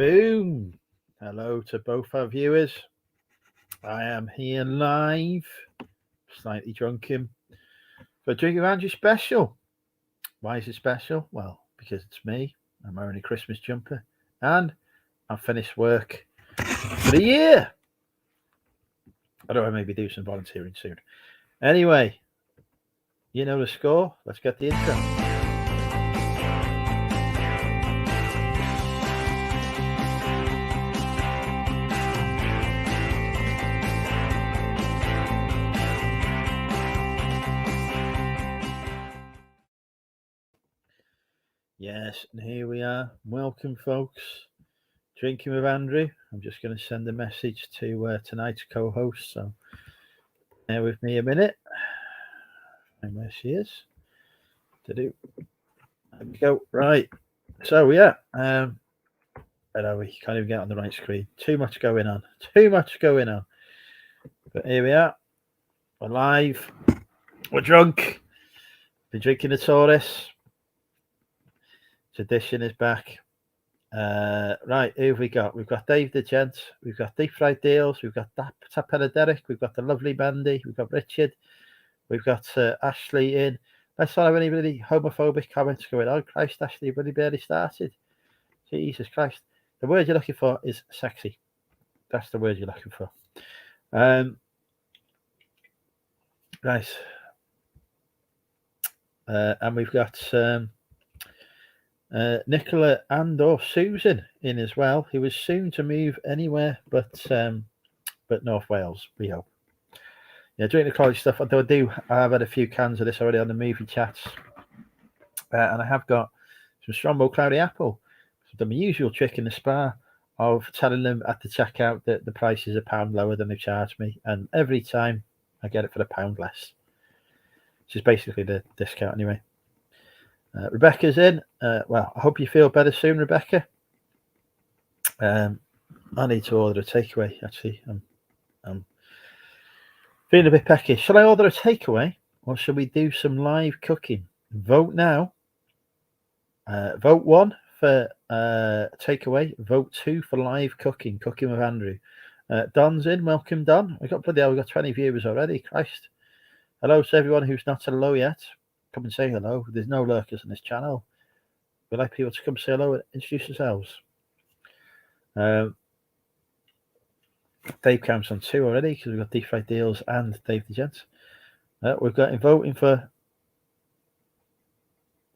Boom! Hello to both our viewers. I am here live, slightly drunken, for Drink of Andrew special. Why is it special? Well, because it's me. I'm wearing a Christmas jumper, and I've finished work for the year. I don't know, maybe do some volunteering soon. Anyway, you know the score. Let's get the intro. Yes, and here we are. Welcome, folks. Drinking with Andrew. I'm just going to send a message to tonight's co-host. So, bear with me a minute. And where she is. There we go. Right. So yeah. I know we can't even get on the right screen. Too much going on. But here we are. We're live. We're drunk. Been drinking a Taurus. Tradition is back. Right, who have we got? We've got Dave the Gent. We've got Deep Fried Deals. We've got Tapella Derek. We've got the lovely Mandy. We've got Richard. We've got Ashley in. Let's not have any really homophobic comments going on. Christ, Ashley, you've really barely started. Jesus Christ. The word you're looking for is sexy. That's the word you're looking for. Right. And we've got Nicola and or Susan in as well, who is soon to move anywhere but North Wales, we hope. Yeah, drinking the college stuff. I've had a few cans of this already on the movie chats. And I have got some Strongbow Cloudy Apple. So I've done my usual trick in the spa of telling them at the checkout that the price is £1 lower than they charged me. And every time I get it for £1 less. Which is basically the discount anyway. Rebecca's in. Well, I hope you feel better soon, Rebecca. I need to order a takeaway, actually. I'm feeling a bit peckish. Shall I order a takeaway or shall we do some live cooking? Vote now. Vote 1 for takeaway. Vote 2 for live cooking. Cooking with Andrew. Don's in. Welcome, Don. We've got 20 viewers already. Christ. Hello to everyone who's not hello yet. Come and say hello. There's no lurkers on this channel. We'd like people to come say hello and introduce themselves. Dave counts on 2 already because we've got Deep Fried Deals and Dave the Gent. We've got him voting for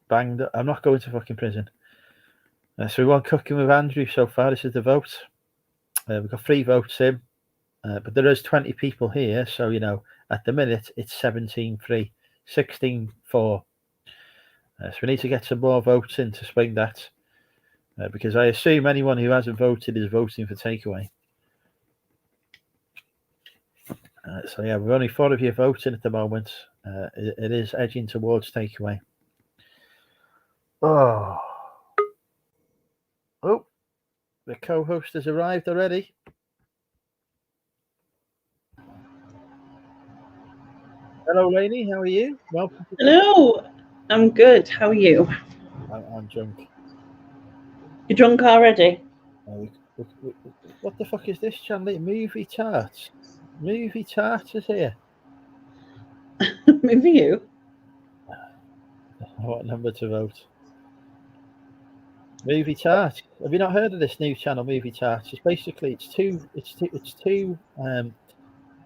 banged. I'm not going to fucking prison. So we want Cooking with Andrew so far. This is the vote. We've got 3 votes in, but there is 20 people here. So, you know, at the minute it's 17-3, 16-4. So we need to get some more votes in to swing that. Because I assume anyone who hasn't voted is voting for takeaway. So yeah, we've only 4 of you voting at the moment. It is edging towards takeaway. Oh, the co-host has arrived already. Hello, Lainey. How are you? Welcome. Hello. I'm good. How are you? I'm drunk. You're drunk already? What the fuck is this channel? Movie Tarts. Movie Tarts is here. Maybe you. What number to vote? Movie Tarts. Have you not heard of this new channel, Movie Tarts? It's basically it's two.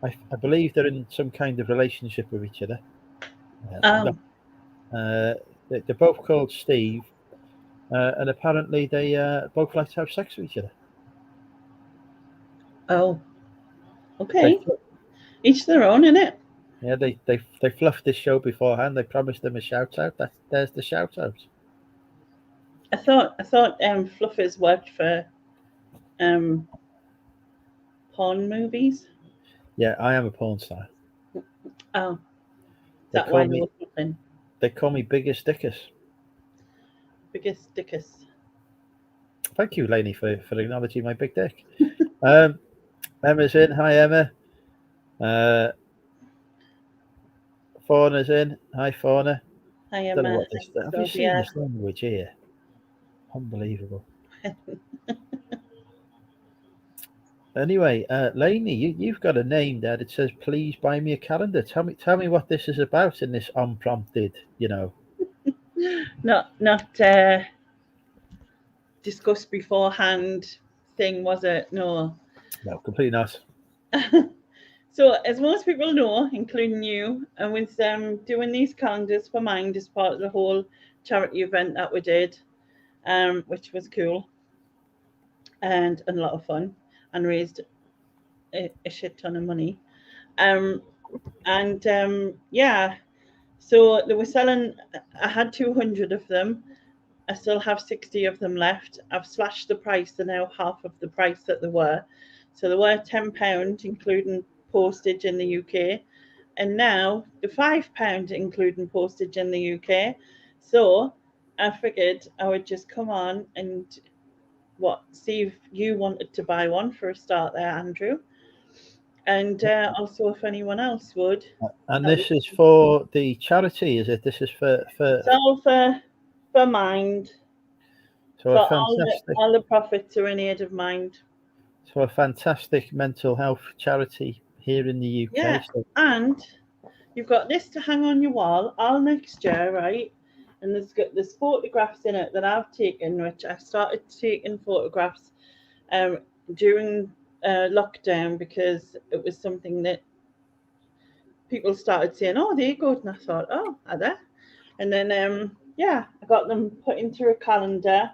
I believe they're in some kind of relationship with each other. They're both called Steve, and apparently they both like to have sex with each other. Oh, okay. Each their own, innit? Yeah, they fluffed this show beforehand. They promised them a shout out. There's the shout out. I thought fluffers worked for porn movies. Yeah, I am a porn star. Oh, that why they were fluffing? They call me Biggest Dickus. Biggest Dickus. Thank you, Lainey, for acknowledging my big dick. Emma's in. Hi, Emma. Fauna's in. Hi, Fauna. Hi, Emma. Have you seen this language here? Unbelievable. Anyway, Lainey, you've got a name there that says, "Please buy me a calendar." Tell me what this is about in this unprompted, Not discussed beforehand thing, was it? No. No, completely not. So, as most people know, including you, I was doing these calendars for Mind as part of the whole charity event that we did, which was cool and a lot of fun and raised a shit ton of money. Um, and yeah, so they were selling, I had 200 of them. I still have 60 of them left. I've slashed the price. They're now half of the price that they were. So they were £10, including postage in the UK. And now they're £5, including postage in the UK. So I figured I would just come on and see if you wanted to buy one for a start there, Andrew. And also if anyone else would. And this is for the charity, is it? This is for It's all for Mind. so But a fantastic all the profits are in aid of Mind. so a fantastic mental health charity here in the UK. Yeah, So, and you've got this to hang on your wall all next year, right? And there's photographs in it that I've taken, which I started taking photographs during lockdown because it was something that people started saying, "Oh, they're good," and I thought, "Oh, are they?" And then yeah, I got them put into a calendar.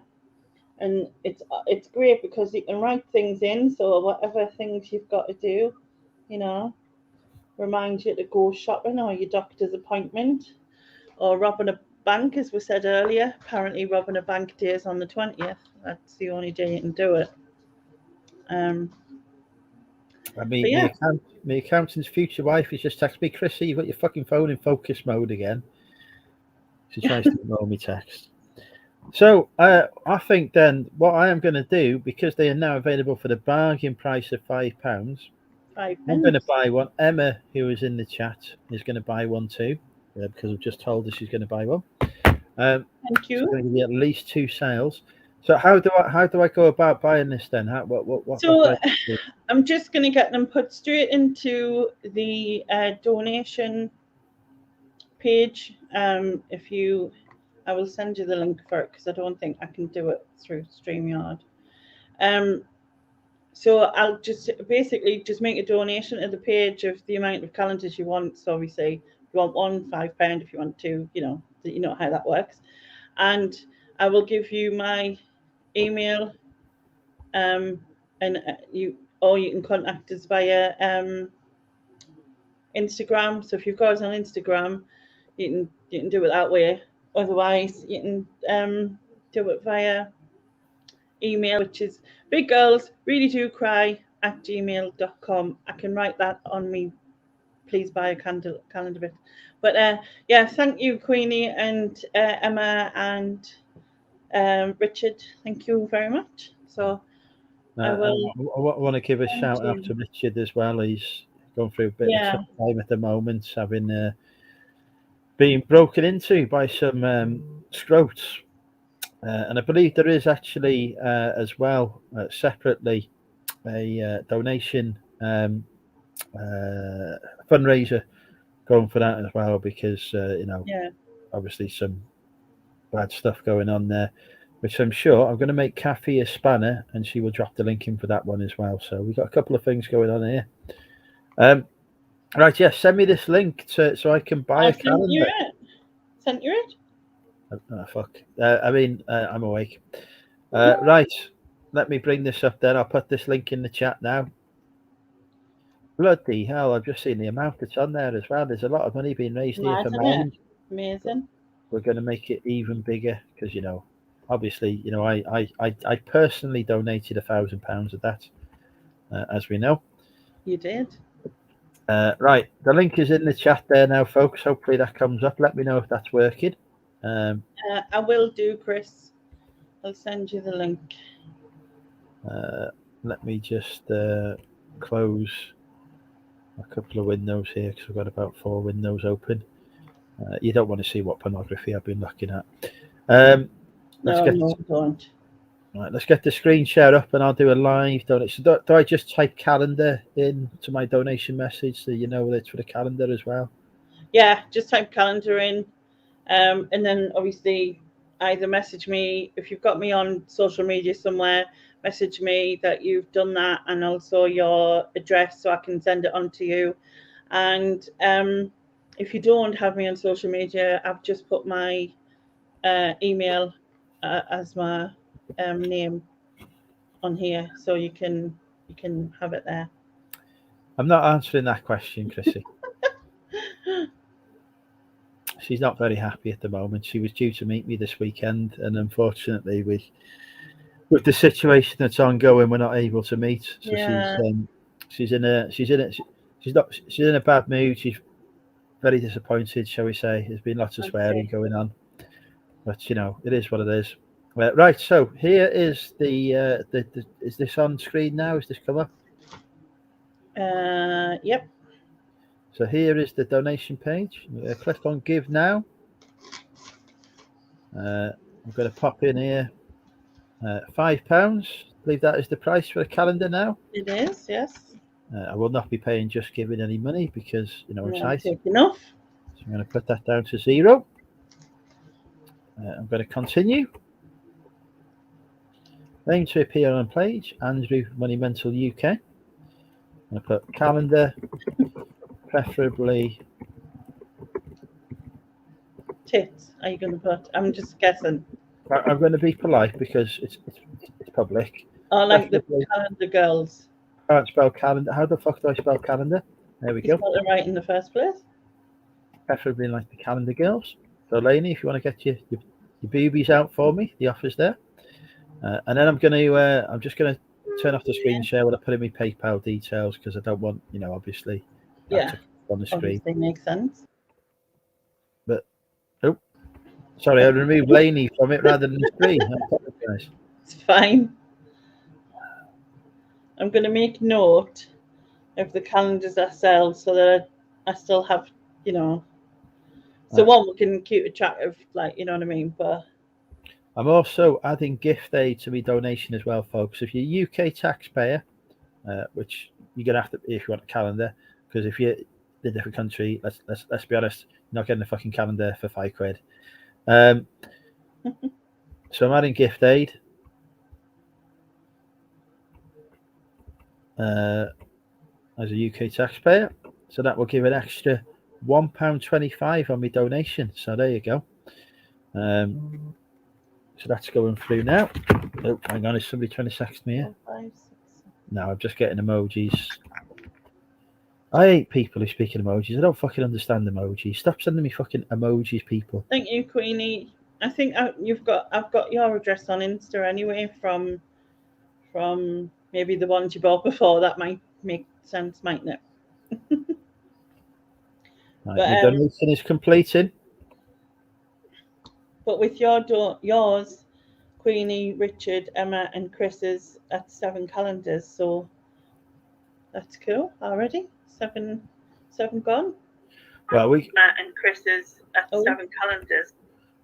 And it's great because you can write things in, so whatever things you've got to do, you know, remind you to go shopping or your doctor's appointment or robbing a bank, as we said earlier. Apparently, robbing a bank day is on the 20th. That's the only day you can do it. I mean, Yeah. my accountant's future wife is just texting me, "Chrissy, you've got your fucking phone in focus mode again." She tries to ignore me text. So I think then what I am going to do, because they are now available for the bargain price of £5, I'm going to buy one. Emma, who is in the chat, is going to buy one too, because I've just told her she's going to buy one. Thank you. So going to give you at least 2 sales. So how do I go about buying this then? So I'm just going to get them put straight into the donation page. I will send you the link for it because I don't think I can do it through StreamYard. So I'll just basically just make a donation to the page of the amount of calendars you want. So obviously, if you want one, £5. If you want two, you know how that works. And I will give you my email, and you can contact us via Instagram. So if you've got us on Instagram, you can do it that way. Otherwise, you can do it via email, which is biggirlsreallydo cry@gmail.com. I can write that on me. Please buy a calendar bit. But yeah, thank you, Queenie and Emma and Richard. Thank you very much. So I want to give a shout out to Richard as well. He's going through a bit of a tough time at the moment, having being broken into by some scrotes. And I believe there is actually as well separately a donation fundraiser going for that as well, because obviously some bad stuff going on there, which I'm sure I'm going to make Kathy a spanner and she will drop the link in for that one as well. So we've got a couple of things going on here. Right, yes, send me this link so I can buy a calendar. Sent you it? Oh, fuck. I'm awake. Right, let me bring this up then. I'll put this link in the chat now. Bloody hell, I've just seen the amount that's on there as well. There's a lot of money being raised here for Mind. Amazing. We're going to make it even bigger because, obviously, I personally donated £1,000 of that, as we know. You did. Right, the link is in the chat there now, folks. Hopefully that comes up. Let me know if that's working. I will do, Chris. I'll send you the link. Let me just close a couple of windows here because I've got about 4 windows open. You don't want to see what pornography I've been looking at. No, don't. Right, let's get the screen share up and I'll do a live donation. Do I just type calendar into my donation message so you know that it's for the calendar as well? Yeah, just type calendar in, and then obviously either message me if you've got me on social media somewhere. Message me that you've done that, and also your address so I can send it on to you. And if you don't have me on social media, I've just put my email as my name on here, so you can have it there. I'm not answering that question, Chrissy. She's not very happy at the moment. She was due to meet me this weekend, and unfortunately, with the situation that's ongoing, we're not able to meet. So Yeah. she's in a bad mood. She's very disappointed, shall we say. There's been lots of swearing going on, but you know, it is what it is. Right. So here is the is this on screen now? Is this come up? Yep. So here is the donation page. Click on Give Now. I'm going to pop in here £5. I believe that is the price for a calendar now. It is, yes. I will not be paying Just Giving any money because, you know, it's No, high. take enough. So I'm going to put that down to 0. I'm going to continue. Name to appear on page, Andrew Monumental UK. I'm going to put calendar, preferably Tits, are you going to put? I'm just guessing. I'm going to be polite because it's public. Oh, like the calendar girls. Can't spell calendar. How the fuck do I spell calendar? There we go. Spelled it right in the first place. Preferably like the calendar girls. So, Lainey, if you want to get your boobies out for me, the offer's there. And then I'm just going to turn off the screen share when I put in my PayPal details because I don't want, you know, obviously, Yeah, on the screen. obviously makes sense. But sorry, I removed Lainey from it rather than the screen. I apologise. It's fine. I'm going to make note of the calendars ourselves so that I still have, you know, so one, we can keep a track of, like, you know what I mean. But I'm also adding gift aid to my donation as well, folks. If you're a UK taxpayer, which you're gonna have to if you want a calendar, because if you're in a different country, let's be honest, you're not getting a fucking calendar for £5. So I'm adding gift aid. As a UK taxpayer, so that will give an extra £1.25 on my donation. So there you go. So that's going through now. Oh, hang on, is somebody trying to text me here? 5, 6, No, I'm just getting emojis. I hate people who speak in emojis. I don't fucking understand emojis. Stop sending me fucking emojis, people. Thank you, Queenie. I think I've got your address on Insta anyway from maybe the ones you bought before. That might make sense, mightn't it? Right, the donation is completing. But with yours, Queenie, Richard, Emma, and Chris's at 7 calendars, so that's cool already. Seven gone. Well, Emma and Chris's at 7 calendars.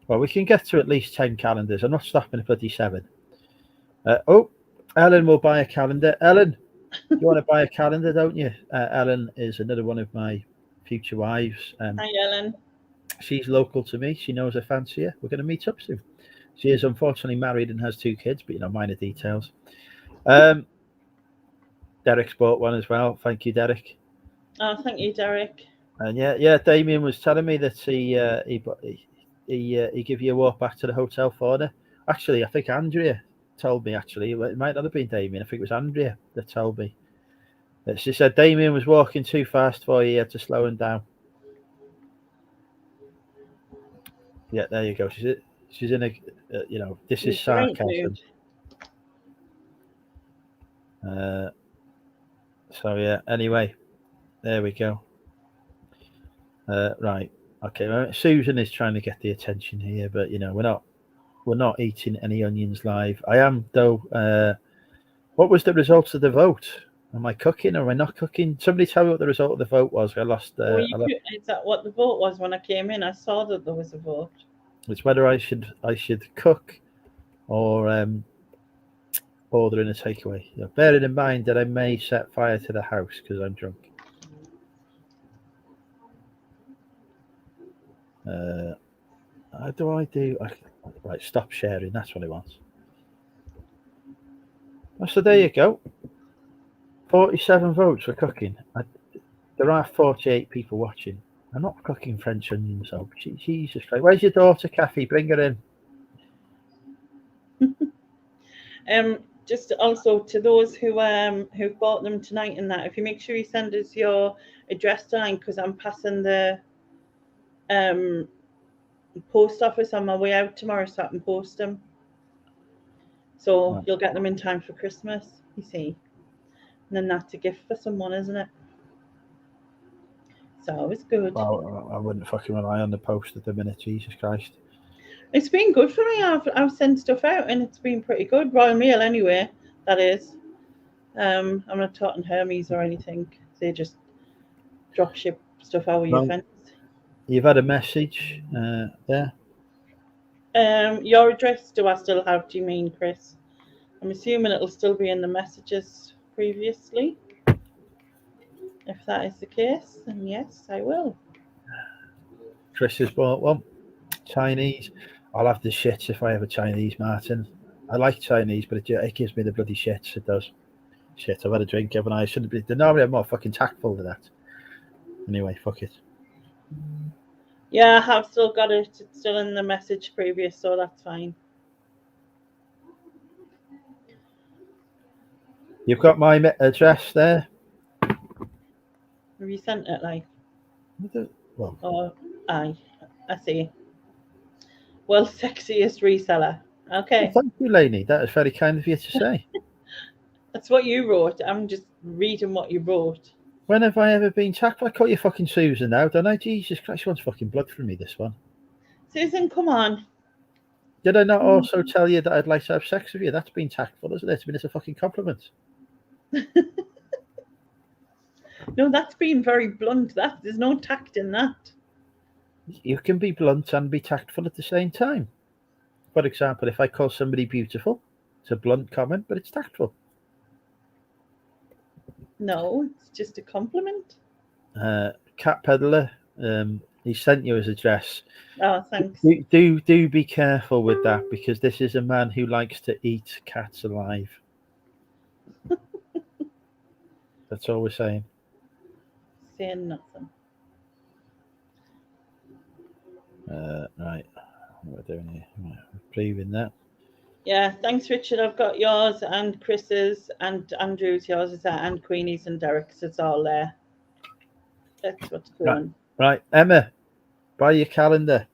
Well, we can get to at least 10 calendars. I'm not stopping at bloody 7. Ellen will buy a calendar. Ellen, you want to buy a calendar, don't you? Ellen is another one of my future wives. Hi, Ellen. She's local to me. She knows I fancy her. We're going to meet up soon. She is unfortunately married and has 2 kids, but you know, minor details. Derek's bought one as well. Thank you, Derek. Oh, thank you, Derek. And yeah, Damien was telling me that he gave you a walk back to the hotel for her. Actually, I think Andrea told me. Actually, it might not have been Damien. I think it was Andrea that told me. She said Damien was walking too fast for you. He had to slow him down. Yeah, there you go. She's in a you know, this is sarcasm. So yeah. Anyway, there we go. Right. Okay. Susan is trying to get the attention here, but you know, we're not eating any onions live. I am though. What was the result of the vote? Am I cooking or am I not cooking? Somebody tell me what the result of the vote was. I lost. Is that what the vote was when I came in? I saw that there was a vote. It's whether I should cook or ordering a takeaway. Bearing in mind that I may set fire to the house because I'm drunk. How do I do? Right, stop sharing. That's what I want. So there you go. 47 votes for cooking. There are 48 people watching. I'm not cooking French onions, though. Jesus Christ. Where's your daughter, Kathy? Bring her in. Just also to those who bought them tonight and that, if you make sure you send us your address tonight, because I'm passing the post office on my way out tomorrow, so I can post them. So Right. you'll get them in time for Christmas, you see. And then that's a gift for someone, isn't it? So it's good. Well, I wouldn't fucking rely on the post at the minute. Jesus Christ. It's been good for me. I've sent stuff out and it's been pretty good. Royal Mail anyway, that is. I'm not talking Hermes or anything. They just drop ship stuff out of your fence. You've had a message there. Your address, do I still have? Do you mean, Chris? I'm assuming it'll still be in the messages previously. If that is the case, then yes, I will. Chris has bought one. Chinese. I'll have the shits if I have a Chinese, Martin. I like Chinese, but it gives me the bloody shits. It does. Shit, I've had a drink, haven't I? Shouldn't be. Normally, I'm more fucking tactful than that. Anyway, fuck it. Yeah, I have still got it. It's still in the message previous, so that's fine. You've got my address there. Have you sent it, like? Well, oh, I see. Well, sexiest reseller. Okay. Well, thank you, Lainey. That is very kind of you to say. That's what you wrote. I'm just reading what you wrote. When have I ever been tactful? I call you fucking Susan now, don't I? Jesus Christ, she wants fucking blood from me, this one. Susan, come on. Did I not also tell you that I'd like to have sex with you? That's been tactful, isn't it? I mean, it's a fucking compliment. No, that's been very blunt. There's no tact in that. You can be blunt and be tactful at the same time. For example, if I call somebody beautiful, it's a blunt comment, but it's tactful. No, it's just a compliment. Cat Peddler, he sent you his address. Oh, thanks. Do be careful with that, because this is a man who likes to eat cats alive. That's all we're saying. Saying nothing. Right. What we're doing here. Right. Retrieving that. Yeah, thanks, Richard. I've got yours and Chris's and Andrew's. Yours is there, and Queenie's and Derek's. It's all there. That's what's going. Right. Emma, buy your calendar.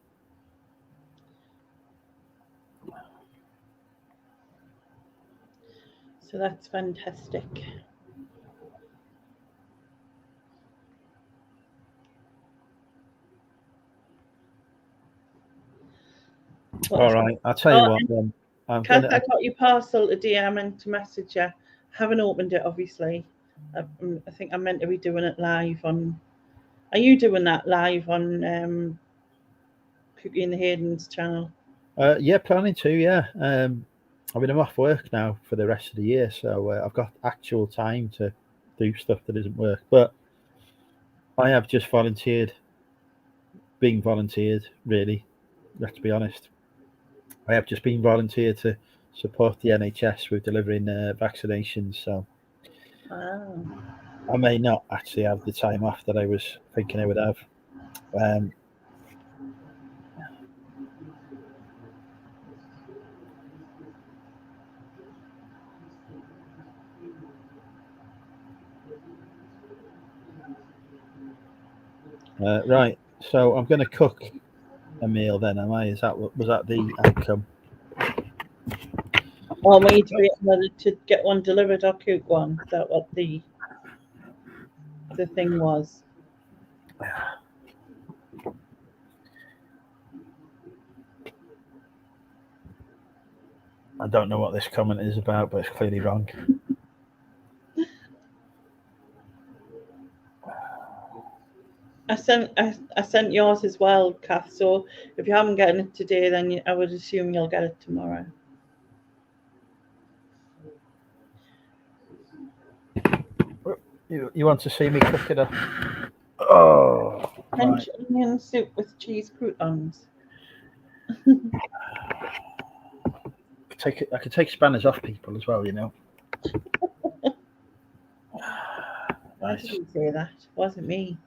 So that's fantastic. All right, I'll tell you what then. I got your parcel today. I meant to message you. Haven't opened it, obviously. I think I'm meant to be doing it live on. Are you doing that live on Cookie and the Hayden's channel? Yeah, planning to. Yeah. I mean, I'm off work now for the rest of the year, so I've got actual time to do stuff that isn't work. But I have just being volunteered, really. Let's be honest. I have just been volunteered to support the NHS with delivering vaccinations. So I may not actually have the time off that I was thinking I would have. Right, so I'm going to cook a meal then, am I? Was that the outcome? Or me to get one delivered or cook one. Is that what the thing was? I don't know what this comment is about, but it's clearly wrong. I sent yours as well, Kath. So if you haven't gotten it today, then I would assume you'll get it tomorrow. You want to see me cook it up? Oh, right. French onion soup with cheese croutons. I could take spanners off people as well, you know. I Right. didn't say that. Wasn't me.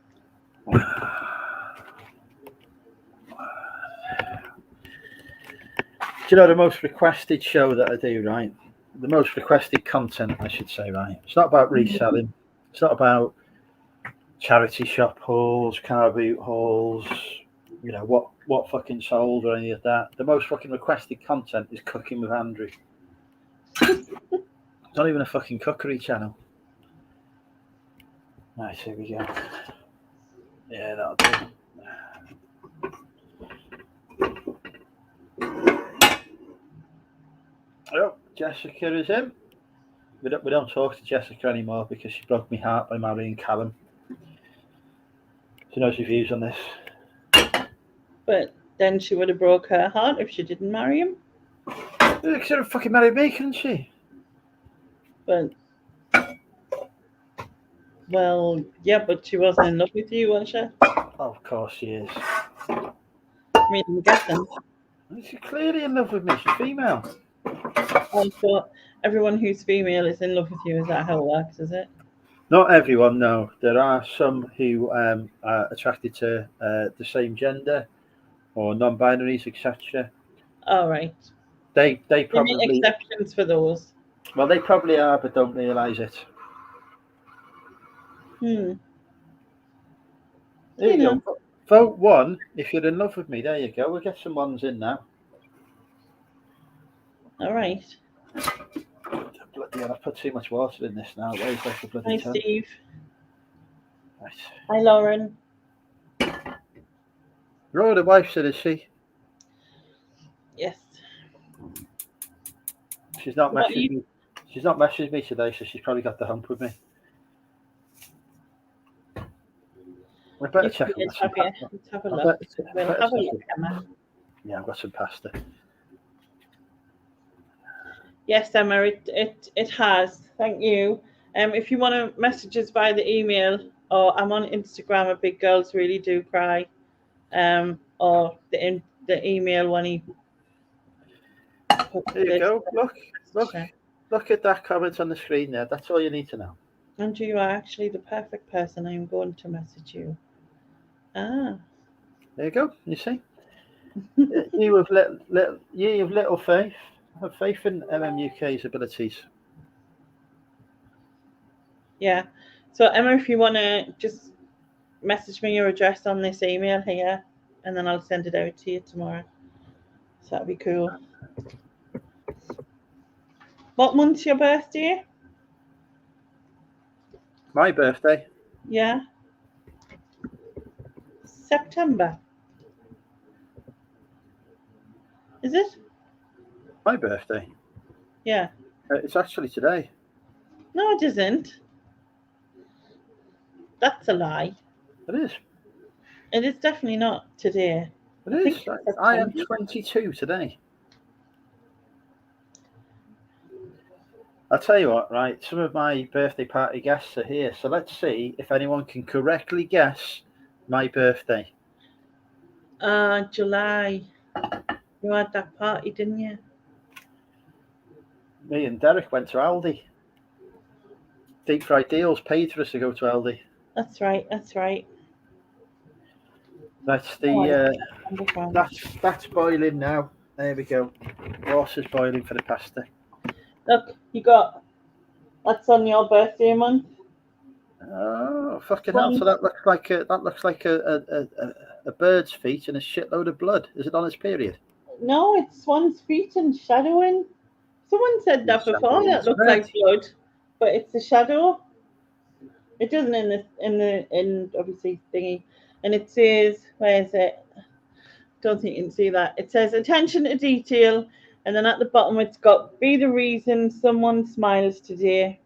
Do you know the most requested show that I do, right? The most requested content, I should say, right? It's not about reselling. It's not about charity shop hauls, car boot hauls, you know, what fucking sold or any of that. The most fucking requested content is cooking with Andrew. It's not even a fucking cookery channel. Right, here we go. Yeah, that'll do. Oh, Jessica is in. We don't talk to Jessica anymore because she broke my heart by marrying Callum. She knows your views on this. But then she would have broke her heart if she didn't marry him. She could have fucking married me, couldn't she? But well, yeah, but she wasn't in love with you, was she? Oh, of course she is. I mean, I'm guessing. She's clearly in love with me. She's female. So everyone who's female is in love with you. Is that how it works? Is it? Not everyone, no. There are some who are attracted to the same gender or non-binaries, etc. All right. They They make probably exceptions for those. well, they probably are, but don't realise it. Hmm. There You you know. go. Vote 1 if you're in love with me. There you go. We'll get some ones in now. All right. Bloody hell, I've put too much water in this now. Where's like the Hi, bloody tub? Steve. Right. Hi, Lauren. Rhoda wife said, is she? Yes. She's not What messaged me. She's not messaged me today, so she's probably got the hump with me. I better You check did, on some have you? pasta. Let's have a I look. better We'll have a check look, it. Emma. Yeah, I've got some pasta. Yes, Emma, it has. Thank you. If you want to message us via the email, or I'm on Instagram at Big Girls Really Do Cry, or the email when he puts There you this. go. Look at that comment on the screen there. That's all you need to know. Andrew, you are actually the perfect person. I'm going to message you. Ah. There you go. You see, you have little faith. Have faith in MMUK's abilities. Yeah. So Emma, if you want to just message me your address on this email here, and then I'll send it out to you tomorrow. So that'd be cool. What month's your birthday? My birthday. Yeah. September. Is it? My birthday. Yeah. It's actually today. No, it isn't. That's a lie. It is. It is definitely not today. It I think is. it's I am September. 22 today. I'll tell you what, right? Some of my birthday party guests are here, so let's see if anyone can correctly guess my birthday. July. You had that party, didn't you? Me and Derek went to Aldi. Deep fried deals paid for us to go to Aldi. That's right. That's right. That's that's boiling now. There we go. Water's boiling for the pasta. Look, you got that's on your birthday month. Oh fucking hell! So that looks like a bird's feet and a shitload of blood. Is it on its period? No, it's swan's feet and shadowing. Someone said that before. That looks like blood, but it's a shadow. It doesn't in obviously thingy, and it says, where is it? Don't think you can see that. It says attention to detail, and then at the bottom it's got be the reason someone smiles today.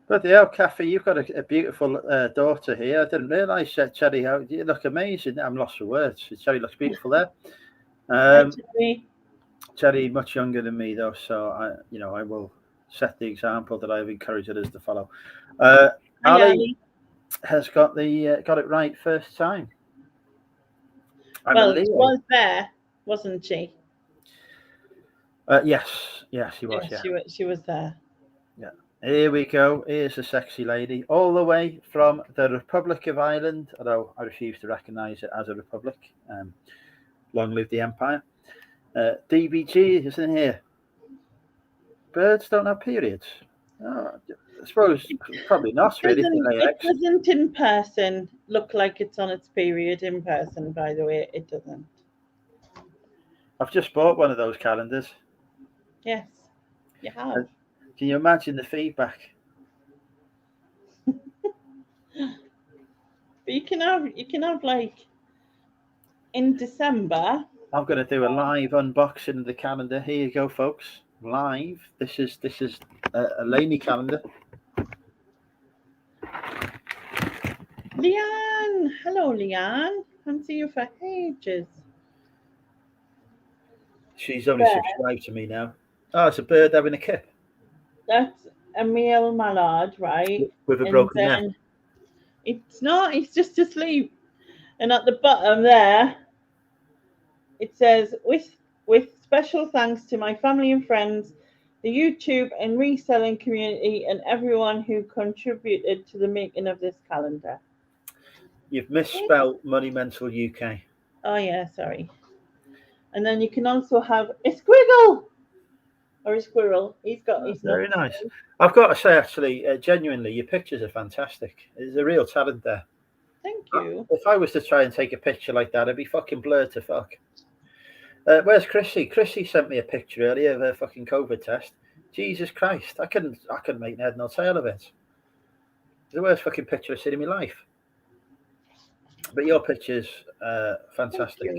But yeah, Kathy, you've got a beautiful daughter here. I didn't realise, Cherry, how you look amazing. I'm lost for words. Cherry looks beautiful there. Cherry, much younger than me though, so I will set the example that I've encouraged others to follow. Hi, Ali has got it right first time. I'm a Well, she Leo. was there, wasn't she? Yes, she was. Yeah, Yeah. she was there. Yeah. Here we go. Here's a sexy lady, all the way from the Republic of Ireland, although I refuse to recognise it as a republic. Long live the empire. DBG isn't here. Birds don't have periods. Oh, I suppose probably not really. If they lay It eggs. doesn't in person look like it's on its period in person, by the way. It doesn't. I've just bought one of those calendars. Yes, you have. Can you imagine the feedback? But you can have like in December. I'm going to do a live unboxing of the calendar. Here you go, folks. Live. This is a Laney calendar. Leanne, hello, Leanne. Haven't seen you for ages. She's only subscribed to me now. Oh, it's a bird having a kip. That's a male mallard, right? With a broken neck. It's not. It's just asleep. And at the bottom there, it says, with special thanks to my family and friends, the YouTube and reselling community, and everyone who contributed to the making of this calendar. You've misspelled Monumental UK. Oh yeah, sorry. And then you can also have a squiggle or a squirrel. He's very nice. I've got to say, actually, genuinely, your pictures are fantastic. There's a real talent there. Thank you. If I was to try and take a picture like that, I'd be fucking blurred to fuck. Where's Chrissy? Chrissy sent me a picture earlier of her fucking COVID test. Jesus Christ, I couldn't make head nor tail of it. It's the worst fucking picture I've seen in my life. But your picture's fantastic.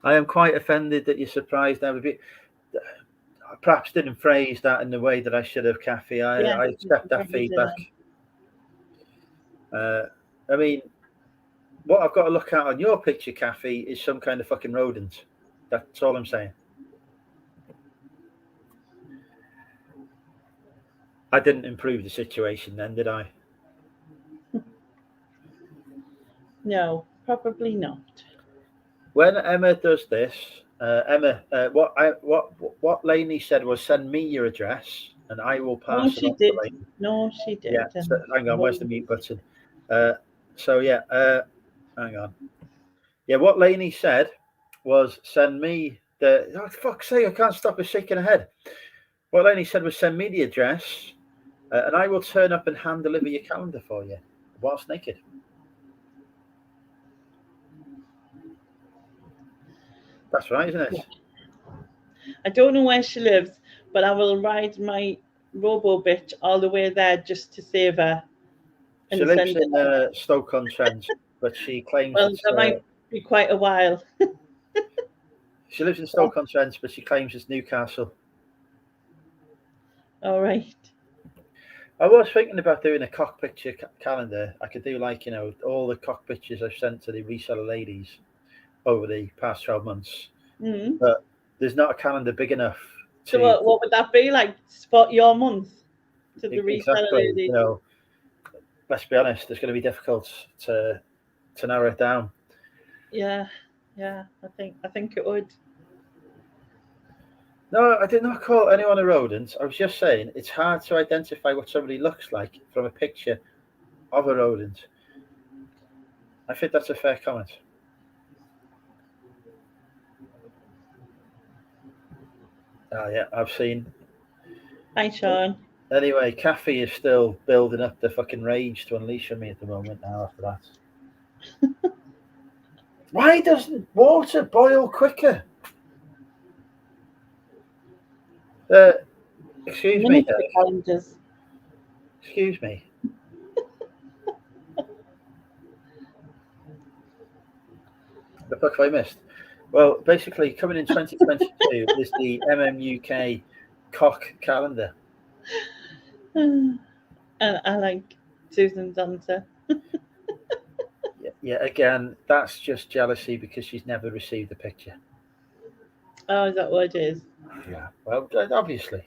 I am quite offended that you're surprised. I perhaps didn't phrase that in the way that I should have, Kathy. I accept that feedback. I mean, what I've got to look at on your picture, Kathy, is some kind of fucking rodent. That's all I'm saying. I didn't improve the situation then, did I? No, probably not. When Emma does this, what Lainey said was, send me your address and I will pass it on to Lainey. No, she did. Yeah, so, hang on, where's the mute button? Hang on. Yeah, what Lainey said was, send me the... Oh, fuck's sake, I can't stop her shaking her head. What Lainey said was, send me the address and I will turn up and hand deliver your calendar for you whilst naked. That's right, isn't it? I don't know where she lives, but I will ride my robo bitch all the way there just to save her. She lives in Stoke-on-Trent, but she claims that might be quite a while. She lives in Stoke-on-Trent, but she claims it's Newcastle. All right. I was thinking about doing a cock picture calendar. I could do all the cock pictures I've sent to the reseller ladies over the past 12 months. Mm-hmm. But there's not a calendar big enough. So what would that be like? Spot your month to the reseller ladies. Let's be honest. It's going to be difficult to narrow it down. Yeah. I think it would. No, I did not call anyone a rodent. I was just saying it's hard to identify what somebody looks like from a picture of a rodent. I think that's a fair comment. Oh, yeah, I've seen. Hi, Sean. Anyway, Kathy is still building up the fucking rage to unleash on me at the moment now after that. Why doesn't water boil quicker? Excuse me. Excuse me. The fuck have I missed? Well, basically, coming in 2022 is the MMUK cock calendar. And I like Susan's answer. Yeah, again, that's just jealousy because she's never received a picture. Oh, is that what it is? Yeah, well, obviously.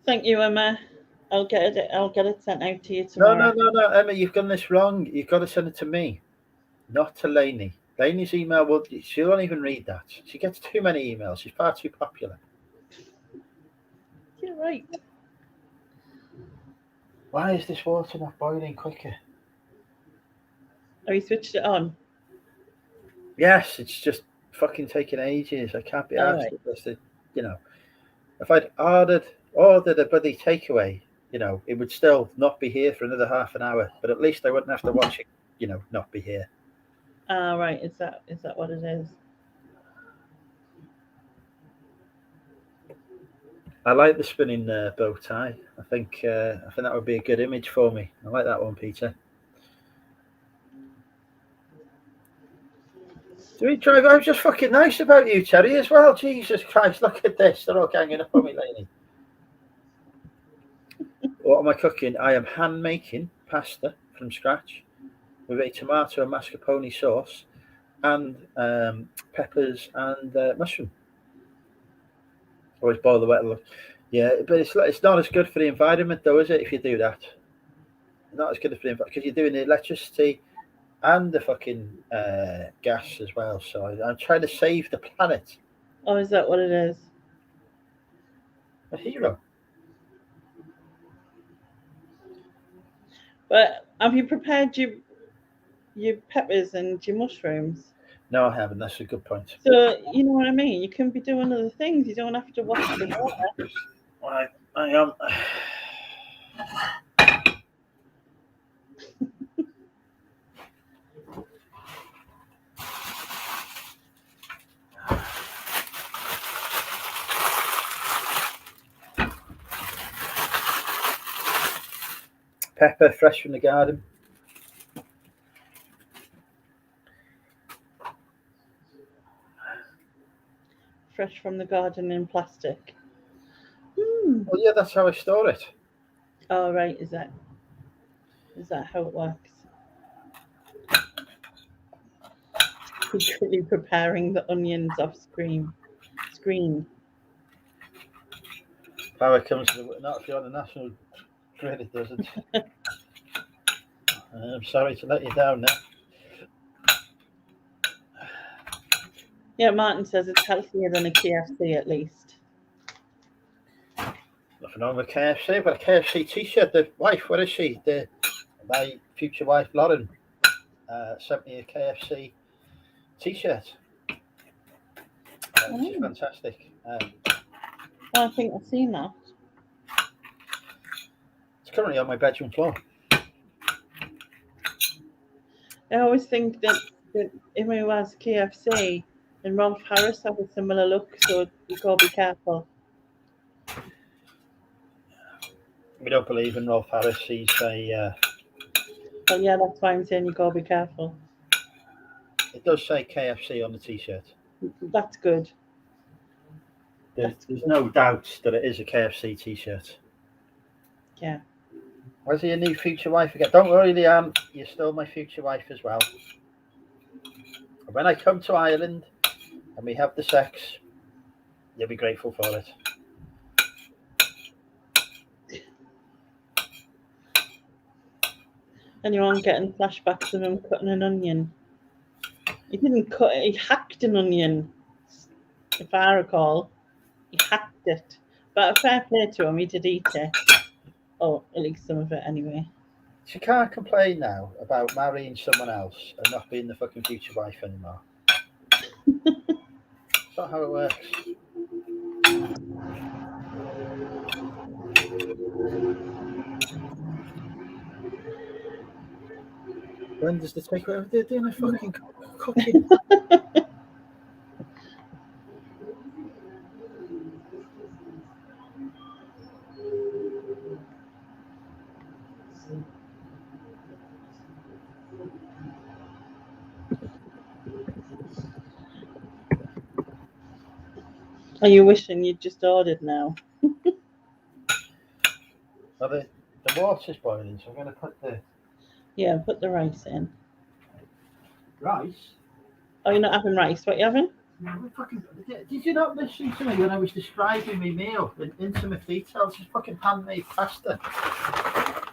Thank you, Emma. I'll get it sent out to you No, tomorrow. Emma, you've done this wrong. You've got to send it to me, not to Lainey. Lainey's email, she won't even read that. She gets too many emails. She's far too popular. You're right. Why is this water not boiling quicker? Have you switched it on? Yes, it's just fucking taking ages. I can't be asked Alright. because if I'd ordered a bloody takeaway, it would still not be here for another half an hour. But at least I wouldn't have to watch it, not be here. Right. Is that what it is? I like the spinning bow tie. I think that would be a good image for me. I like that one, Peter. Do we drive? I was just fucking nice about you, Terry, as well. Jesus Christ, look at this. They're all ganging up on me, lady. What am I cooking? I am hand making pasta from scratch with a tomato and mascarpone sauce and peppers and mushroom. Always boil the wet. Yeah, but it's not as good for the environment, though, is it? If you do that, not as good for the environment because you're doing the electricity and the fucking gas as well. So I'm trying to save the planet. Oh, is that what it is? A hero. But have you prepared your peppers and your mushrooms? No, I haven't. That's a good point. So you know what I mean. You can be doing other things. You don't have to wash the water. I am. Pepper, fresh from the garden. Fresh from the garden in plastic. Well, yeah, that's how I store it. Oh, right. Is that how it works? Secretly preparing the onions off screen. Power comes to not if you're on the national grid, it doesn't. I'm sorry to let you down now. Yeah, Martin says it's healthier than a KFC at least. Nothing wrong with KFC. I've got a KFC t-shirt. The wife, where is she? My future wife, Lauren, sent me a KFC t-shirt. Which is fantastic. I think I've seen that. It's currently on my bedroom floor. I always think that if it was KFC and Rolf Harris have a similar look, so you gotta be careful. We don't believe in Rolf Harris. He's a. Well, yeah, that's why I'm saying you gotta be careful. It does say KFC on the t-shirt. That's good. There's no doubt that it is a KFC t-shirt. Yeah. Was he a new future wife again? Don't worry, Leanne. You're still my future wife as well. When I come to Ireland and we have the sex, you'll be grateful for it. And you aren't getting flashbacks of him cutting an onion. He didn't cut it, he hacked an onion, if I recall. He hacked it. But a fair play to him, he did eat it. Oh, at least some of it anyway. She can't complain now about marrying someone else and not being the fucking future wife anymore. That's not how it works. When does the takeaway? They're doing a fucking cooking. Are you wishing you'd just ordered now? Well, the water's boiling, so I'm going to put the Yeah, put the rice in. rice. Oh, you're not having rice. What are you having? Did you not listen to me when I was describing my meal in intimate details? It's fucking handmade pasta.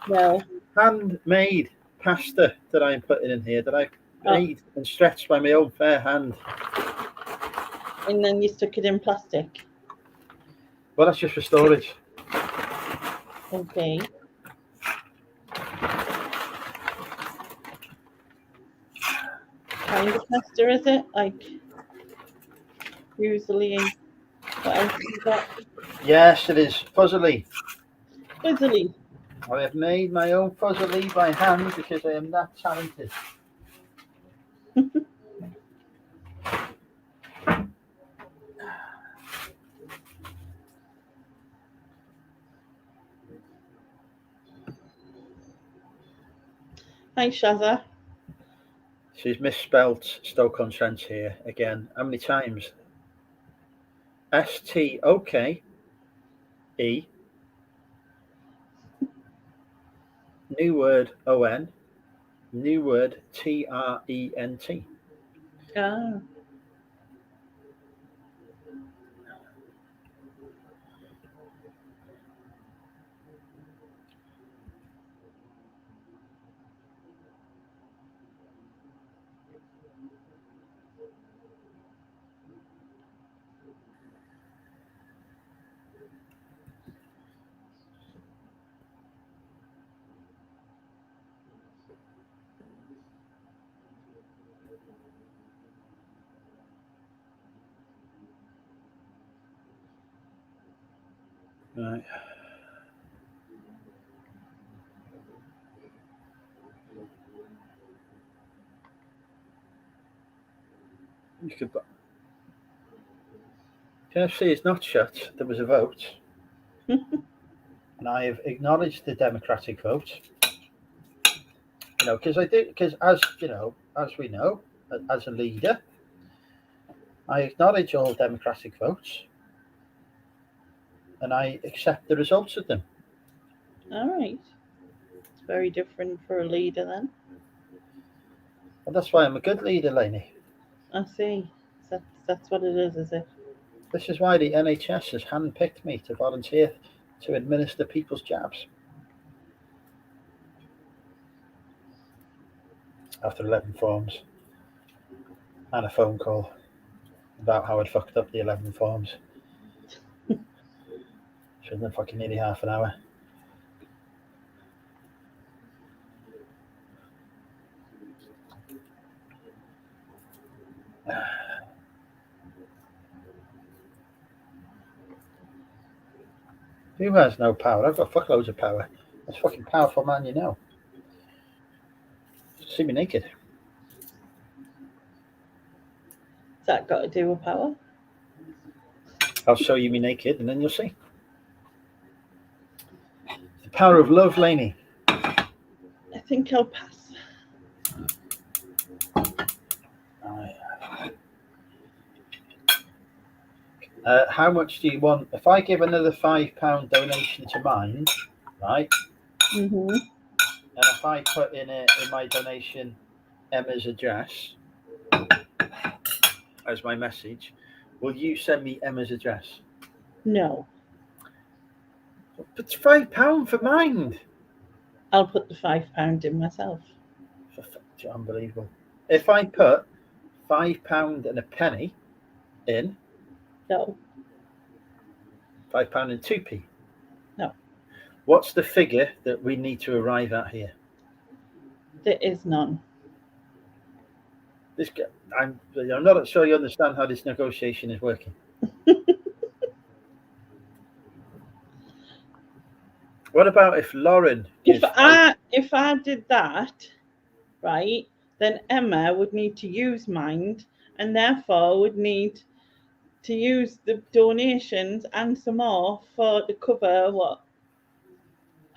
No. Handmade pasta that I'm putting in here that I made and stretched by my own fair hand. And then you stuck it in plastic. Well, that's just for storage. Okay. Kind of pasta, is it? Like usually, what else you got? Yes, it is fuzzily. Fuzzily. I have made my own fuzzily by hand because I am that talented. Hi, Shazza. She's misspelt Stoke-on-Trent here again. How many times? S-T-O-K-E. New word O-N. New word T-R-E-N-T. Ah. Right. You could. KFC is not shut. There was a vote, and I have acknowledged the democratic vote. Because I do. Because as we know, as a leader, I acknowledge all democratic votes, and I accept the results of them. All right. It's very different for a leader then. And that's why I'm a good leader, Lainey. I see. That's what it is it? This is why the NHS has handpicked me to volunteer to administer people's jabs. After 11 forms and a phone call about how I'd fucked up the 11 forms. Shouldn't have fucking nearly half an hour. Who has no power? I've got fuckloads of power. That's a fucking powerful man, you know. See me naked. Has that got to do with power? I'll show you me naked and then you'll see. The power of love, Lainey. I think I'll pass. How much do you want? If I give another £5 donation to mine, right? Mm-hmm. And if I put in my donation Emma's address as my message, will you send me Emma's address? No. But it's £5 for mine. I'll put the £5 in myself. Unbelievable. If I put £5 and a penny in. No. £5 and 2p. No. What's the figure that we need to arrive at here? There is none. I'm not sure you understand how this negotiation is working. What about if Lauren gives if I did that, right, then Emma would need to use Mind and therefore would need to use the donations and some more to cover what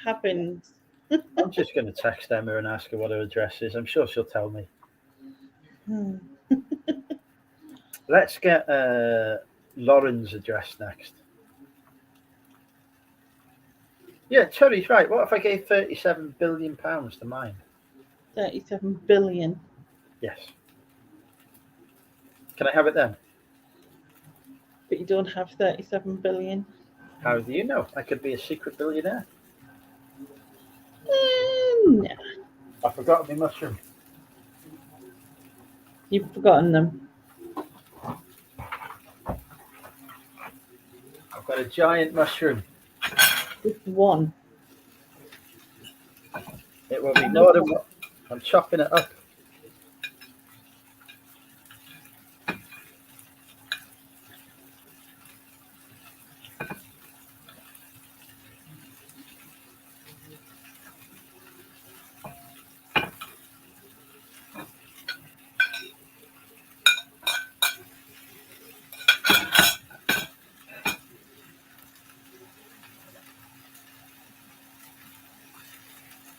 happens. I'm just going to text Emma and ask her what her address is. I'm sure she'll tell me. Let's get Lauren's address next. Yeah, Terry's right. What if I gave £37 billion to mine? 37 billion. Yes. Can I have it then? but you don't have 37 billion. How do you know? I could be a secret billionaire. No, I forgot my mushroom. you've forgotten them. I've got a giant mushroom. Just one. It will be more than what I'm chopping it up.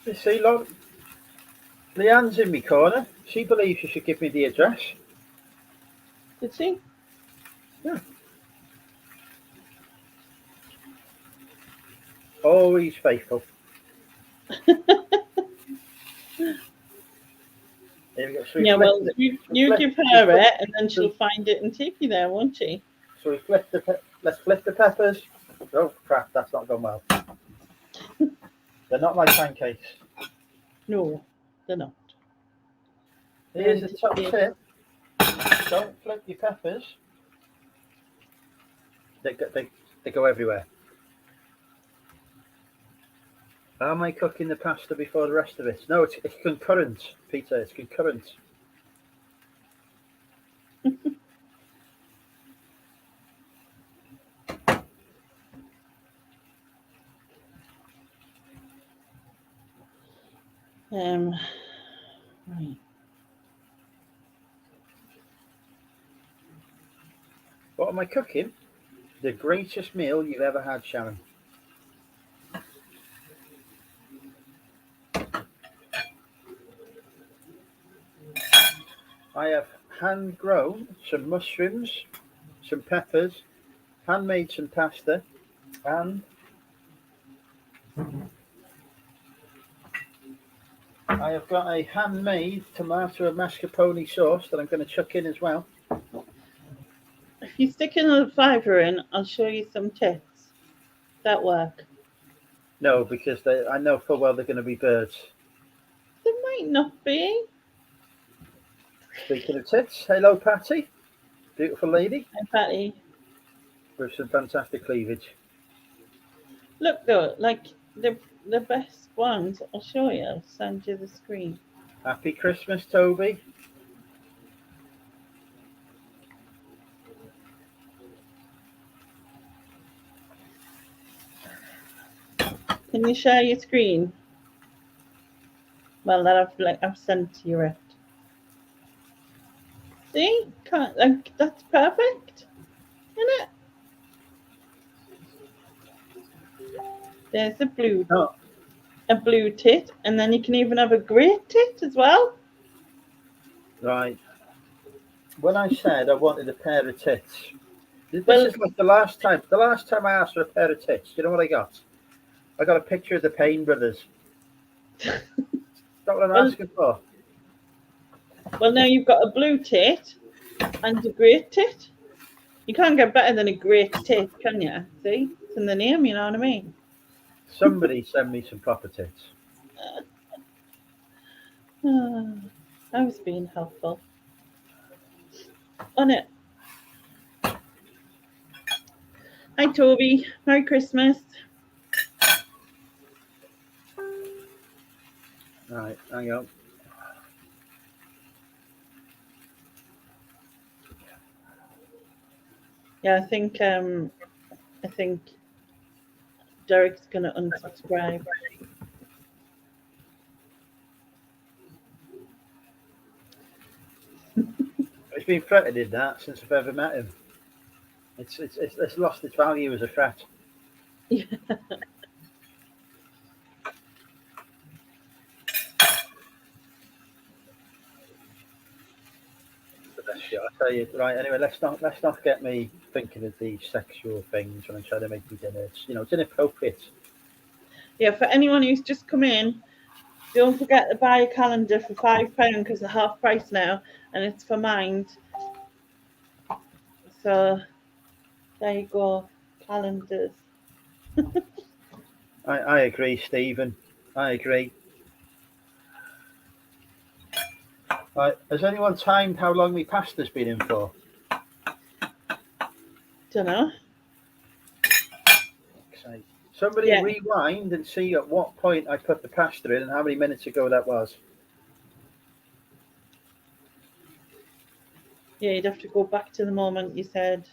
You see, look, Leanne's in my corner. She believes you should give me the address. Did she? Yeah. Always faithful. Yeah, well, you give her it, and then she'll find it and take you there, won't she? So let's flip the peppers. Oh crap, that's not going well. They're not like pancakes. No, they're not. Here's a top tip. Don't flip your peppers. They go everywhere. Am I cooking the pasta before the rest of it? No, it's concurrent, Peter. It's concurrent. Right. What am I cooking? The greatest meal you've ever had, Sharon. I have hand grown some mushrooms, some peppers, handmade some pasta, and I have got a handmade tomato and mascarpone sauce that I'm going to chuck in as well. If you stick another fiver in, I'll show you some tips that work. No, because I know full well they're going to be birds. There might not be. Speaking of tits, hello Patty, beautiful lady. Hi, Patty. With some fantastic cleavage. Look though, like the best ones. I'll show you. I'll send you the screen. Happy Christmas, Toby. Can you share your screen? Well, that I've sent you it. See, that's perfect, isn't it? There's a blue tit, and then you can even have a grey tit as well. Right. When I said I wanted a pair of tits, this is like the last time I asked for a pair of tits, you know what I got? I got a picture of the Payne brothers. That's what I'm asking for. Well, now you've got a blue tit and a grey tit. You can't get better than a grey tit, can you? See? It's in the name, you know what I mean? Somebody send me some proper tits. I was being helpful. On it. Hi, Toby. Merry Christmas. Right, hang on. Yeah, I think Derek's gonna unsubscribe. It's been threatened in that since I've ever met him. It's lost its value as a threat. Yeah. I tell you, right. Anyway, let's not get me thinking of these sexual things when I'm trying to make me dinner. It's inappropriate. Yeah, for anyone who's just come in, don't forget to buy a calendar for £5 because they're half price now, and it's for Mind. So There you go. Calendars. I agree, Stephen. I agree. Has anyone timed how long my pasta's been in for? Don't know. Okay. Somebody Yeah. rewind and see at what point I put the pasta in and how many minutes ago that was. Yeah, you'd have to go back to the moment you said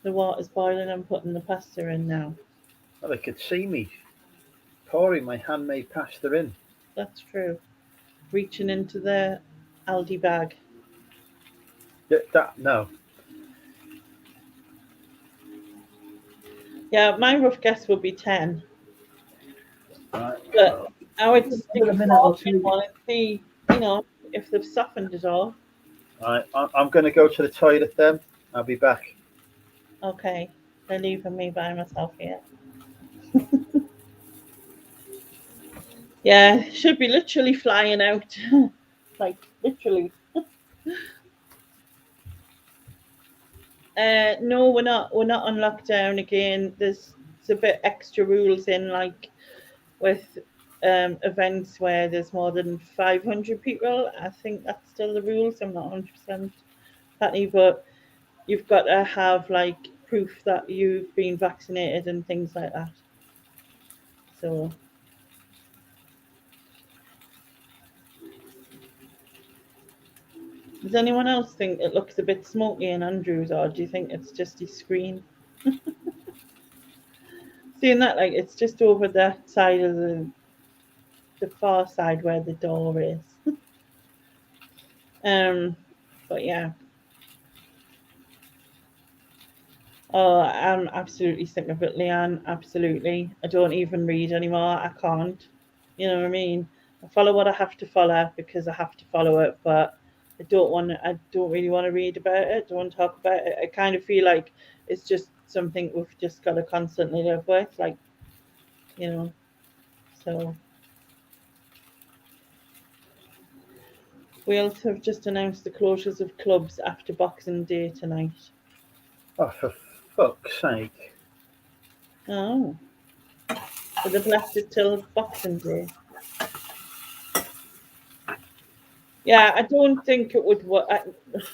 the water's boiling and putting the pasta in now. Well, they could see me pouring my handmade pasta in. That's true. Reaching into the Aldi bag. No. Yeah, my rough guess would be 10. Right. But Well, I would stick give it a a minute or fork in two. one and see, you know, if they've softened it all. Right. I'm going to go to the toilet then. I'll be back. Okay, they're leaving me by myself here. Yeah, should be literally flying out. Like, literally. No, we're not. We're not on lockdown again. There's a bit extra rules in, like with events where there's more than 500 people. I think that's still the rules. I'm not 100% happy, but you've got to have like proof that you've been vaccinated and things like that. So, does anyone else think it looks a bit smoky in Andrews, or do you think it's just his screen? Seeing that, like, it's just over that side of the far side where the door is. But yeah. Oh, I'm absolutely sick of it, Leanne. Absolutely. I don't even read anymore. I can't. You know what I mean? I follow what I have to follow because I have to follow it, but I don't really want to read about it. I don't want to talk about it. I kind of feel like it's just something we've just got to constantly live with, like, you know. So Wales have just announced the closures of clubs after Boxing Day tonight. Oh, for fuck's sake. Oh, so they've left it till Boxing Day. Yeah, I don't think it would.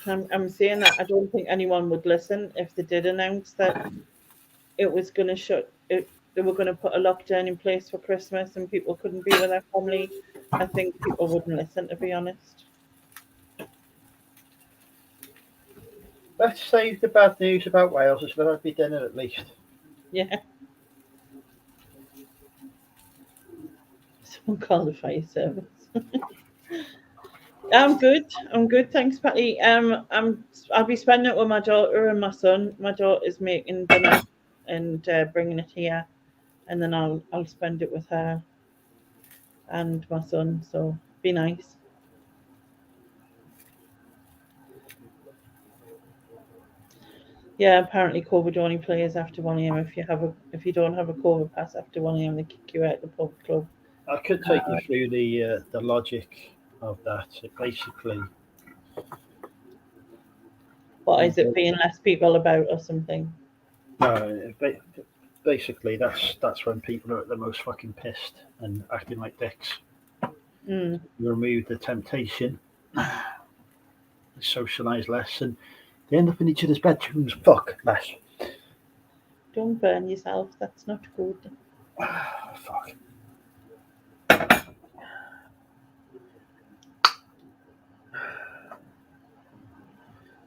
I'm saying that I don't think anyone would listen if they did announce that it was going to shut. They were going to put a lockdown in place for Christmas and people couldn't be with their family. I think people wouldn't listen, to be honest. Let's save the bad news about Wales and let us be dinner at least. Yeah, someone call the fire service. I'm good. I'm good. Thanks, Patty. I'll be spending it with my daughter and my son. My daughter's making dinner and bringing it here, and then I'll spend it with her and my son. So be nice. Yeah, apparently COVID only plays after 1 a.m. If you don't have a COVID pass after 1 a.m., they kick you out of the pub club. I could take you through the logic of that. It basically, What is it being less people about or something? no, basically that's when people are at the most fucking pissed and acting like dicks. Mm. You remove the temptation, socialise less, and they end up in each other's bedrooms. Fuck less. Don't burn yourself. That's not good. Fuck.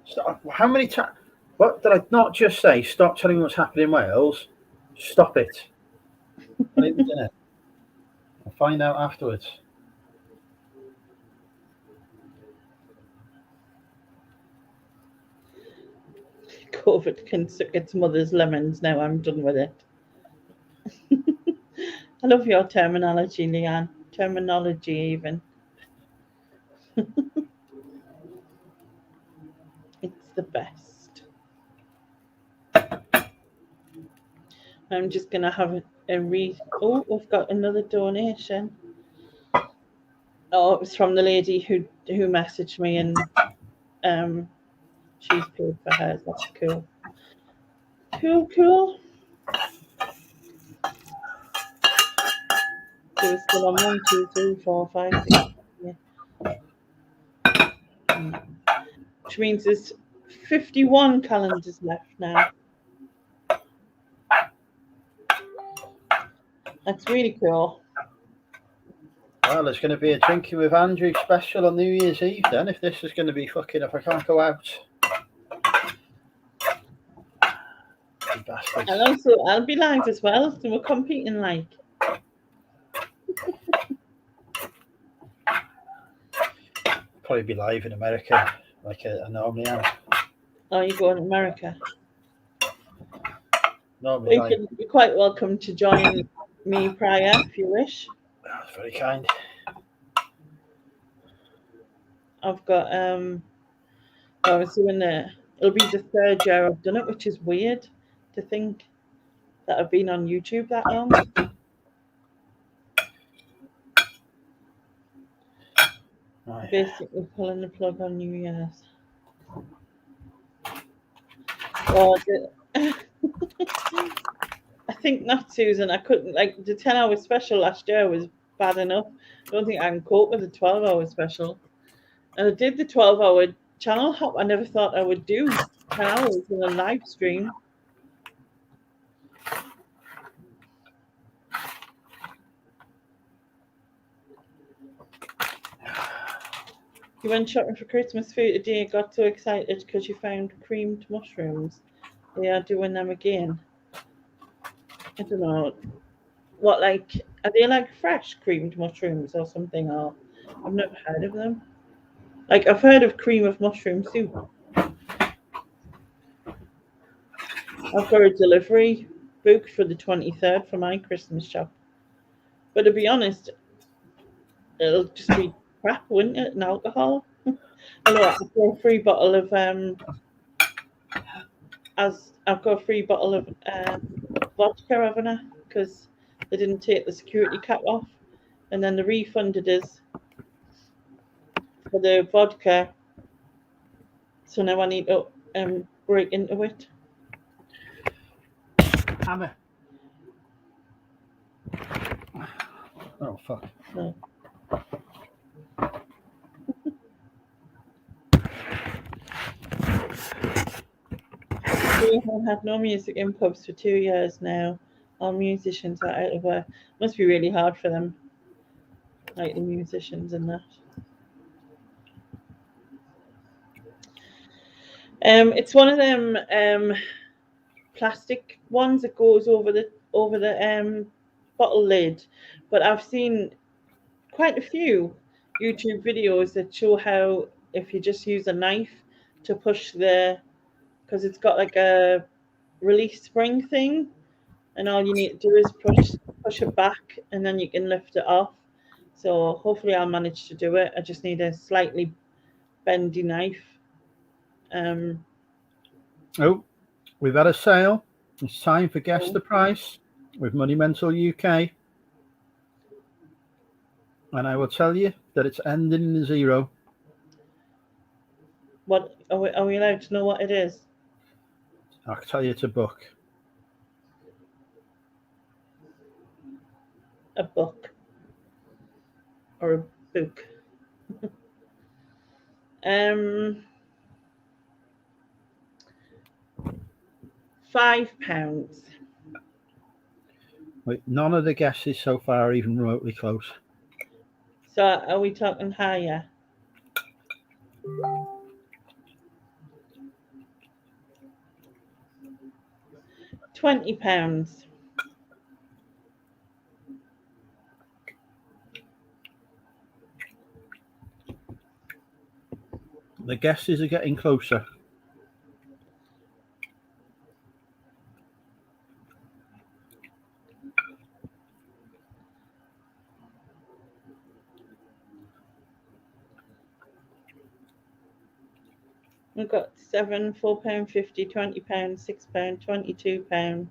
Stop. How many times? What did I not just say? Stop telling me what's happening in Wales. Stop it. Not even dinner. I'll find out afterwards. COVID can suck its mother's lemons. Now I'm done with it. I love your terminology, Leanne. Terminology, even. It's the best. I'm just gonna have a read. Oh, we've got another donation. Oh, it was from the lady who messaged me, and she's paid for hers. That's cool. Cool, cool. So we're still on 1, 2, 3, 4, 5, 6, 7, 8. Which means there's 51 calendars left now. That's really cool. Well, there's going to be a drinking with Andrew special on New Year's Eve then, if this is going to be fucking, if I can't go out. You bastards. And also, I'll be live as well, so we're competing like. Probably be live in America, like I normally am. Oh, you going to America? Normally, Well, you're quite welcome to join me prior if you wish. That's very kind. I've got I was doing it'll be the 3rd year I've done it, which is weird to think that I've been on YouTube that long. Right. Basically pulling the plug on New Year's. Oh, I think not, Susan. I couldn't, like, the 10-hour special last year was bad enough. I don't think I can cope with the 12-hour special. And I did the 12-hour channel hop. I never thought I would do 10 hours in a live stream. You went shopping for Christmas food today, got so excited because you found creamed mushrooms. They are doing them again. I don't know. What, like, are they like fresh creamed mushrooms or something? Or I've never heard of them. Like, I've heard of cream of mushroom soup. I've got a delivery booked for the 23rd for my Christmas shop. But to be honest, it'll just be crap, wouldn't it? And alcohol. Although I've got a free bottle of vodka, haven't I? Because they didn't take the security cap off, and then they refunded us for the vodka. So now I need to break into it. Hammer. Oh fuck. No. We have had no music in pubs for 2 years now. All musicians are out of work. Must be really hard for them, like the musicians and that. It's one of them plastic ones that goes over the bottle lid. But I've seen quite a few YouTube videos that show how if you just use a knife to push because it's got like a release spring thing, and all you need to do is push it back, and then you can lift it off. So hopefully I'll manage to do it. I just need a slightly bendy knife. Oh, we've had a sale. It's time for Guess the Price with Money Mental UK. And I will tell you that it's ending in a 0. What are we allowed to know what it is? I'll tell you it's a book. A book or a book. £5. Wait, none of the guesses so far are even remotely close. So are we talking higher? £20. The guesses are getting closer. We've got £7, £4.50, £20, £6, £22,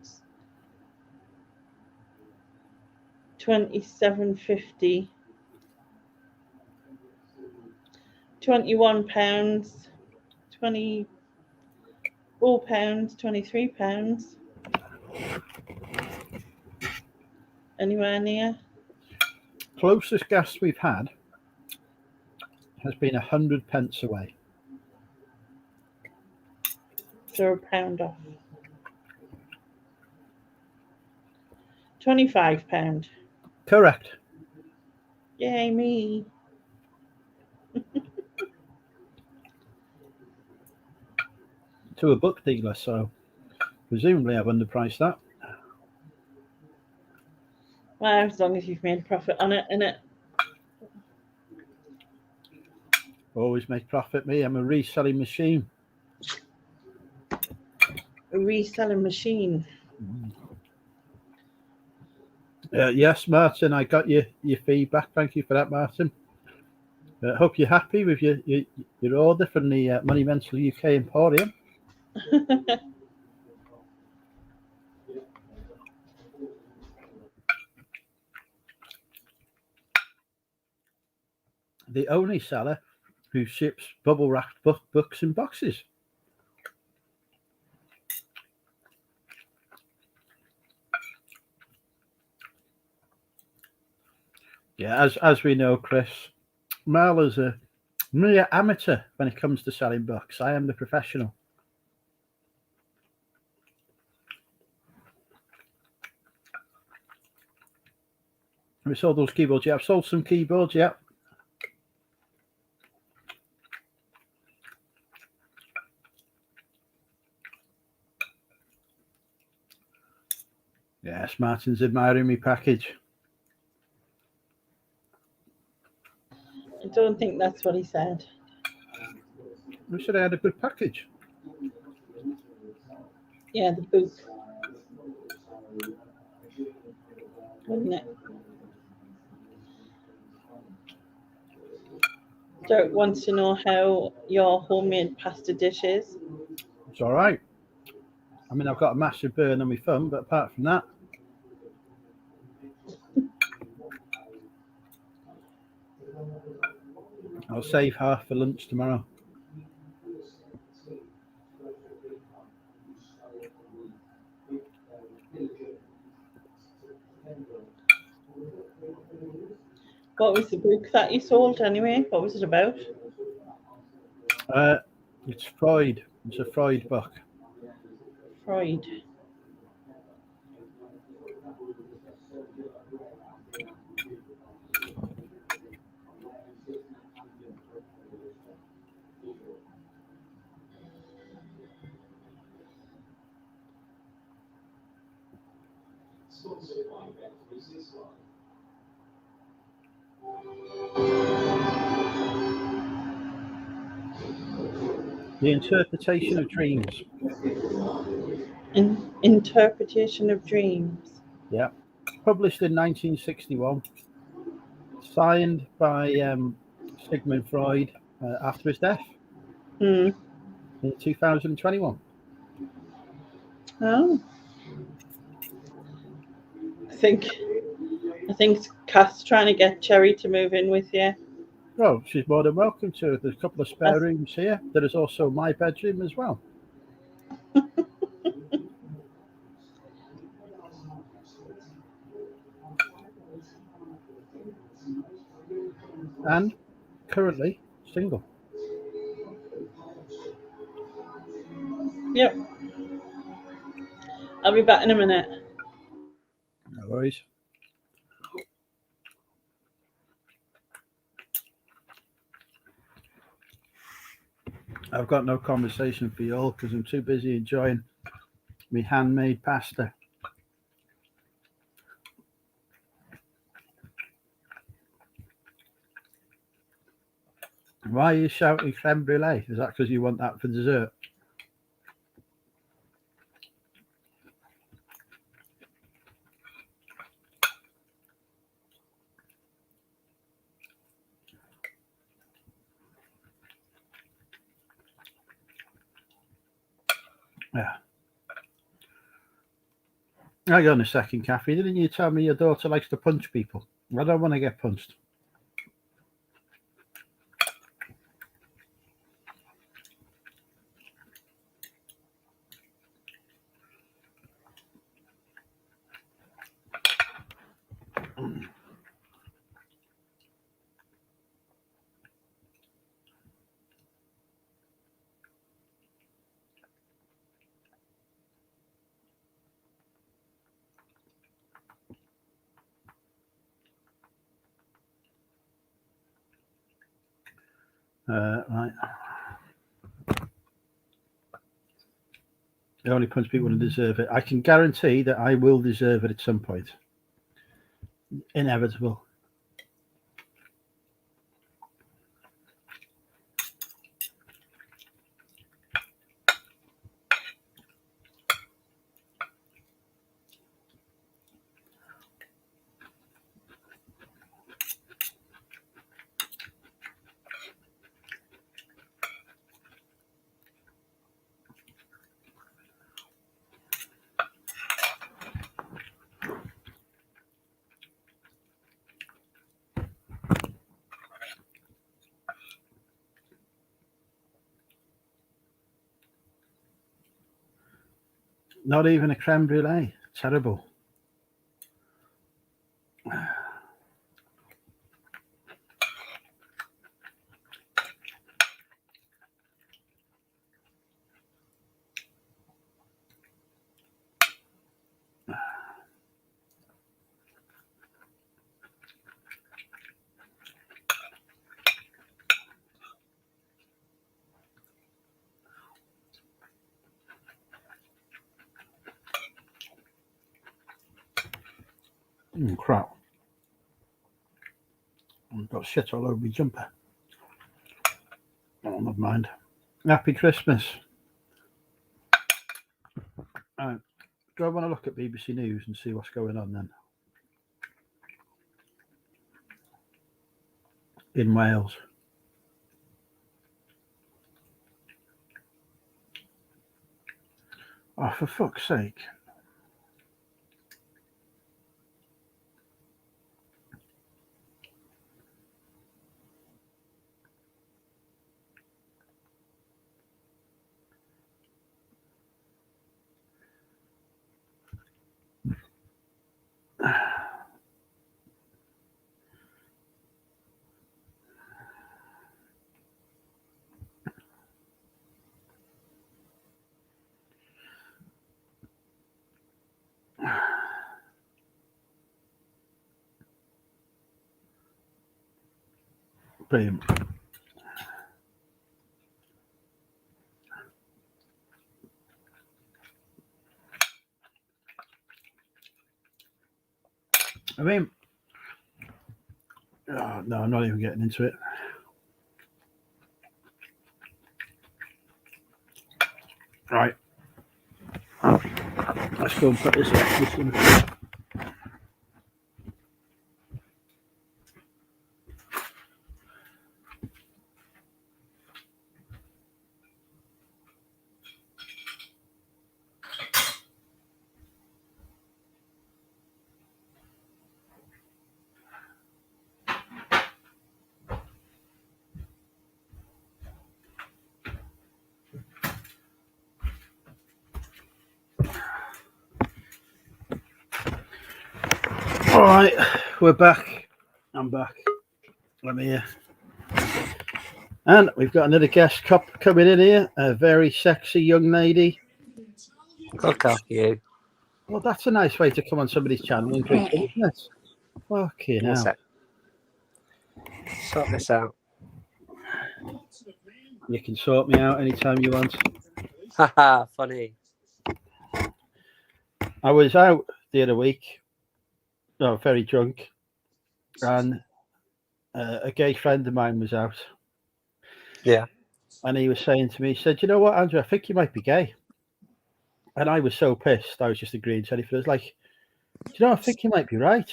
£27.50, £21, 20. £4, £23. Anywhere near? Closest guest we've had has been 100 pence away. So £1 off. £25. Correct. Yay, me. To a book dealer, so presumably I've underpriced that. Well, as long as you've made a profit on it, innit? Always make profit, me. I'm a reselling machine. A reselling machine. Yes, Martin, I got your feedback. Thank you for that, Martin. Hope you're happy with your order from the Money Mental UK Emporium. The only seller who ships bubble wrapped books in boxes. Yeah, as we know, Chris, Mel is a mere amateur when it comes to selling books. I am the professional. We sold those keyboards. Yeah, I've sold some keyboards. Yeah. Yes, Martin's admiring me package. I don't think that's what he said. We said I had a good package. Yeah, the book. Wouldn't it? Dirk wants to know how your homemade pasta dish is. It's all right. I mean, I've got a massive burn on my thumb, but apart from that, I'll save half for lunch tomorrow. What was the book that you sold anyway? What was it about? It's Freud. It's a Freud book. Freud. The Interpretation of Dreams. Interpretation of Dreams. Yeah. Published in 1961. Signed by Sigmund Freud after his death in 2021. Oh. I think Kath's trying to get Cherry to move in with you. Well, she's more than welcome to. There's a couple of spare rooms here. There is also my bedroom as well. And currently single. Yep. I'll be back in a minute. No worries. I've got no conversation for you all because I'm too busy enjoying my handmade pasta. Why are you shouting creme brulee? Is that because you want that for dessert? Yeah. Hang on a second, Kathy. Didn't you tell me your daughter likes to punch people? I don't want to get punched. Right. The only punch people who deserve it. I can guarantee that I will deserve it at some point. Inevitable. Not even a creme brulee. Terrible. Crap. I've got shit all over my jumper. Oh, never mind. Happy Christmas. Right. Go have a look at BBC News and see what's going on then. In Wales. Oh, for fuck's sake. Brilliant. I mean, oh, no, I'm not even getting into it. Right. Let's go and put this in. All right, we're back. I'm back. I'm here. And we've got another guest coming in here, a very sexy young lady. Fuck off, you. Well, that's a nice way to come on somebody's channel and greet them, isn't it? Fucking hell. Sort this out. You can sort me out anytime you want. Haha, funny. I was out the other week, very drunk, and a gay friend of mine was out. Yeah. And he was saying to me, he said, "You know what, Andrew, I think you might be gay." And I was so pissed. I was just agreeing to anything. I was like, "Do you know, I think you might be right.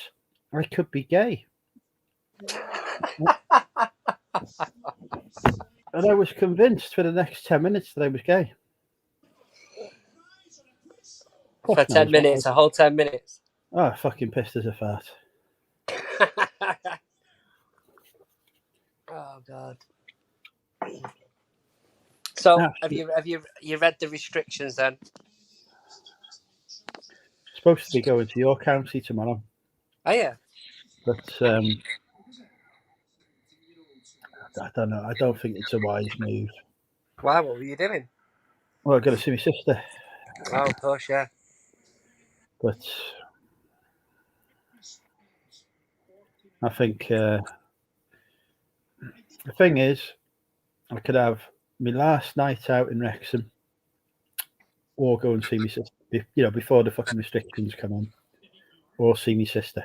I could be gay." And I was convinced for the next 10 minutes that I was gay. For 10 minutes, a whole 10 minutes. Oh, fucking pissed as a fart. Oh God. So Ah, have you read the restrictions then? Supposed to be going to your county tomorrow. Oh yeah. But I don't know. I don't think it's a wise move. Why? What were you doing? Well, I've got to see my sister. Oh, of course, yeah. But I think the thing is, I could have my last night out in Wrexham, or go and see my sister. Before the fucking restrictions come on, or see my sister.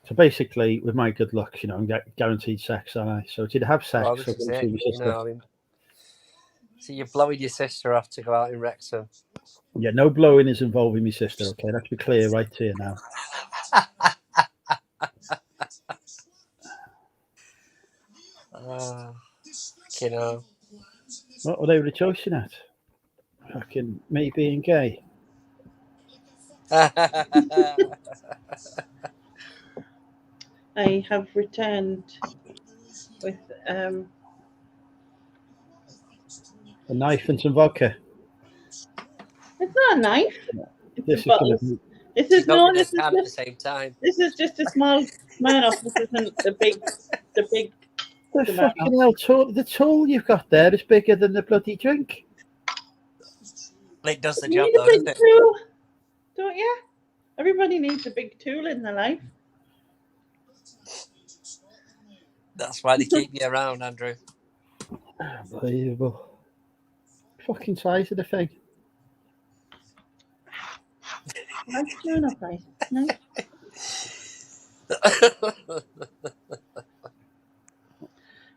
So basically, with my good luck, I'm guaranteed sex, aren't I? So to either have sex Oh, or this go is and see it. my sister. I mean, so you're blowing your sister off to go out in Wrexham. Yeah, no blowing is involving my sister. Okay, let's be clear right here now. What were they rejoicing at? Fucking me being gay. I have returned with A knife and some vodka. it's not a knife. It's This a is going bottle. to be This She's is no. holding This his is hand at the just. same time. This is just a small Smirnoff. This isn't the big. The big. the Smirnoff. fucking hell tool. The tool you've got there is bigger than the bloody drink. It does the You job need a though, doesn't big it? tool, don't you? Everybody needs a big tool in their life. That's why they keep you around, Andrew. Unbelievable. Fucking size of the thing. Nice Smirnoff, nice. Nice.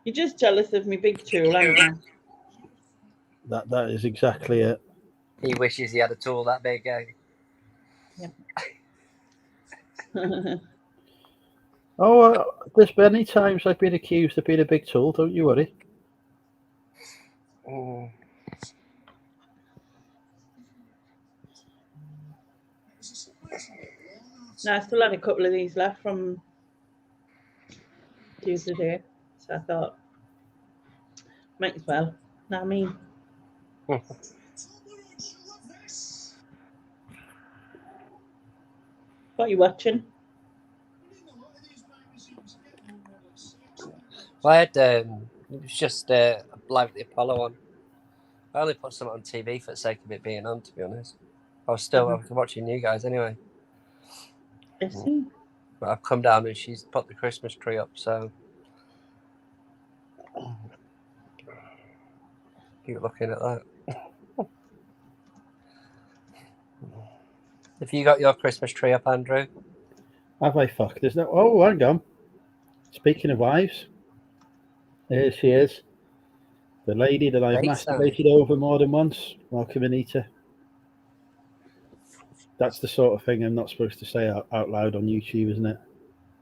You're just jealous of me big tool, aren't you? That is exactly it. He wishes he had a tool that big, eh? Oh, there's many times I've been accused of being a big tool. Don't you worry. Mm. No, I still had a couple of these left from Tuesday day, so I thought, might as well. Know what I mean? What are you watching? Well, I had, it was just Live at the Apollo on. I only put something on TV for the sake of it being on, to be honest. I was watching you guys anyway. I see. But I've come down and she's put the Christmas tree up, so keep looking at that. Have you got your Christmas tree up, Andrew? Have I fucked? There's no. Oh, hang on. Speaking of wives, here she is. The lady that I've masturbated over more than once. Welcome, Anita. That's the sort of thing I'm not supposed to say out loud on YouTube, isn't it?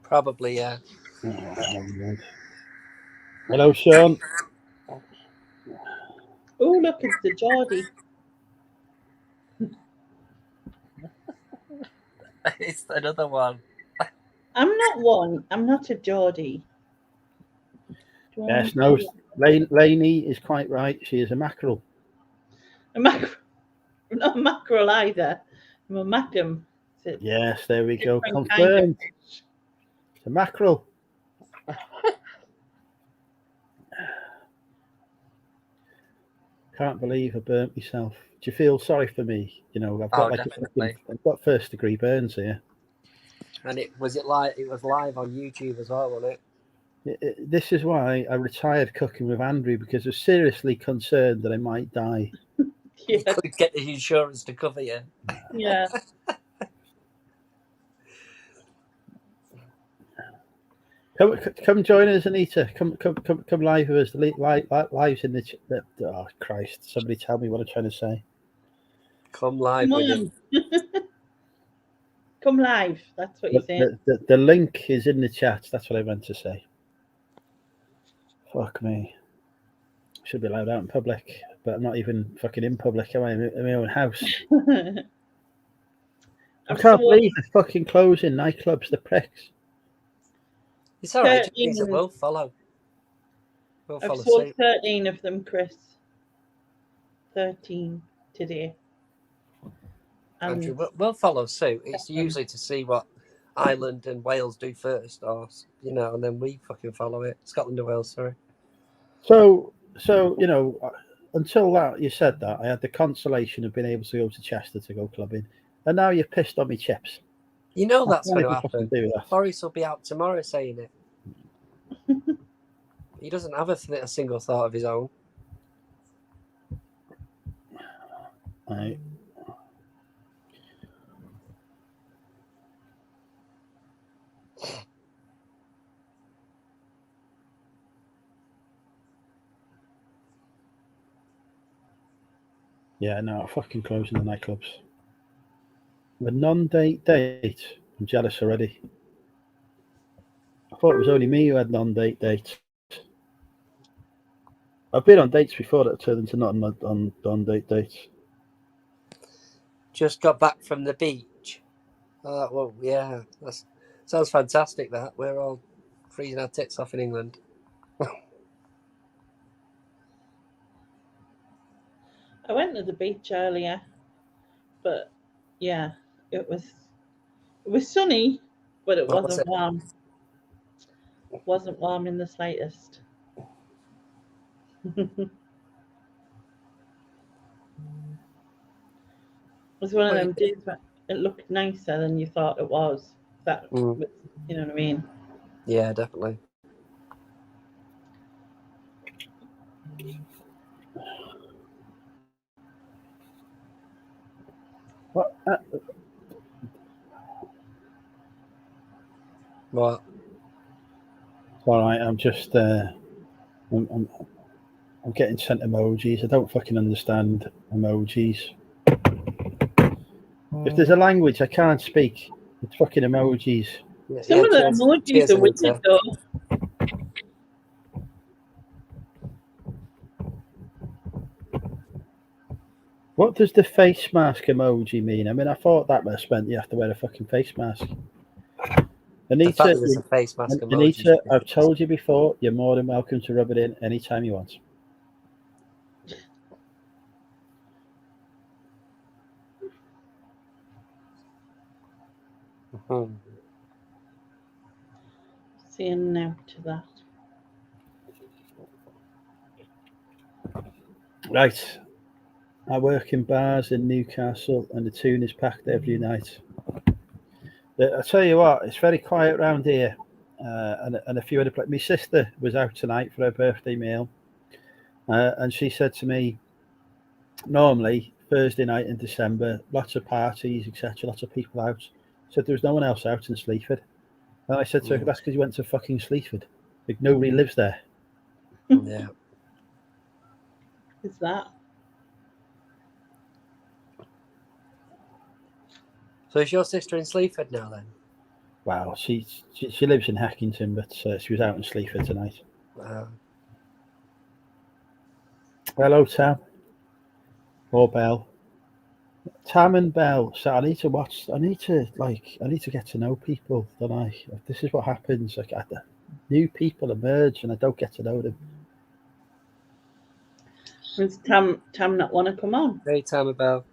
Probably, yeah. Oh, never mind. Hello, Sean. Oh, look, it's the Geordie. It's another one. I'm not one. I'm not a Geordie. Yes, no. Lainey is quite right. She is a mackerel. A mackerel. I'm not a mackerel either. I'm a mackem. Yes, there we go. Different Confirmed. kind of fish. It's a mackerel. Can't believe I burnt myself. Do you feel sorry for me? I've got I've got first degree burns here. And it was live on YouTube as well, wasn't it? This is why I retired cooking with Andrew, because I was seriously concerned that I might die. You couldn't get the insurance to cover you. Yeah. Come join us, Anita. Come live with us. Live's in the. Oh Christ! Somebody tell me what I'm trying to say. Come live with it. Come live. That's what you're saying. The link is in the chat. That's what I meant to say. Fuck me. Should be allowed out in public, but I'm not even fucking in public, am I? I'm in my own house. I can't believe they're fucking closing nightclubs, the pricks. It's all right. It just means that we'll follow. I've sold 13 of them, Chris. 13 today. Andrew, we'll follow suit. It's usually to see what Ireland and Wales do first, or and then we fucking follow it. Scotland and Wales, sorry. So until that you said that, I had the consolation of being able to go to Chester to go clubbing, and now you're pissed on me chips. You know that's going to happen. Do that. Boris will be out tomorrow saying it. He doesn't have a single thought of his own. Right. Yeah, no, fucking closing the nightclubs. The non-date date. I'm jealous already. I thought it was only me who had non-date dates. I've been on dates before that turned into not on non-date dates. Just got back from the beach. Well, yeah, that sounds fantastic. That we're all freezing our tits off in England. I went to the beach earlier, but yeah, it was sunny, but it What was wasn't it? warm. It wasn't warm in the slightest. It was one of Well, them days where it looked nicer than you thought it was. That Mm. was, you know what I mean? Yeah, definitely. What? What? All right, I'm just I'm getting sent emojis. I don't fucking understand emojis. If there's a language I can't speak, it's fucking emojis. Some of the cheers, emojis cheers, are wicked Anita. though. What does the face mask emoji mean? I mean, I thought that must meant you have to wear a fucking face mask. The fact that there's Anita, a face mask emoji. Anita, I've told you before, you're more than welcome to rub it in anytime you want. Mm-hmm. Saying no to that. Right. I work in bars in Newcastle and the tune is packed every night. I tell you what, it's very quiet around here. And a few other places. My sister was out tonight for her birthday meal. And she said to me, normally Thursday night in December, lots of parties, etc., lots of people out. Said there was no one else out in Sleaford. And I said to her, that's because you went to fucking Sleaford. Like nobody lives there. Yeah. Is that? So is your sister in Sleaford now then? Wow, she lives in Hackington, but she was out in Sleaford tonight. Hello, Tam. Or Belle. Tam and Belle. So I need to get to know people, don't I? This is what happens. Like new people emerge and I don't get to know them. Does Tam not want to come on? Hey, Tam about.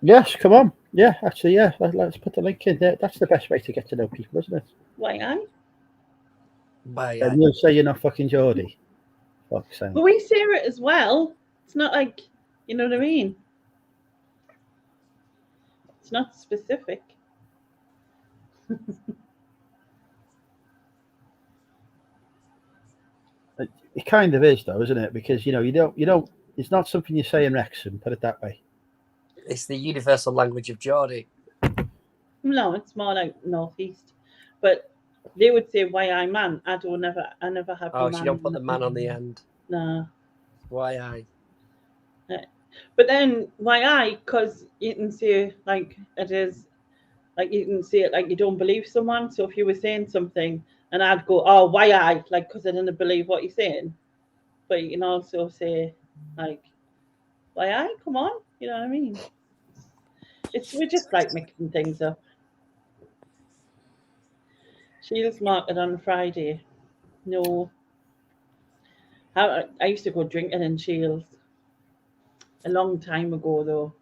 Yes, come on. Yeah, actually, yeah. Let's put the link in there. That's the best way to get to know people, isn't it? Why I? Bye. And you'll say you're not fucking Geordie. Fuck's sake. But we say it as well. It's not like, you know what I mean? It's not specific. It kind of is, though, isn't it? Because you don't. It's not something you say in Wrexham. Put it that way. It's the universal language of Geordie. No, it's more like northeast. But they would say why I man. I never have. Oh, man she don't put the man on the end. No. Why I? But then why I? Because you can say like it is, like you can say it like you don't believe someone. So if you were saying something and I'd go, oh, why I? Like because I didn't believe what you're saying. But you can also say like, why I? Come on, you know what I mean? We're just like mixing things up. Shields market on Friday. No. I used to go drinking in Shields. A long time ago though.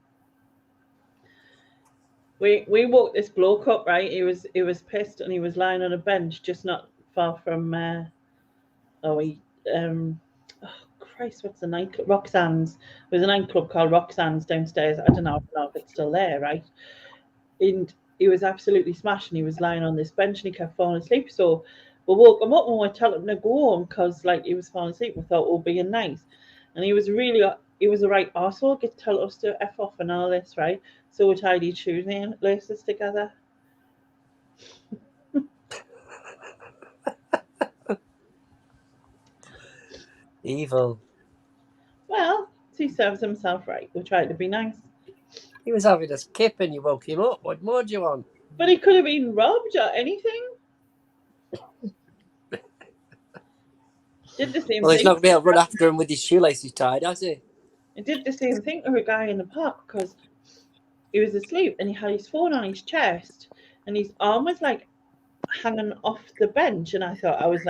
We woke this bloke up, right? He was pissed and he was lying on a bench just not far from oh Christ, what's the nightclub? Roxanne's. There's a nightclub called Roxanne's downstairs. I don't know if it's still there, right? And he was absolutely smashed and he was lying on this bench and he kept falling asleep. So we woke him up and we told him to go home because like he was falling asleep. We thought we were being nice, and he was a right arsehole. Get tell us to f off and all this, right? So we tied his shoes and laces together. Evil. Well, he serves himself right. We tried to be nice. He was having a skip and you woke him up. What more do you want? But he could have been robbed or anything. Did the same Well, he's thing. not going to be able to run after him with his shoelaces tied, has he? He did the same thing to a guy in the park because he was asleep and he had his phone on his chest and his arm was like hanging off the bench. And I was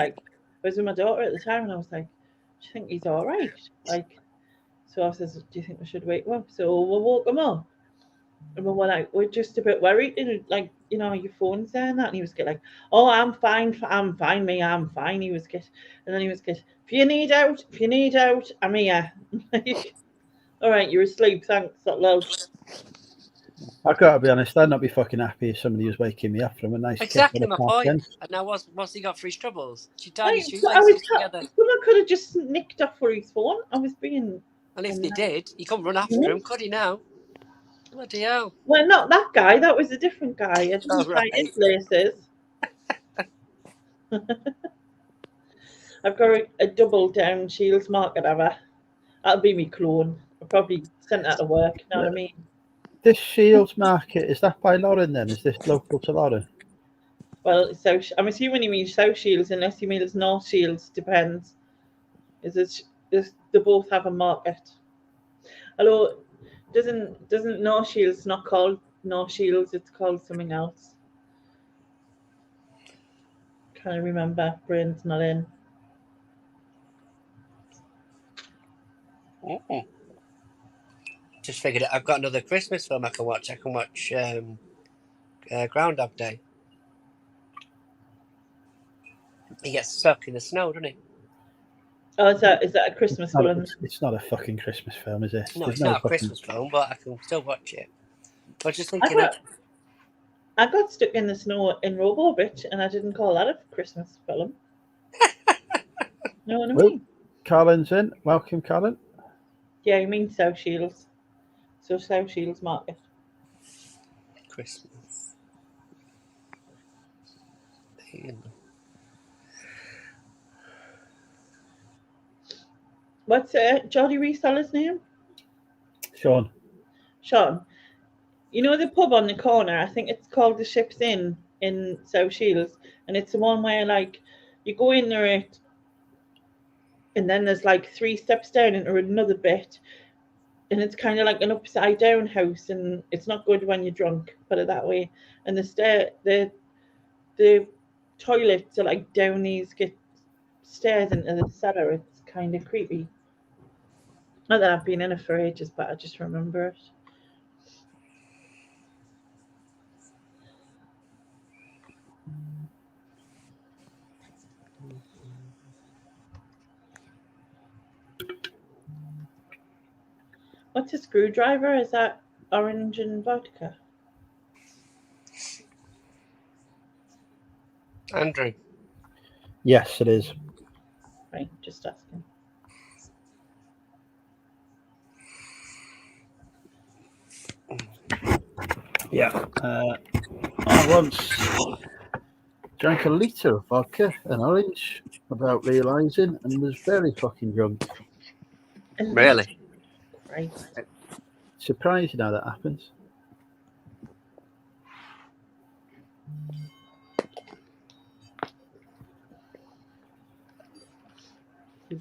with my daughter at the time and I was like, do you think he's all right? Like, so I says, do you think we should wake him up? So we woke him up. And we were like, we're just a bit worried, and like, you know, your phone's there and that. And he was get like, oh, I'm fine, I'm fine. He was get, and then he was get, if you need out, I'm here. Like, all right, you're asleep, thanks, that loud. I've got to be honest, I'd not be fucking happy if somebody was waking me up from a nice Exactly kick my on a point. Then. And now what's he got for his troubles? She tied his Like, I shoelaces together. someone could have just nicked off for his phone. I was being. And if they did, you couldn't run after him, could he now? Bloody hell. Well, not that guy. That was a different guy. I didn't tie his laces. I've got a double down Shields market ever. That'll be me clone. I'll probably send that to work. You know what I mean? This Shields market, is that by Lauren then? Is this local to Lauren? Well, so I'm assuming he means South Shields, unless he means North Shields. Depends. They both have a market. Although, doesn't North Shields not called North Shields? It's called something else. Can't remember. Brain's not in. Just figured it. I've got another Christmas film I can watch. I can watch Groundhog Day. He gets stuck in the snow, doesn't he? Oh, is that a Christmas film? It's not a fucking Christmas film, is it? No, it's not a Christmas film, but I can still watch it. I was just thinking. I got stuck in the snow in Robo Bitch, and I didn't call that a Christmas film. Know what I mean? Colin's in. Welcome, Colin. Yeah, you mean South Shields. So South Shields market. Christmas. What's Geordie reseller's name? Sean. You know the pub on the corner? I think it's called the Ship's Inn in South Shields, and it's the one where like you go in there, and then there's like 3 steps down into another bit, and it's kind of like an upside down house, and it's not good when you're drunk, put it that way. And the toilets are like down these stairs into the cellar. It's kind of creepy. Not that I've been in it for ages, but I just remember it. What's a screwdriver? Is that orange and vodka? Andrew. Yes, it is. Right, just asking. Yeah. I once drank a litre of vodka and orange without realising and was very fucking drunk. Really? Right. Surprising how that happens. A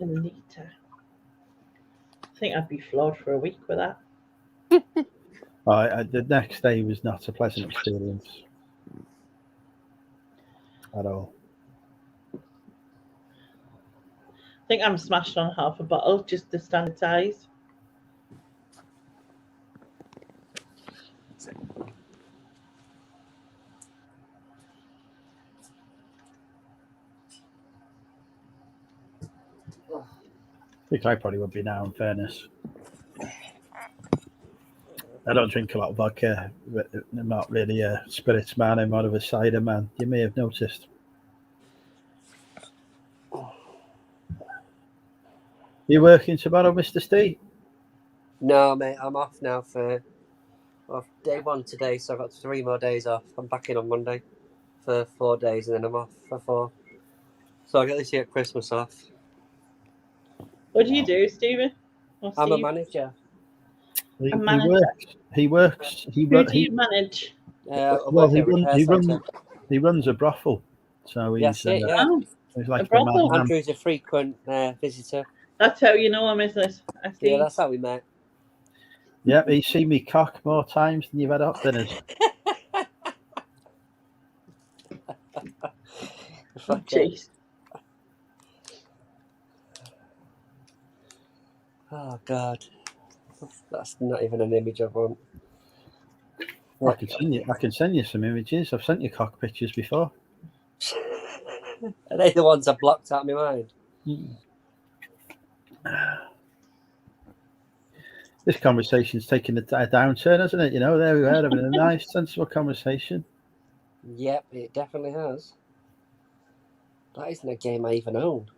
litre. I think I'd be floored for a week with that. The next day was not a pleasant experience at all. I think I'm smashed on half a bottle, just the standard size. I think I probably would be now, in fairness. I don't drink a lot of vodka. I'm not really a spirits man. I'm more of a cider man. You may have noticed. You working tomorrow, Mr. Steve? No, mate, I'm off now for day 1 today, so I've got 3 more days off. I'm back in on Monday for 4 days, and then I'm off for 4. So I get this year at Christmas off. What do you do, Stephen? Or I'm a Steve? manager. He manager. works. Who do you manage? I work at a repair centre. He runs a brothel. So he's That's it, yeah. Oh, he's like a the brothel. man. Andrew's a frequent visitor. That's how you know him, is it? I see. Yeah, that's how we met. Yeah, he's seen me cock more times than you've had up dinners. Jeez. Oh God, that's not even an image I want. I can send you some images. I've sent you cock pictures before. Are they the ones I blocked out of my mind? This conversation's taking a downturn, hasn't it? You know, there we were having a nice, sensible conversation. Yep, it definitely has. That isn't a game I even own.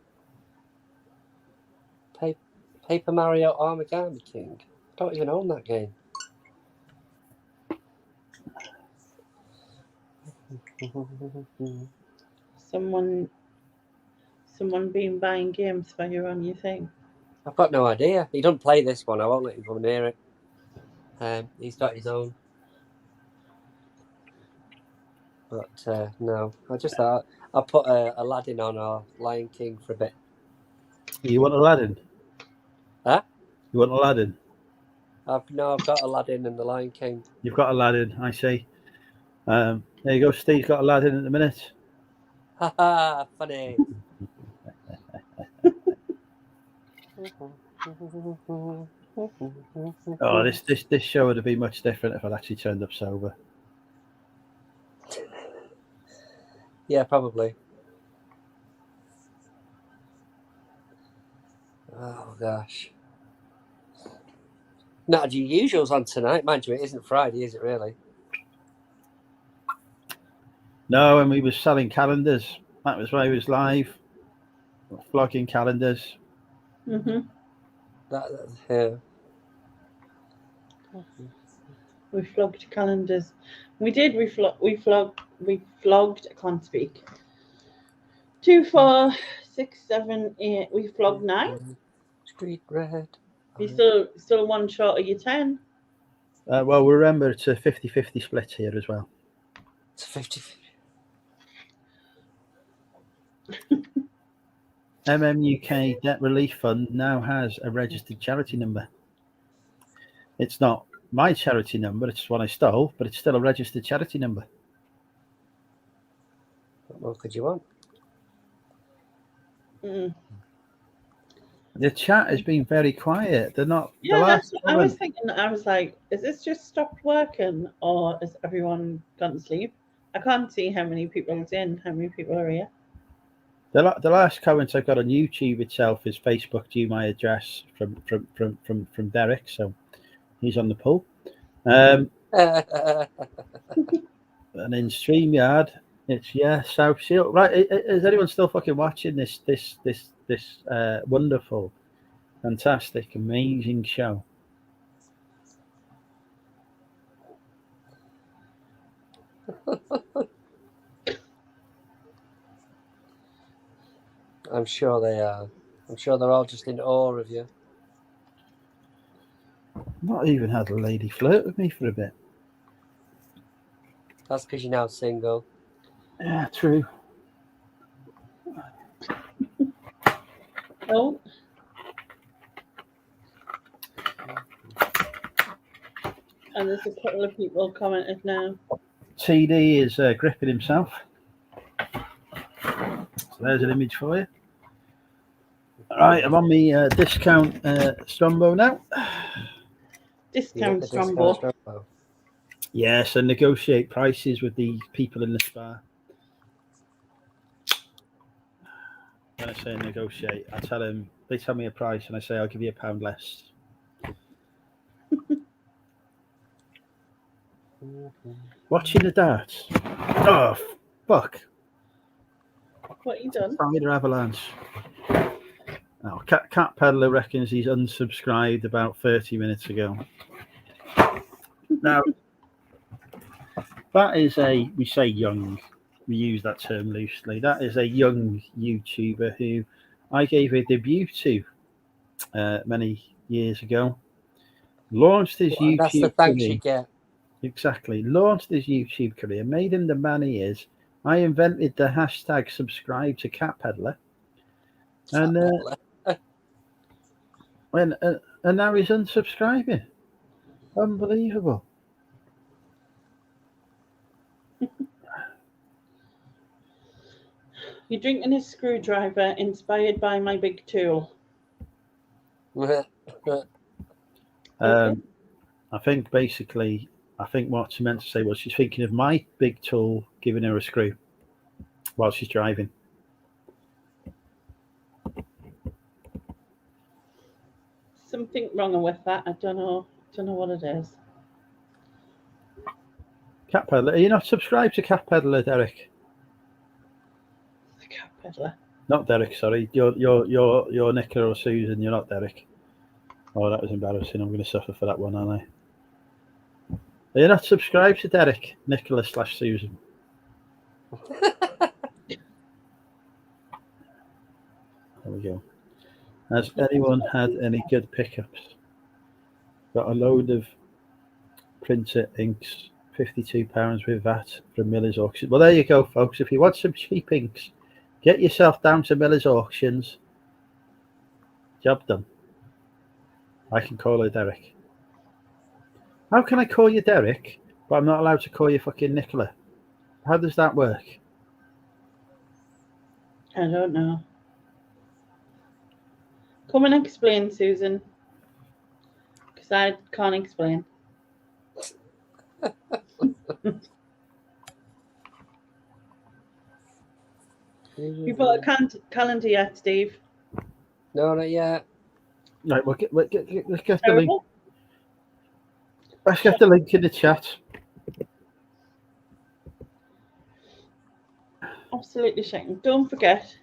Paper Mario Origami King. I don't even own that game. Someone been buying games for you on your thing. I've got no idea. He doesn't play this one. I won't let him come near it. He's got his own. But no, I just thought I'll put Aladdin on or Lion King for a bit. You want Aladdin? Huh? You want Aladdin? I've got Aladdin and the Lion King. You've got Aladdin, I see. There you go. Steve's got Aladdin at the minute. Haha, funny. Oh, this show would have been much different if I'd actually turned up sober. Yeah, probably. Oh gosh. Not your usuals on tonight, mind you. It isn't Friday, is it? Really? No, and we was selling calendars. That was why he was live, flogging calendars. Mm-hmm. Yeah. We flogged calendars. We did. We flogged. I can't speak. 2, 4, 6, 7, 8. We flogged 9. Street red. You still one short of your 10. Well, remember it's a 50-50 split here as well. It's 50. UK Debt Relief Fund now has a registered charity number. It's not my charity number, it's one I stole, but it's still a registered charity number. What more could you want? Mm. The chat has been very quiet. They're not. Yeah, that's what I was thinking. I was like, is this just stopped working or is everyone gone to sleep? I can't see how many people is in, how many people are here. The last comment I've got on YouTube itself is Facebooked you my address from Derek, so he's on the pull. And in StreamYard, it's South Shield. Right, is anyone still fucking watching this wonderful, fantastic, amazing show? I'm sure they are. I'm sure they're all just in awe of you. Not even had a lady flirt with me for a bit. That's because you're now single. Yeah, true. Oh. And there's a couple of people commented now. TD is gripping himself. So there's an image for you. All right, I'm on the discount Strombo now. Discount Strombo. Yes, and negotiate prices with the people in the spa. When I say negotiate, I tell them, they tell me a price and I say I'll give you £1 less. Watching the darts. Oh, fuck. What you done? Spider avalanche. Oh, Cat Peddler reckons he's unsubscribed about 30 minutes ago. Now, that is we say young, we use that term loosely. That is a young YouTuber who I gave a debut to many years ago. Launched his YouTube That's the thanks career. you get. Exactly. Launched his YouTube career, made him the man he is. I invented the hashtag subscribe to Cat Peddler. And now he's unsubscribing. Unbelievable. You're drinking a screwdriver inspired by my big tool. I think basically, what she meant to say was she's thinking of my big tool giving her a screw while she's driving. Something wrong with that. I don't know what it is. Cat Peddler, are you not subscribed to Cat Peddler, Derek? The Cat Peddler. Not Derek, sorry. You're Nicola or Susan. You're not Derek. Oh, that was embarrassing. I'm going to suffer for that one, aren't I? Are you not subscribed to Derek, Nicola / Susan? There we go. Has anyone had any good pickups? Got a load of printer inks, £52 with VAT from Miller's Auction. Well, there you go, folks. If you want some cheap inks, get yourself down to Miller's Auctions. Job done. I can call her Derek. How can I call you Derek, but I'm not allowed to call you fucking Nicola? How does that work? I don't know. Come and explain, Susan. Because I can't explain. You bought a calendar yet, Steve? No, not yet. Right, let's get the link. Let's get the link in the chat. Absolutely shocking. Don't forget,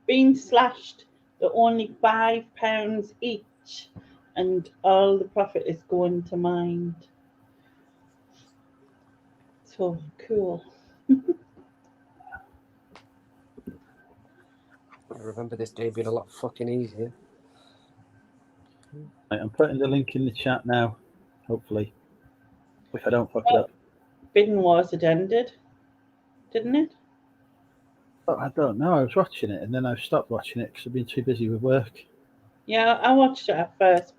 being slashed, they're only £5 each, and all the profit is going to Mind. So cool. I remember this day being a lot fucking easier. Right, I'm putting the link in the chat now, hopefully. If I don't fuck it up. Bidding Wars had ended, didn't it? Oh, I don't know. I was watching it and then I stopped watching it because I've been too busy with work. Yeah, I watched it at first,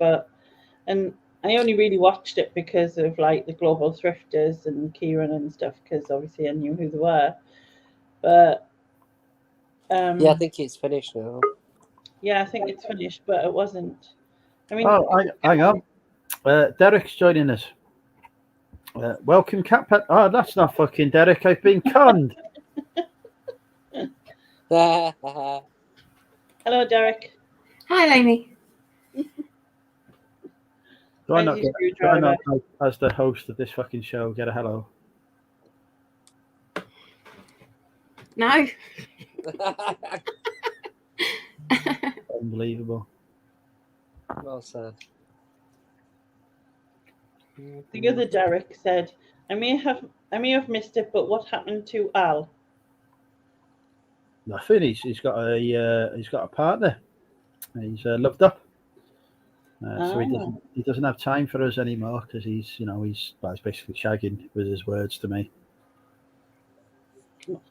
and I only really watched it because of like the Global Thrifters and Kieran and stuff, because obviously I knew who they were. But yeah, I think it's finished now. Yeah, I think it's finished, but it wasn't. I mean, hang on. Derek's joining us. Welcome, Cat Pet. Oh, that's not fucking Derek. I've been conned. Hello, Derek. Hi, Amy. Do I not, as the host of this fucking show, get a hello? No. Unbelievable. Well said. The other Derek said, I may have missed it, but what happened to Al? Nothing. He's got a partner. He's loved up. So he doesn't have time for us anymore because he's basically shagging, with his words to me.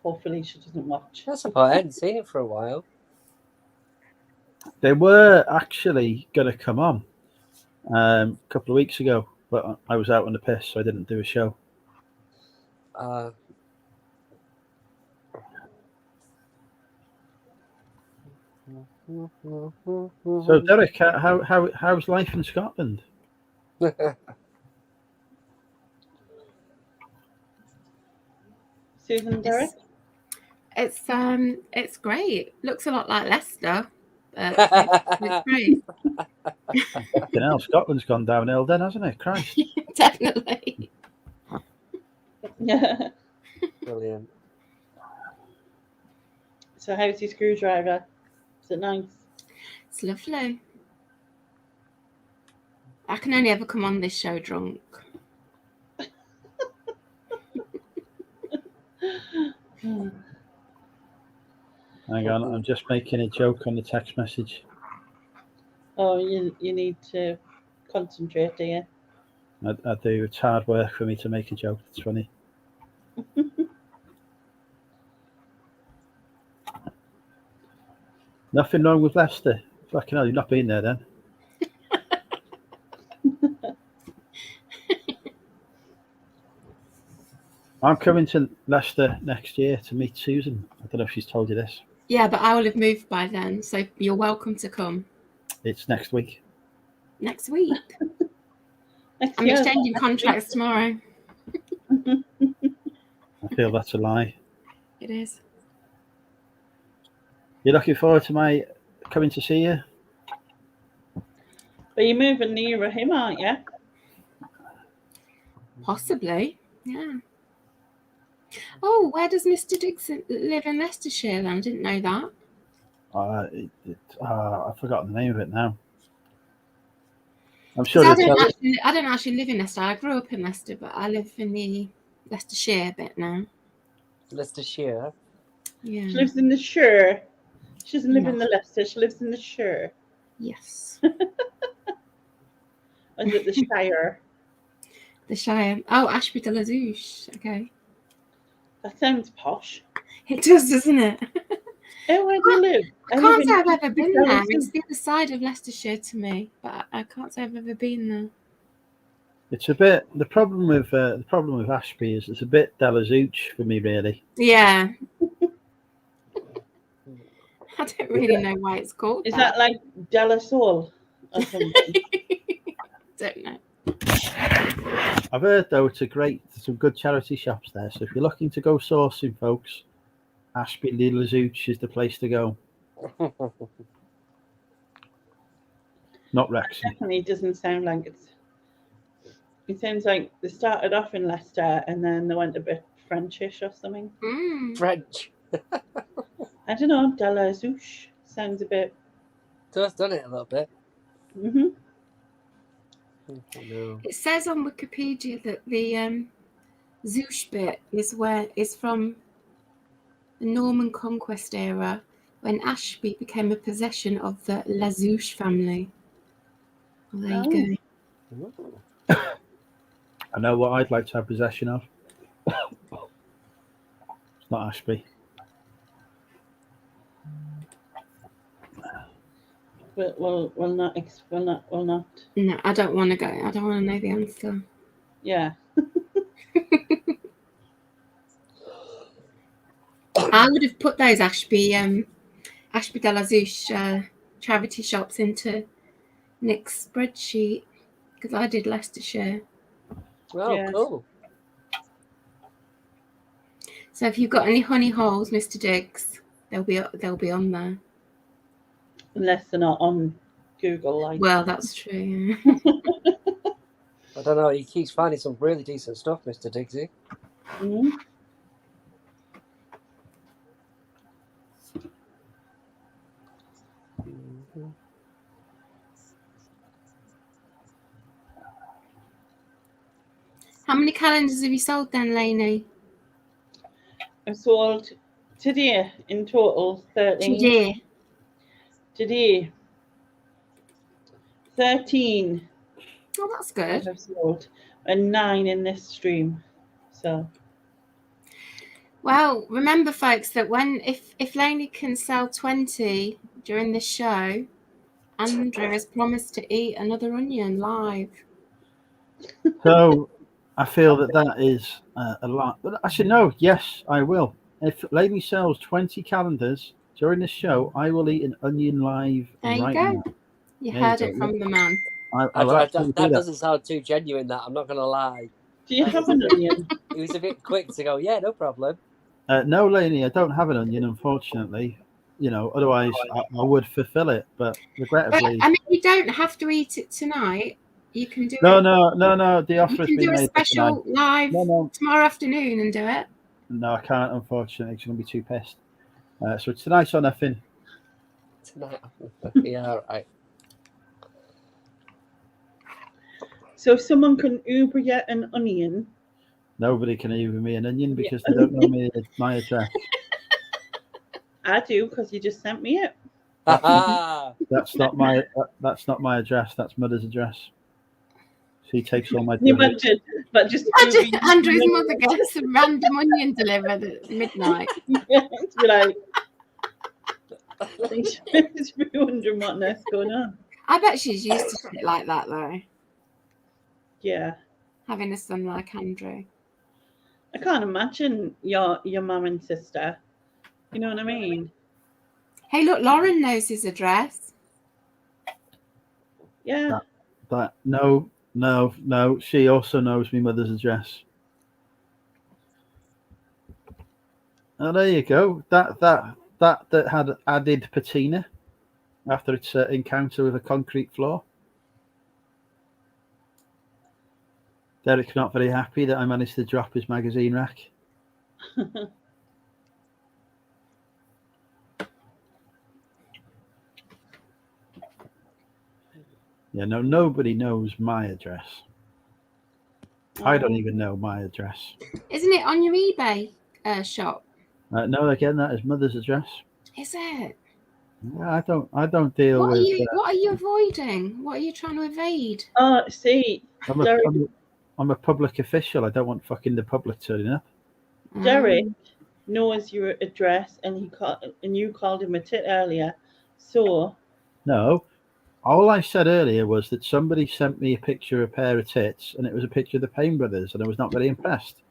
Hopefully she doesn't watch. That's about it. I hadn't seen it for a while. They were actually going to come on a couple of weeks ago, but I was out on the piss, so I didn't do a show. So Derek, how's life in Scotland? Susan, Derek? It's great. Looks a lot like Leicester, but it's great. Fucking hell, Scotland's gone downhill then, hasn't it? Christ. Definitely. Yeah. Brilliant. So how's your screwdriver? Is it nice? It's lovely. I can only ever come on this show drunk. Hang on, I'm just making a joke on the text message. Oh, you need to concentrate, do you? I do. It's hard work for me to make a joke. It's funny. Nothing wrong with Leicester. Fucking hell, you've not been there then. I'm coming to Leicester next year to meet Susan. I don't know if she's told you this. Yeah, but I will have moved by then, so you're welcome to come. It's next week. Next week. Next I'm year, exchanging next contracts tomorrow. I feel that's a lie. It is. You're looking forward to my coming to see you? But you're moving nearer him, aren't you? Possibly. Yeah. Oh, where does Mr. Dixon live in Leicestershire then? I didn't know that. I've forgotten the name of it now. I'm 'Cause sure I they'll tell you. don't actually live in Leicester. I grew up in Leicester, but I live in the Leicestershire bit now. Leicestershire. Yeah. She lives in the Shire. She doesn't live No. in the Leicester. She lives in the Shire. Yes. Or is it the Shire? The Shire. Oh, Ashby de la Zouch. Okay. That sounds posh. It does, doesn't it? Oh, where do you live? I can't say I've ever been there. It's the other side of Leicestershire to me, but I can't say I've ever been there. It's a bit. The problem with Ashby is it's a bit de la Zouch for me, really. Yeah. I don't really know why it's called Is that like De La Soul or something? Don't know. I've heard though there's some good charity shops there. So if you're looking to go sourcing, folks, Ashby de la Zouch is the place to go. Not Wrexham. Definitely doesn't sound like it's. It sounds like they started off in Leicester and then they went a bit Frenchish or something. French. I don't know. De La Zouch sounds a bit. Just done it a little bit. Mm-hmm. It says on Wikipedia that the Zouch bit is from the Norman conquest era, when Ashby became a possession of the La Zouch family. Well, there you go. I know what I'd like to have possession of. It's not Ashby. But we'll not. No, I don't want to go. I don't want to know the answer. Yeah. I would have put those Ashby de la Zouch charity shops into Nick's spreadsheet because I did Leicestershire. Oh, Yes. cool. So if you've got any honey holes, Mr. Diggs, they'll be on there. Unless they're not on Google, like. Well, that's true. I don't know. He keeps finding some really decent stuff, Mr. Diggsy. Mm-hmm. How many calendars have you sold then, Lainey? I've sold today in total 13. Today. 13. Oh, that's good. I've sold, and 9 in this stream. So. Well, remember, folks, that if Lainey can sell 20 during this show, Andrew has promised to eat another onion live. So I feel that is a lot. But actually, no. Yes, I will. If Lady sells 20 calendars during this show, I will eat an onion live There you right go. now. You There heard you it go. from the man. I will absolutely That do doesn't sound too genuine, that. I'm not going to lie. Do you have an onion? He was a bit quick to go, yeah, no problem. No, Lainey, I don't have an onion, unfortunately. Otherwise I would fulfill it. But regrettably, I mean, you don't have to eat it tonight. You can do No, it. no. The You offer has can been do a made for tonight. special live No. tomorrow afternoon and do it. No, I can't, unfortunately. She's going to be too pissed. So tonight's or nothing. Tonight. Yeah, right. So if someone can Uber you an onion, Nobody can Uber me an onion because they don't know my address. I do because you just sent me it. That's not my address. That's Mother's address. She takes all my You deliveries. mentioned, but just Andrew's mother gets a random onion delivered at midnight. Yeah, to be like, I think she's wondering what next going on. I bet she's used to shit like that though. Yeah, Having a son like Andrew. I can't imagine your mum and sister. You know what I mean? Hey, look, Lauren knows his address. Yeah. But no. She also knows my mother's address. Oh, there you go. That had added patina after its encounter with a concrete floor. Derek's not very happy that I managed to drop his magazine rack. Yeah, no, nobody knows my address. I don't even know my address. Isn't it on your eBay shop? No, again, that is Mother's address. Is it? Yeah, I don't deal with. What are you avoiding? What are you trying to evade? Oh, see, I'm a public official. I don't want fucking the public turning up. Derek knows your address, and you called him a tit earlier. So No, all I said earlier was that somebody sent me a picture of a pair of tits, and it was a picture of the Payne brothers, and I was not very impressed.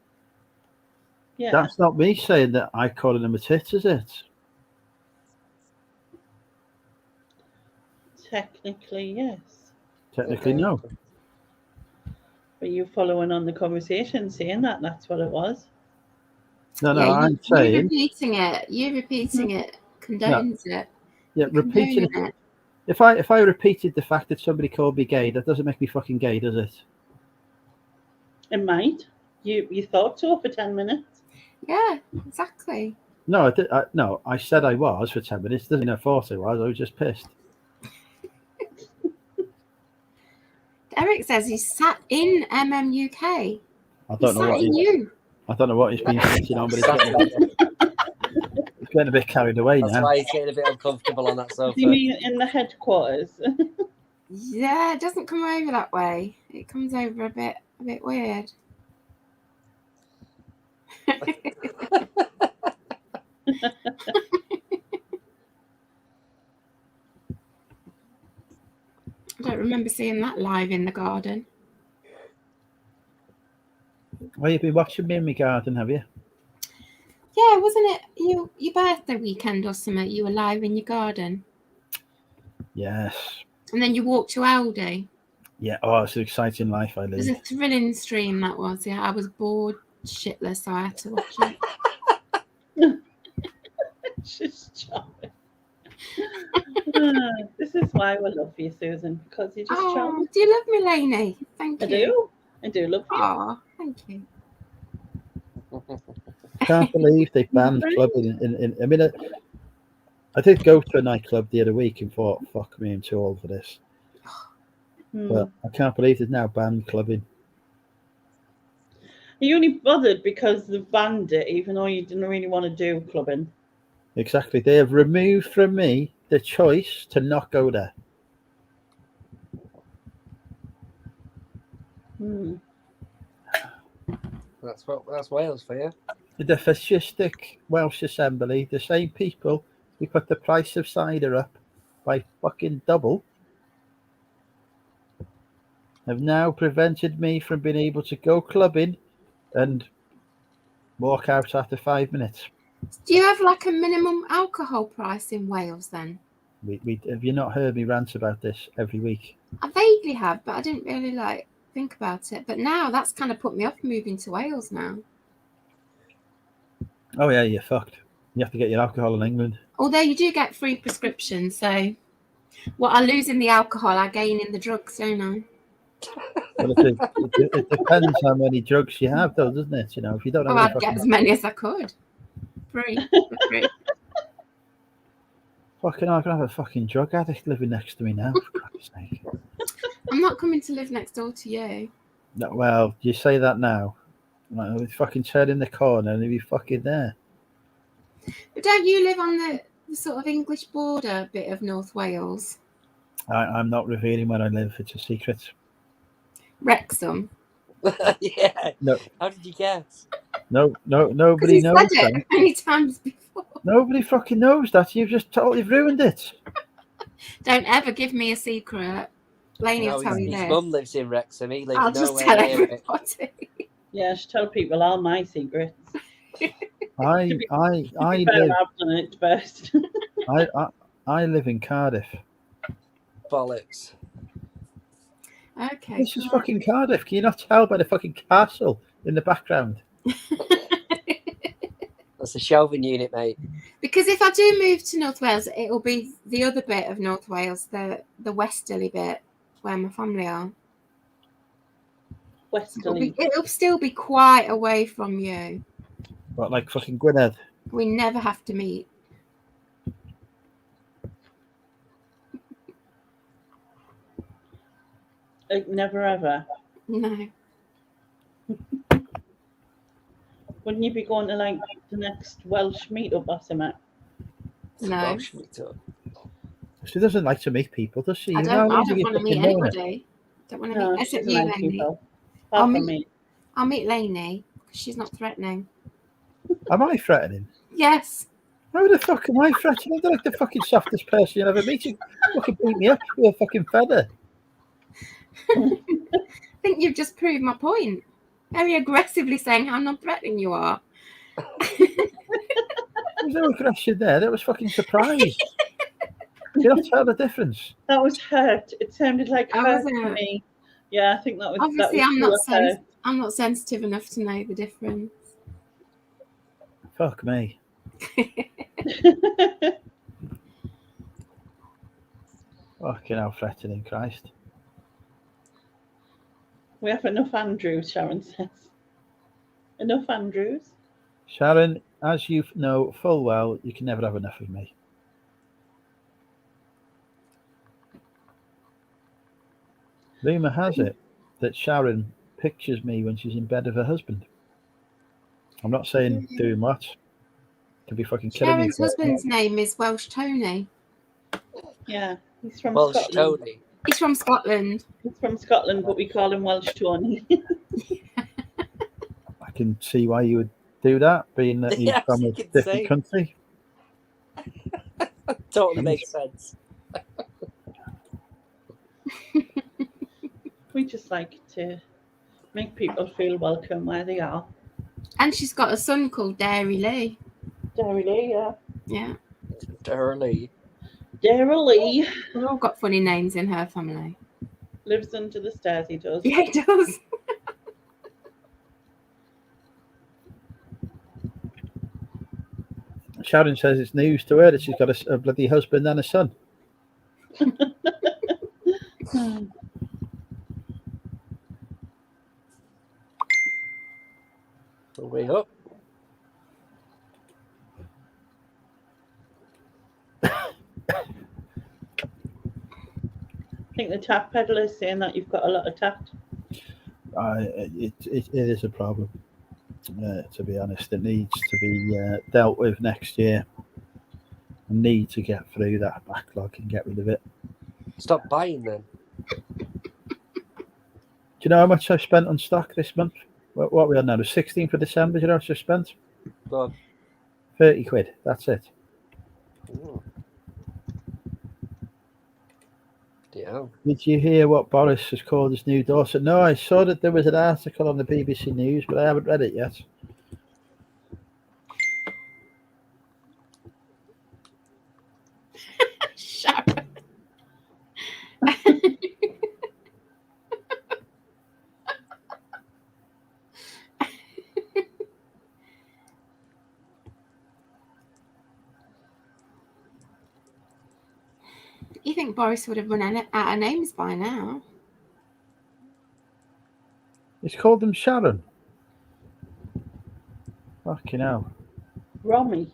yeah, That's not me saying that I called them a tit, is it? technically yes, Technically, no. but you following on the conversation, saying that that's what it was. No, Yeah, I'm saying. You repeating it condones it. Yeah, repeating it. If I repeated the fact that somebody called me gay, that doesn't make me fucking gay, does it? It might. You thought so for 10 minutes. Yeah, exactly. No, I said I was for 10 minutes. Doesn't mean I thought I was just pissed. Derek says he sat in MMUK. I don't know what he's been sitting on, but he's getting a bit carried away now. That's why he's getting a bit uncomfortable on that sofa. Do you mean in the headquarters? Yeah, it doesn't come over that way. It comes over a bit weird. I don't remember seeing that live in the garden. Well, you've been watching me in my garden, have you? Yeah, wasn't it your birthday weekend or something? You were live in your garden. Yes. And then you walked to Aldi. Yeah. Oh, it's an exciting life I live. It was a thrilling stream, that was. Yeah, I was bored shitless, so I had to watch it. She's charming. This is why we love you, Susan, because you're just charming. Do you love me, Lainey? Thank you. I do love you. Oh, thank you. I can't believe they banned clubbing in I mean, I did go to a nightclub the other week and thought, fuck me, I'm too old for this. But I can't believe they've now banned clubbing. You only bothered because they've banned it, even though you didn't really want to do clubbing. Exactly. They have removed from me the choice to not go there. That's Wales for you. The fascistic Welsh Assembly, the same people who put the price of cider up by fucking double, have now prevented me from being able to go clubbing and walk out after 5 minutes. Do you have like a minimum alcohol price in Wales then? Have you not heard me rant about this every week? I vaguely have, but I didn't really think about it. But now that's kind of put me off moving to Wales now. Oh yeah, you're fucked. You have to get your alcohol in England. Although you do get free prescriptions, so what I lose in the alcohol, I gain in the drugs, don't I? Well, it depends how many drugs you have, though, doesn't it? You know, if you don't have Oh, any I'd get fucking, as many as I could. Free. fucking, I'm gonna have a fucking drug addict living next to me now. For Christ's sake. I'm not coming to live next door to you. No, well, you say that now. Like, we fucking turn in the corner and he'll be fucking there. But don't you live on the sort of English border bit of North Wales? I'm not revealing where I live. It's a secret. Wrexham. Yeah. No, How did you guess? no, Because nobody you knows said that. it many times before. Nobody fucking knows that. You've ruined it. Don't ever give me a secret. Lainey will tell you His this. mum lives in Wrexham. He lives I'll just nowhere tell near it. everybody. Yeah, I should tell people all my secrets. I To be live fair, I've done it first. I live in Cardiff. Bollocks. Okay. This is fucking Cardiff. Can you not tell by the fucking castle in the background? That's a shelving unit, mate. Because if I do move to North Wales, it'll be the other bit of North Wales, the westerly bit where my family are. Westerly. It'll still be quite away from you. What, like fucking Gwynedd? We never have to meet. Like, never ever. No. Wouldn't you be going to like the next Welsh meetup or something? No. Welsh meetup. She doesn't like to meet people, does she? I You know, don't you want to meet fucking know it. anybody. Don't want to No, meet she except doesn't you, like Lainey. people. I'll Apart from meet- me. I'll meet Lainey because she's not threatening. Am I threatening? Yes. How the fuck am I threatening? I'm like the fucking softest person you'll ever meet. You fucking beat me up with a fucking feather. I think you've just proved my point. Very aggressively saying how non-threatening you are. There's no aggression there. That was fucking surprise. You not tell the difference. That was hurt. It sounded like Oh, hurt was to it? me. Yeah, I think that was. Obviously, that was I'm not sensitive enough to know the difference. Fuck me. Fucking hell, threatening, Christ. We have enough Andrews, Sharon says. Enough Andrews? Sharon, as you know full well, you can never have enough of me. Rumour has it that Sharon pictures me when she's in bed with her husband. I'm not saying doing what. To be fucking killing me. Sharon's husband's name is Welsh Tony. Yeah, he's from Welsh Scotland. Tony. He's from Scotland. He's from Scotland, but we call him Welsh Tony. I can see why you would do that, being that he's Yes, from a you can different see. country. Totally makes sense. We just like to make people feel welcome where they are. And she's got a son called Dairy Lee. Dairy Lee, yeah. Yeah. Early. Dairy Lee We've all got funny names in her family. lives under the stairs, he does. Yeah, he does. Sharon says it's news to her that she's got a bloody husband and a son. Way up. I think the tap peddler is saying that you've got a lot of tact. It is a problem. To be honest, it needs to be dealt with next year. I need to get through that backlog and get rid of it. Stop buying then. Do you know how much I've spent on stock this month? What are we on now? The 16th of December, do you know how much I've spent? Go on. 30 quid, that's it. Ooh. Yeah. Did you hear what Boris has called his new daughter? No, I saw that there was an article on the BBC News, but I haven't read it yet. Sharon. You think Boris would have run out of names by now? He's called them Sharon. Fucking hell. Romy.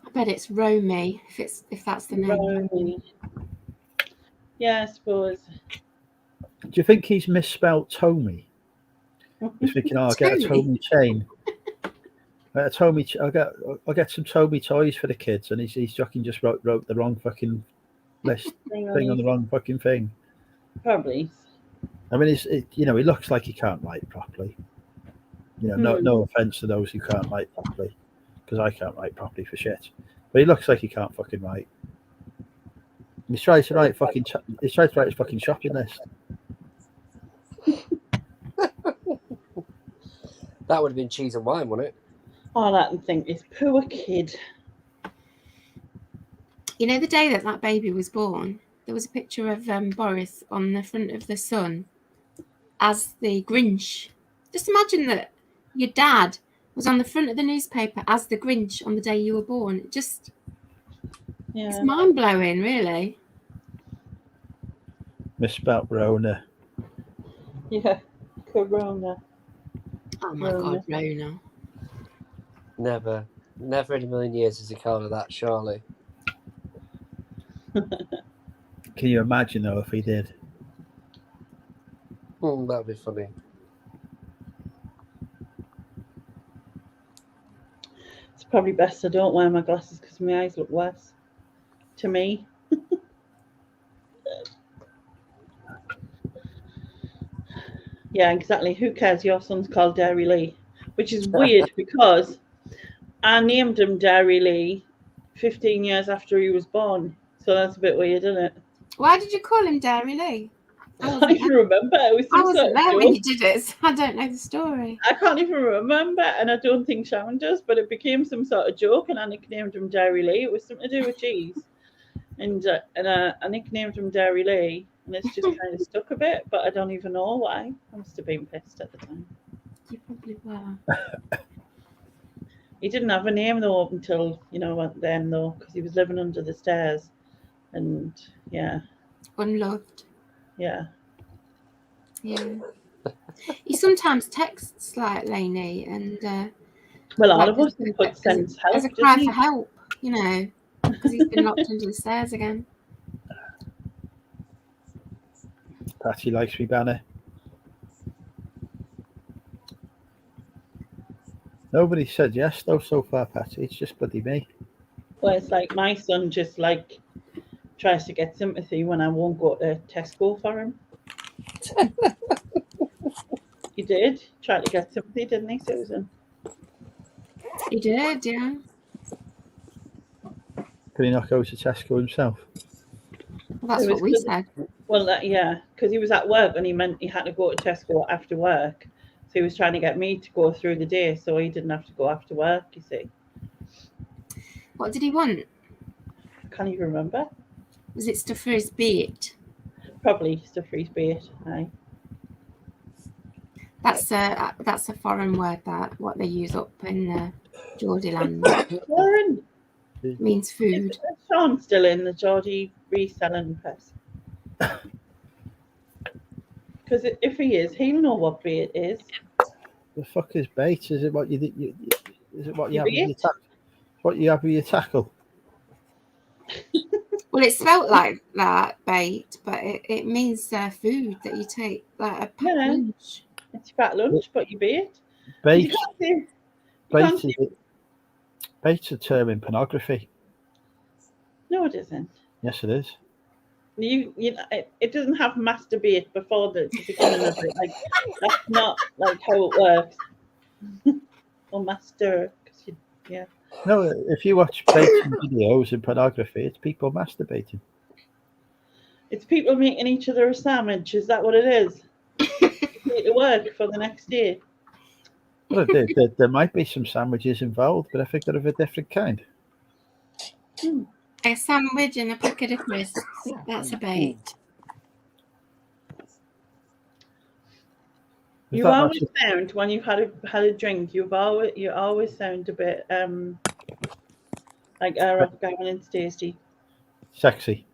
I bet it's Romy, if that's the name. Romy. Yeah, I suppose. Do you think he's misspelled Tommy? He's thinking, oh, I'll get a Tommy? Tommy chain. I'll get some Tommy toys for the kids, and he's fucking just wrote the wrong fucking list thing on the wrong fucking thing. Probably. I mean, he looks like he can't write properly. No offense to those who can't write properly, because I can't write properly for shit. But he looks like he can't fucking write. He's trying to write his fucking shopping list. That would have been cheese and wine, wouldn't it? All I can think is poor kid. You know, the day that baby was born, there was a picture of Boris on the front of the Sun as the Grinch. Just imagine that your dad was on the front of the newspaper as the Grinch on the day you were born. It's mind blowing, really. Misspelled Rona. Yeah, Corona. Oh my God, Rona. Never in a million years has he called her that, surely. Can you imagine though if he did? That would be funny. It's probably best I don't wear my glasses because my eyes look worse. To me. Yeah, exactly. Who cares? Your son's called Dairy Lee, which is weird because I named him Dairy Lee 15 years after he was born. So that's a bit weird, isn't it? Why did you call him Dairy Lee? I can't even remember. It was I wasn't there when you did it, so I don't know the story. I can't even remember, and I don't think Sharon does, but it became some sort of joke, and I nicknamed him Dairy Lee. It was something to do with cheese. And I nicknamed him Dairy Lee, and it's just kind of stuck a bit, but I don't even know why. I must have been pissed at the time. You probably were. He didn't have a name though up until then though, because he was living under the stairs, and Unloved. Yeah. He sometimes texts like Lainey, and well, all of us put sends help as a cry for help, because he's been locked under the stairs again. Patty likes me banner. Nobody said yes though so far, Patty. It's just bloody me. Well, it's like my son just like tries to get sympathy when I won't go to Tesco for him. He did try to get sympathy, didn't he, Susan? He did, yeah. Could he not go to Tesco himself? Well, that's what we said. Well, because he was at work and he meant he had to go to Tesco after work. So he was trying to get me to go through the day so he didn't have to go after work, you see. What did he want? I can't even remember. Was it stuff for his beard? Probably stuff for his beard, aye. That's a foreign word, that what they use up in Geordie land. Foreign? Means food. Is Sean still in the Geordie reselling press? Because if he is, he'll know what bait is. The fuck is bait? Is it what you is it what you have with your tackle? What you have with your tackle? Well, it's spelt like that, bait, but it means food that you take, like a packed lunch. It's about lunch, but you bait. Bait's a term in pornography. No, it isn't. Yes, it is. It doesn't have masturbate before the beginning of it. Like that's not like how it works. Or master, yeah. No, if you watch baiting videos in pornography, it's people masturbating. It's people making each other a sandwich. Is that what it is? To work for the next day. Well, there might be some sandwiches involved, but I think they're of a different kind. A sandwich and a packet of crisps. That's a bait. You always sound, when you've had a drink, you always sound a bit like Gavin and Stacey. Sexy.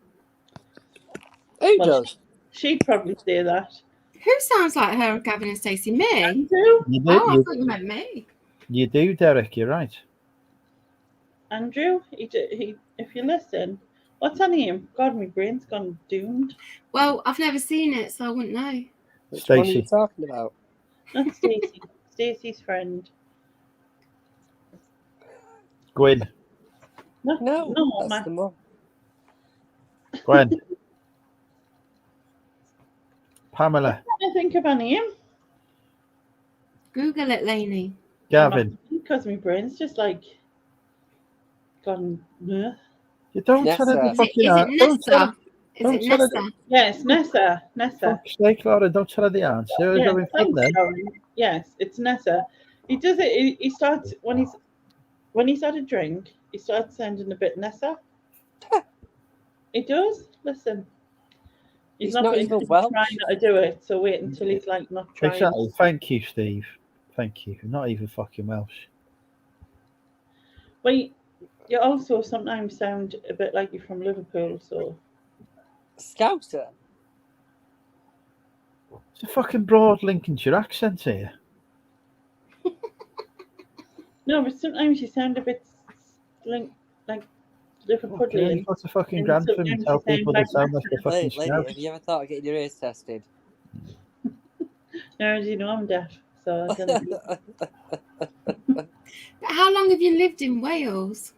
Who does? She'd probably say that. Who sounds like her, Gavin and Stacey? Me? Andrew? You do, Oh, I thought you meant me. you do, Derek. You're right. Andrew, if you listen, what's her name? God, my brain's gone doomed. Well, I've never seen it, so I wouldn't know. Which one are you Stacey. talking about? Not Stacey. Stacey's friend. Gwyn. No, that's Matt. the mum. Gwen. Pamela. I think of her name. Google it, Lainey. Gavin. Because my brain's just like gone. Bleh. You don't tell her the Nessa. fucking Is it don't tell her. Nessa? Is don't it tell her Nessa? Yes, Nessa. Fuck's sake, Laura, don't tell her the answer. Who's Yes, having fun thanks, then? Lauren. Yes, it's Nessa. He does it. He starts when he's had a drink. He starts sounding a bit Nessa. He does. Listen, He's not been even Welsh. trying not to do it. So wait until he's like not trying. Exactly. Thank you, Steve. Thank you. Not even fucking Welsh. Well, you also sometimes sound a bit like you're from Liverpool. So Scouser. It's a fucking broad Lincolnshire accent here. no, but sometimes you sound a bit like Liverpool. Okay, what's a fucking And Grantham sometimes and tell you sound people like they sound like they're fucking Lady, Scouse? have you ever thought of getting your ears tested? No, as you know, I'm deaf, so I don't know. But how long have you lived in Wales?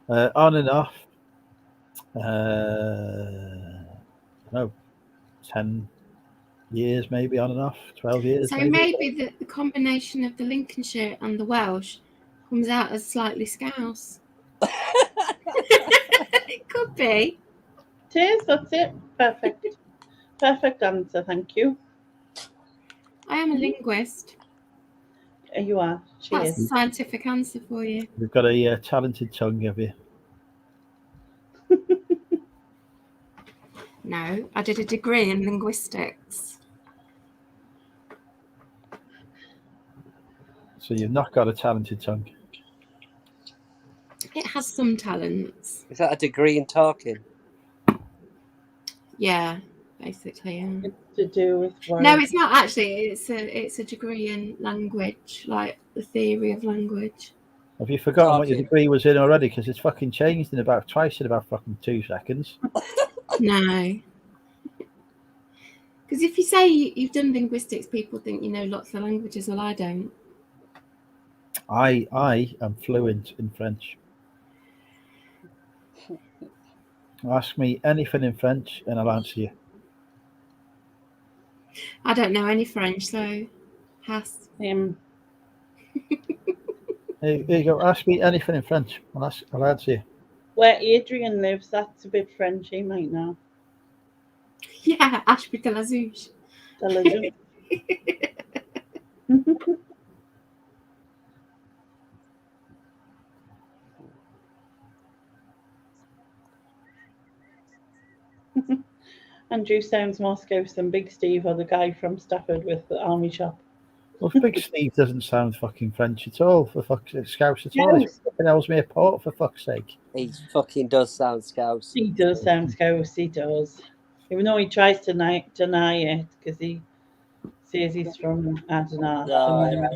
On and off. No, 10 years maybe on and off. 12 years So maybe. maybe the combination of the Lincolnshire and the Welsh comes out as slightly Scouse. It could be. Cheers, that's it. Perfect. Perfect answer, thank you. I am a linguist. You are. That's a Cheers. scientific answer for you. You've got a talented tongue, have you? No, I did a degree in linguistics. So you've not got a talented tongue. It has some talents. Is that a degree in talking? Yeah, basically. Yeah. It's to do with words. No, it's not actually. It's a degree in language, like the theory of language. Have you forgotten what your Talking. degree was in already? Because it's fucking changed twice in about fucking 2 seconds. No. Because if you say you've done linguistics, people think you know lots of languages. Well, I don't. I am fluent in French. Ask me anything in French and I'll answer you. I don't know any French, so pass. Here you go. Ask me anything in French. I'll answer you. Where Adrian lives, that's a bit Frenchy, might know. Yeah, Ashby de la Zouche. Andrew sounds more Scouse than Big Steve or the guy from Stafford with the army shop. Well, Big Steve doesn't sound fucking French at all, for fuck's sake. Scouse at all. He Yes. fucking hells me apart, for fuck's sake. He fucking does sound Scouse. He does sound Scouse, he does. Even though he tries to deny it because he says he's from, I don't know. No,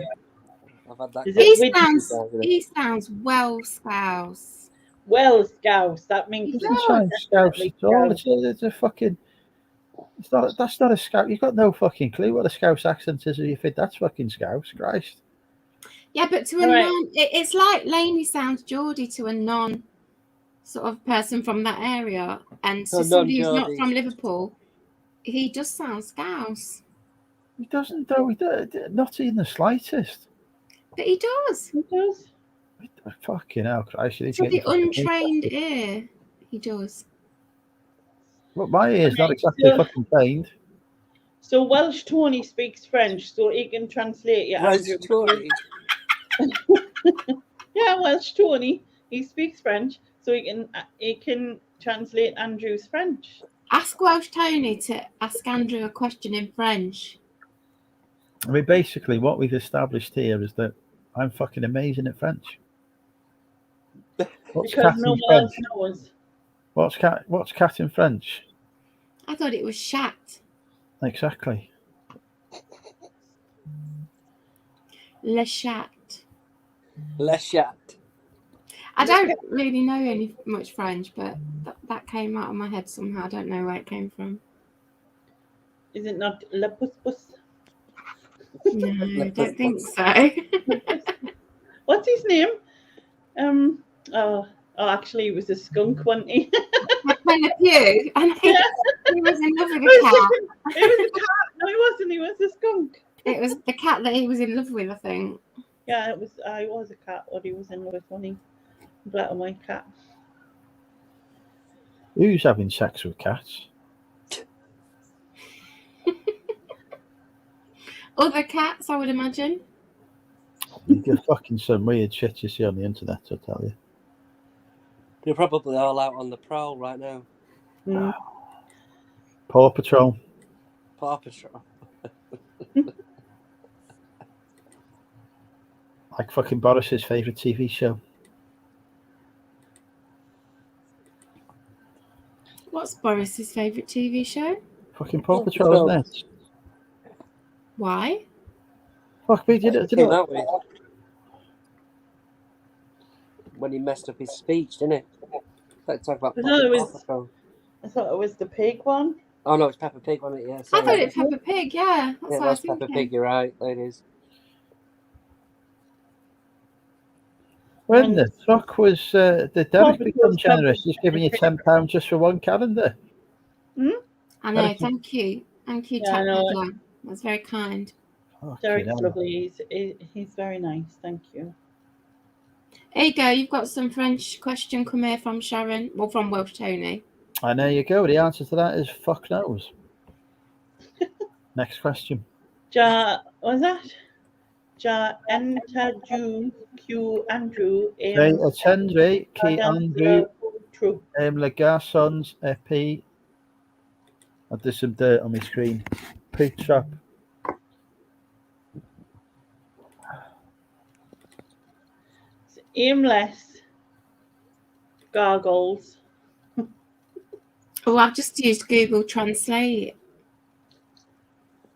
I've had that. Is it He sounds well Scouse. Well, Scouse, that means He doesn't sound Scouse at all. It's a fucking... That's not a Scouse. You've got no fucking clue what a Scouse accent is if you think that's fucking Scouse. Christ. Yeah, but to a non... It's like Lainey sounds Geordie to a non... sort of person from that area, and to somebody who's not from Liverpool, he just sounds Scouse. He doesn't, though. Not in the slightest. But he does. He does. Fucking hell, Christ. You need To to get the untrained ear, he does. Well, my ear's not exactly fucking trained. So Welsh Tony speaks French, so he can translate you. Welsh Tony? Yeah, Welsh Tony. He speaks French, so he can translate Andrew's French. Ask Welsh Tony to ask Andrew a question in French. I mean, basically, what we've established here is that I'm fucking amazing at French. What's because cat no in one French? else knows. What's cat in French? I thought it was shat. Exactly. Le chat. Less chat. I don't really know any much French, but that came out of my head somehow. I don't know where it came from. Is it not le pus pus? No, I don't think so. What's his name? Oh, actually, it was a skunk, wasn't he? Pepe Le Pew, and he was in love with I a was cat. thinking, it was a cat. No, he wasn't. He was a skunk. It was the cat that he was in love with, I think. Yeah, it was. I was a cat. What he was in love with, wasn't he? Black and white cat. Who's having sex with cats? Other cats, I would imagine. You get fucking some weird shit you see on the internet, I tell you. They're probably all out on the prowl right now. Mm. Paw Patrol. Paw Patrol. Like fucking Boris's favourite TV show. What's Boris's favourite TV show? Fucking Paw Paw Patrol, Patrol. isn't it? Why? Fuck me, did Came it? out with when he messed up his speech, didn't it? Let's talk about No, it was- Paw Patrol. I thought it was the pig one. Oh no, it's Peppa Pig, wasn't it? Yeah, I sorry. thought it was Peppa Pig, yeah. That's Yeah, what I that's was Peppa thinking. Pig. You're right. There it is. When the fuck was the Derek become Patrol's generous? probably- He's giving you £10 just for one calendar. I know, Derek- thank you. Thank you, Yeah, I Tap know. Peddler. That's very kind. Fucking Derek's hell. lovely. He's very nice. Thank you. There you go. You've got some French question come here from Sharon. Well, from Welsh Tony. And there you go. The answer to that is fuck knows. Next question. What was that? Ja Entaju Q Andrew They attendrai qui Andrew True. le garçons et puis there's some dirt on my screen. Pooch up. Aimless gargles. Oh, I've just used Google Translate.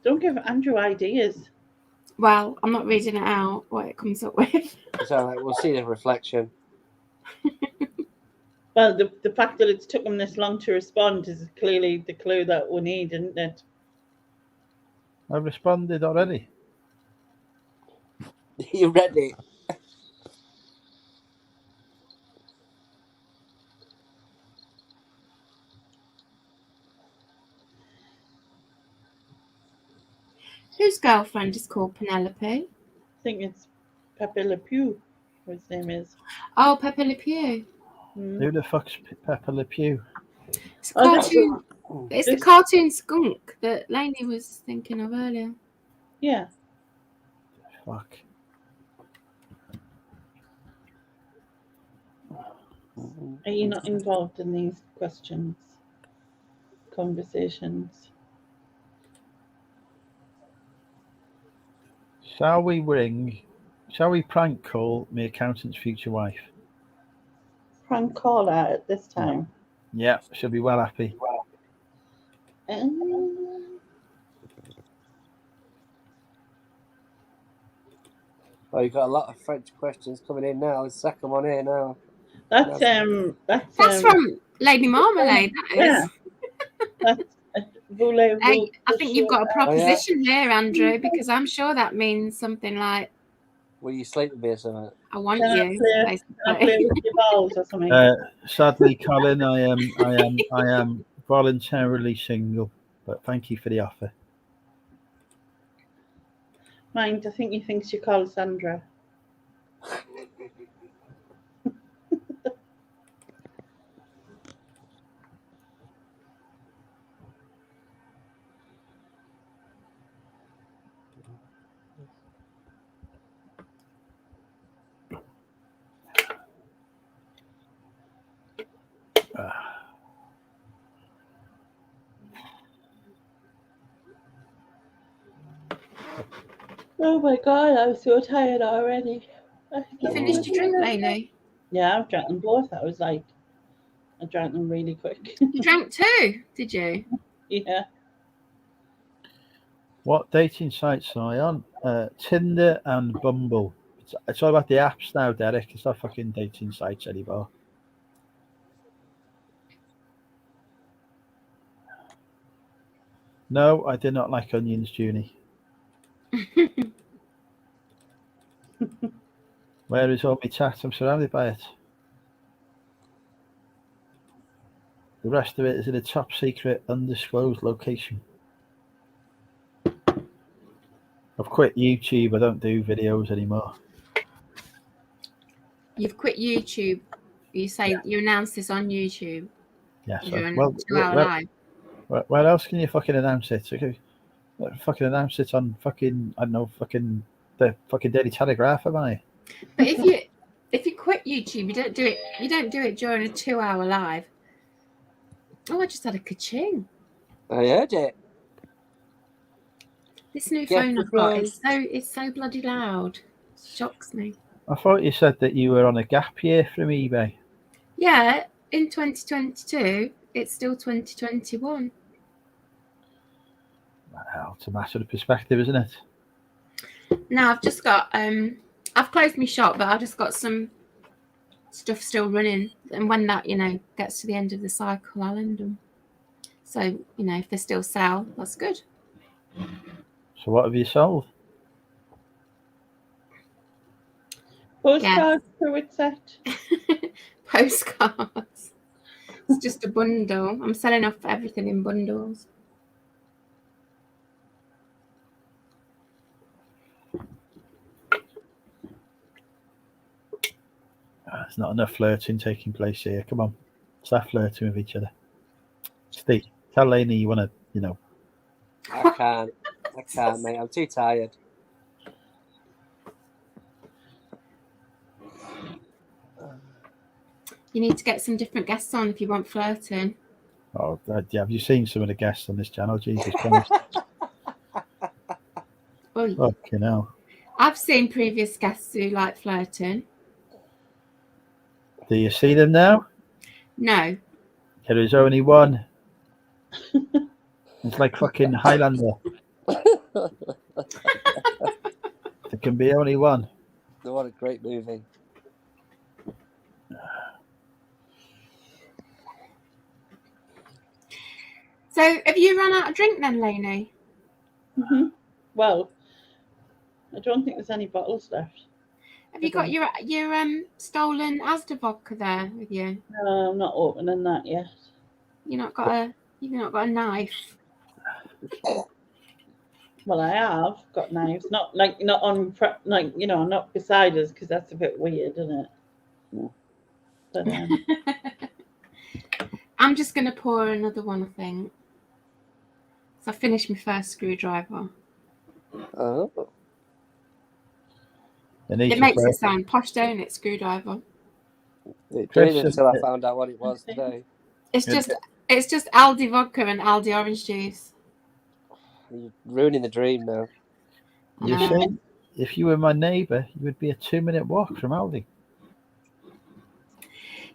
Don't give Andrew ideas. Well, I'm not reading it out, what it comes up with. It's all right. We'll see the reflection. Well, the fact that it's took him this long to respond is clearly the clue that we need, isn't it? I've responded already. You ready? Whose girlfriend is called Penelope? I think it's Pepe Le Pew, his name is. Oh, Pepe Le Pew. Who the fuck's Peppa Le Pew? It's a cartoon. Oh, It's the This- cartoon skunk that Lainey was thinking of earlier. Yeah. Fuck. Are you not involved in these questions? Conversations? Shall we prank call my accountant's future wife? Prank caller at this time. Yeah, she'll be well happy. Oh, you've got a lot of French questions coming in now. The second one here now. That's That's from Lady Marmalade, that is. yeah. That's Hey, I think you've got a proposition Oh, here, Andrew, because I'm sure that means something like, Will you sleep with me or something? I want Can I you, play- Can I play basically. with your balls or something? Sadly, Colin, I am voluntarily single, but thank you for the offer. Mind, I think he thinks you call Sandra. Oh my god, I'm so tired already. You finished your drink, Lainey? Yeah, I've drank them both. I drank them really quick. You drank two, did you? Yeah. What dating sites am I on? Tinder and Bumble. It's all about the apps now, Derek. It's not fucking dating sites anymore. No, I did not like onions, Junie. Where is all my chat? I'm surrounded by it. The rest of it is in a top secret, undisclosed location. I've quit YouTube. I don't do videos anymore. You've quit YouTube. You say you announced this on YouTube. Yeah, so, During well, 2-hour live. where else can you fucking announce it? Okay, fucking announce it on fucking, I don't know, fucking the fucking Daily Telegraph, am I? But if you quit YouTube, you don't do it. You don't do it during a 2-hour live. Oh, I just had a ka-ching. I heard it. This new Get phone the I've got phone. is so bloody loud. Shocks me. I thought you said that you were on a gap year from eBay. Yeah, in 2022, it's still 2021. Well, it's a matter of perspective, isn't it? Now I've just got I've closed my shop, but I've just got some stuff still running, and when that gets to the end of the cycle, I'll end them. So if they still sell, that's good. So what have you sold? Postcards to it set. Postcards. It's just a bundle. I'm selling off everything in bundles. There's not enough flirting taking place here. Come on, start flirting with each other. Steve, tell Lainey you want to, I can't, mate. I'm too tired. You need to get some different guests on if you want flirting. Oh, yeah, have you seen some of the guests on this channel? Jesus Christ. Well, Fucking hell. I've seen previous guests who like flirting. Do you see them now? No. There is only one. It's like fucking Highlander. There can be only one. What a great movie. So have you run out of drink then, Lainey? Mm-hmm. Well, I don't think there's any bottles left. Have you got your stolen Asda vodka there with you? No, I'm not opening that yet. You've not got a knife. Well, I have got knives, not beside us, because that's a bit weird, isn't it? But I'm just gonna pour another one, I think. So I finished my first screwdriver. Oh. It makes it sound posh, don't it? Screwdriver. It did until I found out what it was today. It's just Aldi vodka and Aldi orange juice. You're ruining the dream now. You see, if you were my neighbour, you would be a 2-minute walk from Aldi.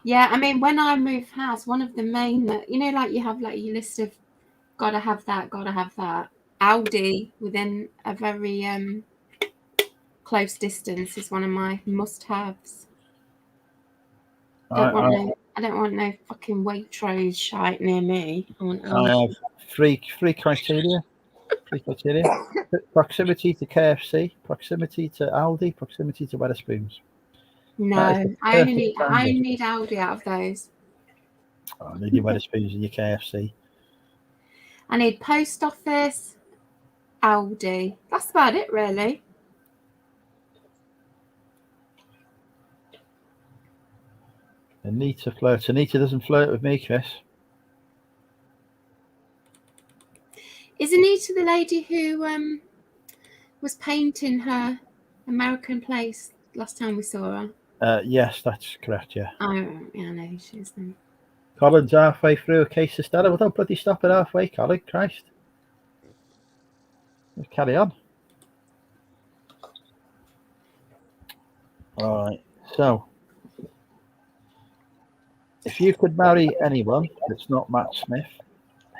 Yeah, I mean, when I moved house, one of the main like you have like your list of gotta have that. Aldi within a very close distance is one of my must-haves. I don't want no fucking Waitrose shite near me. I have three criteria. Proximity to KFC, proximity to Aldi, proximity to Wetherspoons. No, I only need Aldi out of those. I need your Wetherspoons and your KFC. I need post office, Aldi. That's about it, really. Anita flirts. Anita doesn't flirt with me, Chris. Is Anita the lady who was painting her American place last time we saw her? Yes, that's correct, yeah. Oh, yeah, I know who she is then. Colin's halfway through a case of Stella. Well, don't bloody stop it halfway, Colin. Christ. Let's carry on. All right. So, if you could marry anyone that's not Matt Smith,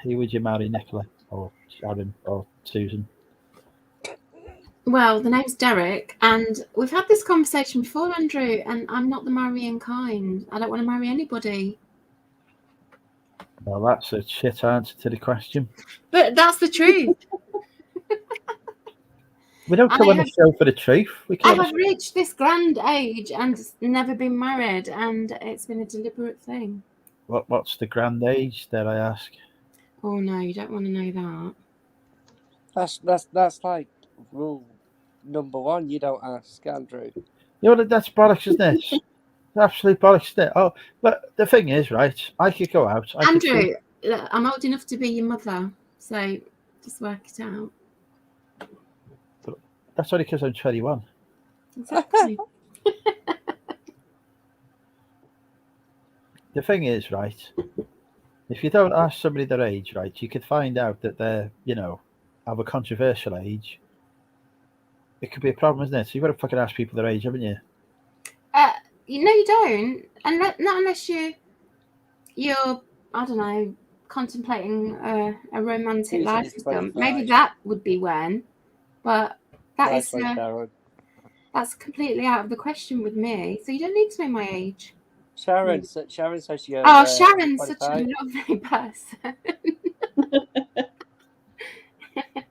who would you marry, Nicola or Sharon or Susan? Well, the name's Derek, and we've had this conversation before, Andrew, and I'm not the marrying kind. I don't want to marry anybody. Well, that's a shit answer to the question. But that's the truth. We don't come on the show for the truth. I have reached this grand age and never been married, and it's been a deliberate thing. What's the grand age, dare I ask? Oh no, you don't want to know That's like rule number 1. You don't ask, Andrew. Yeah, well, that's bollocks, isn't it? It's absolute bollocks, isn't it? Oh, but the thing is, right? I could go out. Andrew, I'm old enough to be your mother, so just work it out. That's only because I'm 21. Exactly. The thing is, right? If you don't ask somebody their age, right, you could find out that they're, have a controversial age. It could be a problem, isn't it? So you've got to fucking ask people their age, haven't you? You don't, and not unless you're, I don't know, contemplating a romantic life with them. Maybe that would be when, but that's completely out of the question with me. So you don't need to know my age. Sharon says you're. Oh, Sharon's such a lovely person.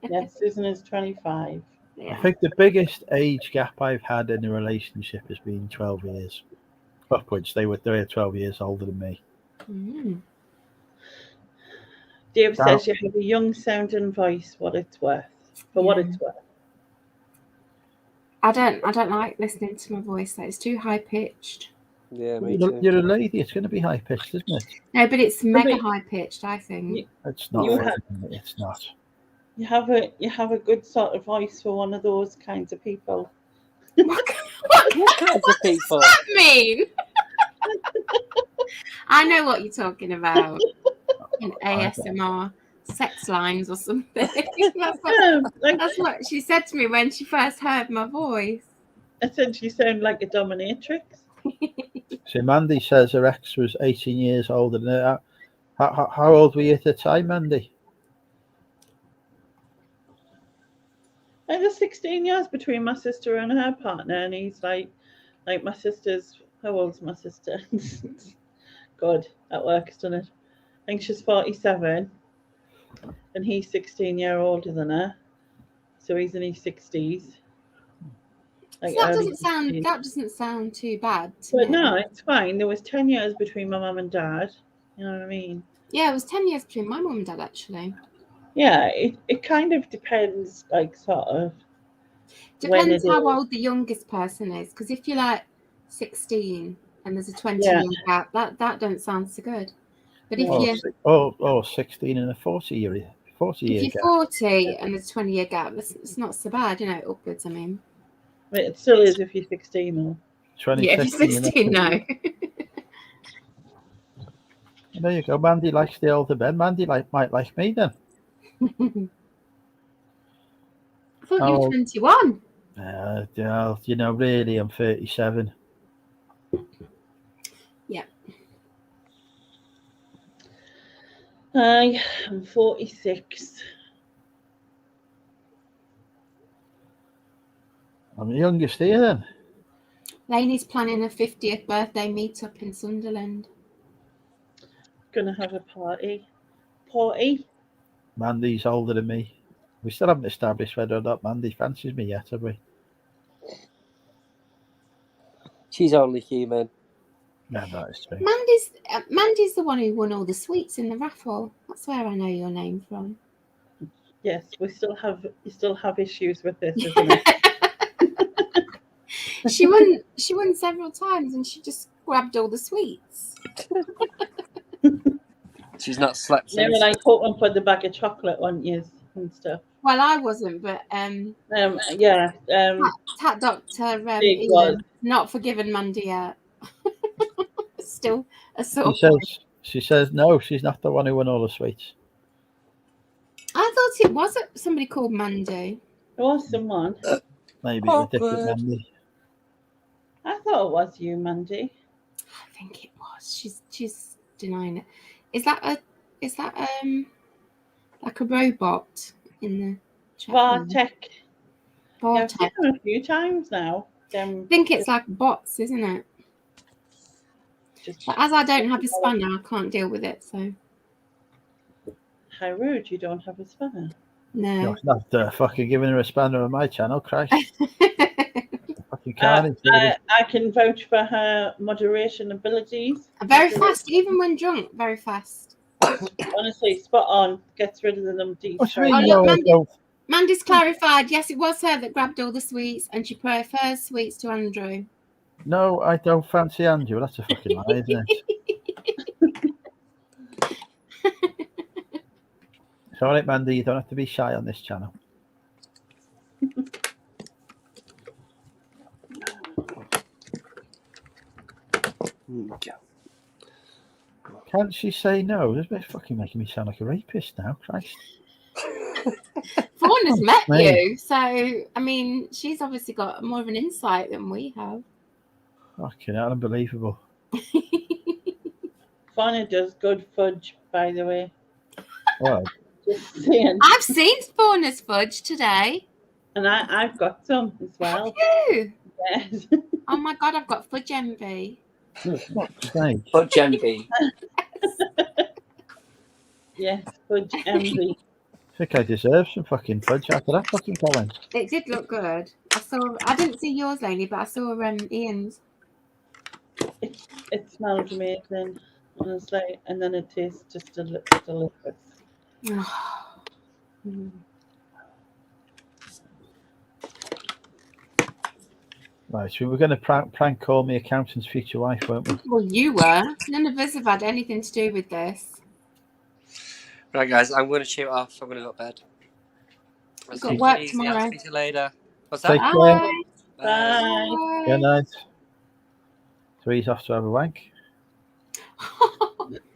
Yes, Susan is 25. Yeah. I think the biggest age gap I've had in a relationship has been 12 years. Upwards. They were 12 years older than me. Mm. Dave says you have a young sounding voice, what it's worth. What it's worth. I don't like listening to my voice. It's too high pitched. Yeah, me too. You're a lady. It's going to be high pitched, isn't it? No, but it's mega high pitched. I think it's not. It's not. You have a good sort of voice for one of those kinds of people. What kinds of people? What does that mean? I know what you're talking about. In ASMR sex lines or something. That's what she said to me when she first heard my voice. I said you sound like a dominatrix. So Mandy says her ex was 18 years older than her. How old were you at the time, Mandy? There's 16 years between my sister and her partner, and he's like my sister's. How old's my sister? God, that works, doesn't it? I think she's 47, and he's 16 years older than her, so he's in his 60s. Like that doesn't sound too bad to me. No, it's fine. There was 10 years between my mum and dad. You know what I mean? Yeah, it was 10 years between my mum and dad, actually. Yeah, it kind of depends, sort of. Depends how old the youngest person is, because if you're like 16 and there's a 20-year gap, that don't sound so good. But if you're 16 and a 40-year gap. If you're 40 and there's a 20-year gap, it's not so bad, upwards, I mean. But it still is if you're 16 or 20. Yeah, if you're 16, no. There you go. Mandy likes the older men. Mandy might like me then. I thought you were 21. Really, I'm 37. Yeah. I'm 46. I'm the youngest here then. Lainey's planning a 50th birthday meet-up in Sunderland. Gonna have a party. Mandy's older than me. We still haven't established whether or not Mandy fancies me yet, have we? She's only human. No, that is true. Mandy's the one who won all the sweets in the raffle. That's where I know your name from. Yes, you still have issues with this, isn't it? She won several times, and she just grabbed all the sweets. She's not slept since. They were like hoping for the bag of chocolate, weren't you, and stuff. Well, I wasn't, but yeah. Tat Doctor Ian, not forgiven Mandy yet. Still a sore point. She says no, she's not the one who won all the sweets. I thought it was somebody called Mandy. There was someone. Maybe it was different Mandy. I thought it was you, Mandy. I think it was. She's denying it. Is that like a robot in the chat room. Vartech. Yeah, I've Vortex. seen them a few times now. I think it's like bots, isn't it? Just But as I don't have a spanner, I can't deal with it. So how rude! You don't have a spanner. no. It's not fucking giving her a spanner on my channel, Christ. Fucking carnage. I can vouch for her moderation abilities. Very fast, even when drunk. Very fast. Honestly, spot on. Gets rid of the numpties. What do straight you mean? Oh, look, No, I don't. Mandy's clarified. Yes, it was her that grabbed all the sweets, and she prefers sweets to Andrew. No, I don't fancy Andrew. That's a fucking lie, isn't it? It's all right, Mandy. You don't have to be shy on this channel. Okay. Can't she say no? This fucking making me sound like a rapist now, Christ. Fawn has met me. you, so I mean, she's obviously got more of an insight than we have. Fucking hell, unbelievable. Fauna does good fudge, by the way. Well, Just saying. I've seen Fauna's fudge today. And I've got some as well. Ew. Yes. Oh my god, I've got fudge envy. fuck's sake. Fudge envy. Yes, fudge envy. I think I deserve some fucking fudge after that fucking comment. It did look good. I didn't see yours, Lainey, but I saw Ian's. It smells amazing, honestly, and then it tastes just delicious. Mm. Right, so we're going to prank call my accountant's future wife, weren't we? Well, you were. None of us have had anything to do with this. Right, guys, I'm going to shoot off. I'm going to go to bed. I'll You've got see work you easy. tomorrow. I'll speak to you later. What's Take that? care. Bye. Bye. Good night. So he's off to have a wank.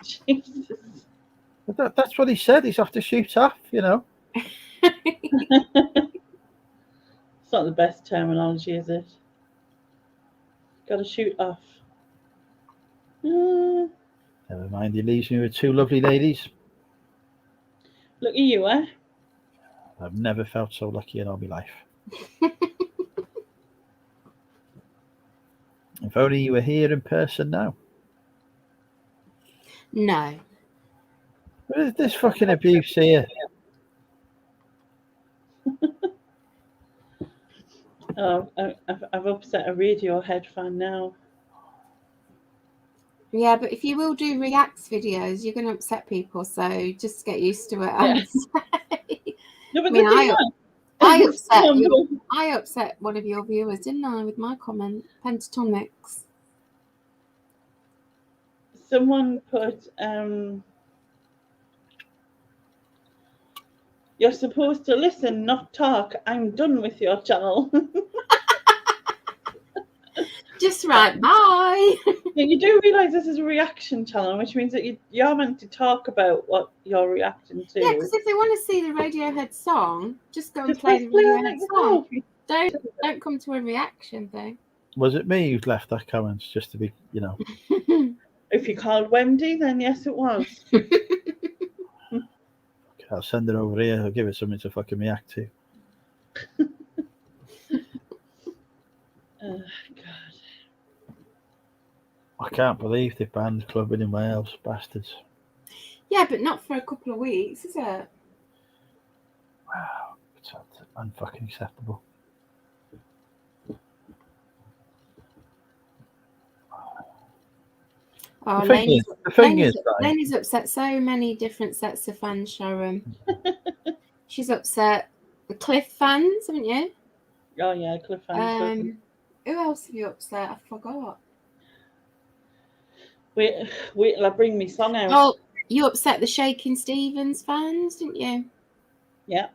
Jesus. But that's what he said. He's off to shoot off, you know. It's not the best terminology, is it? Got to shoot off. Never mind, he leaves me with two lovely ladies. Look at you, eh? I've never felt so lucky in all my life. If only you were here in person now. No. What is this fucking abuse here? Oh, I've upset a Radiohead fan now. Yeah, but if you will do reacts videos, you're going to upset people. So just get used to it. Yeah. No, but I mean, the thing was, I upset one of your viewers, didn't I, with my comment? Pentatonics. someone put, you're supposed to listen, not talk. I'm done with your channel. Just right, bye. Yeah, you do realise this is a reaction channel, which means that you're meant to talk about what you're reacting to. Yeah, because if they want to see the Radiohead song, just go and Just play the play Radiohead it song. yourself. Don't come to a reaction thing. Was it me who's left that comment just to be, you know? If you called Wendy, then yes, it was. I'll send it over here. I'll give it something to fucking react to. Oh, God. I can't believe they banned clubbing in Wales, bastards. Yeah, but not for a couple of weeks, is it? Wow, it's unfucking acceptable. Oh, The thing is, right, Lainey's upset so many different sets of fans, Sharon. She's upset the Cliff fans, haven't you? Oh, yeah, Cliff fans. Who else have you upset? I forgot. Wait till I bring me song out. Oh, you upset the Shaking Stevens fans, didn't you? Yeah,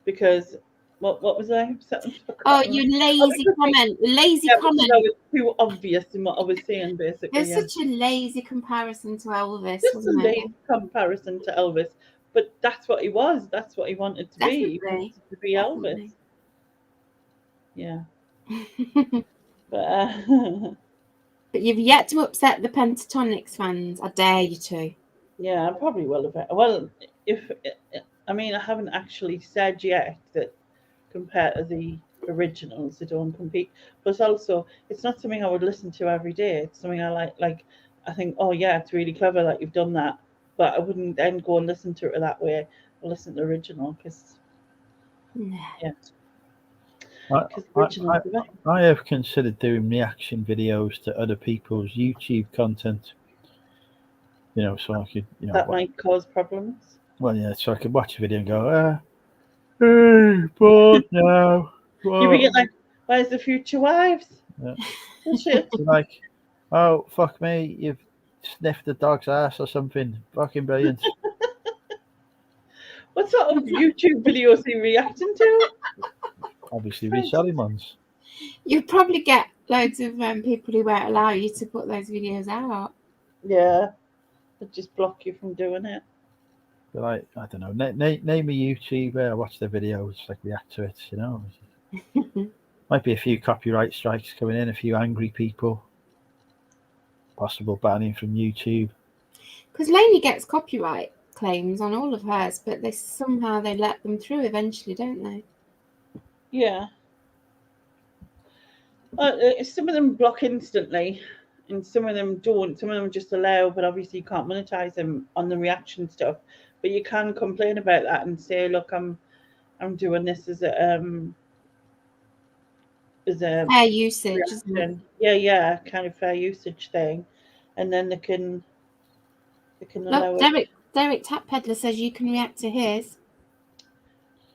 because what was I upset? Oh, you lazy comment. Lazy comment. That was too obvious in what I was saying, basically. It's such a lazy comparison to Elvis, Just a wasn't it? lazy comparison to Elvis, but that's what he was. That's what he wanted to be. He wanted to be Elvis. Yeah. But But you've yet to upset the Pentatonics fans. I dare you to. yeah, I probably will have. Well, I mean, I haven't actually said yet that compared to the originals, they don't compete. But also, it's not something I would listen to every day. It's something I like. Like, I think, oh yeah, it's really clever that you've done that. But I wouldn't then go and listen to it that way. I'll listen to the original because yeah, I, because I, original. I have considered doing reaction videos to other people's YouTube content. So I could, That might cause problems. well, yeah, so I could watch a video and go, hey, bored now. You be like, where's the future wives? Yeah. Bullshit. Like, oh, fuck me, you've sniffed the dog's ass or something. Fucking brilliant. What sort of YouTube videos are you reacting to? Obviously, reselling ones. You'll probably get loads of people who won't allow you to put those videos out. Yeah, they just block you from doing it. But I don't know. Name a YouTuber. I watch their videos, like react to it. Might be a few copyright strikes coming in, a few angry people, possible banning from YouTube. Because Lainey gets copyright claims on all of hers, but somehow they let them through eventually, don't they? Yeah. Some of them block instantly, and some of them don't. Some of them just allow, but obviously you can't monetize them on the reaction stuff. But you can complain about that and say, "Look, I'm doing this as a fair usage, isn't it? Yeah, kind of fair usage thing," and then they can allow Look, Derek Tap Peddler says you can react to his.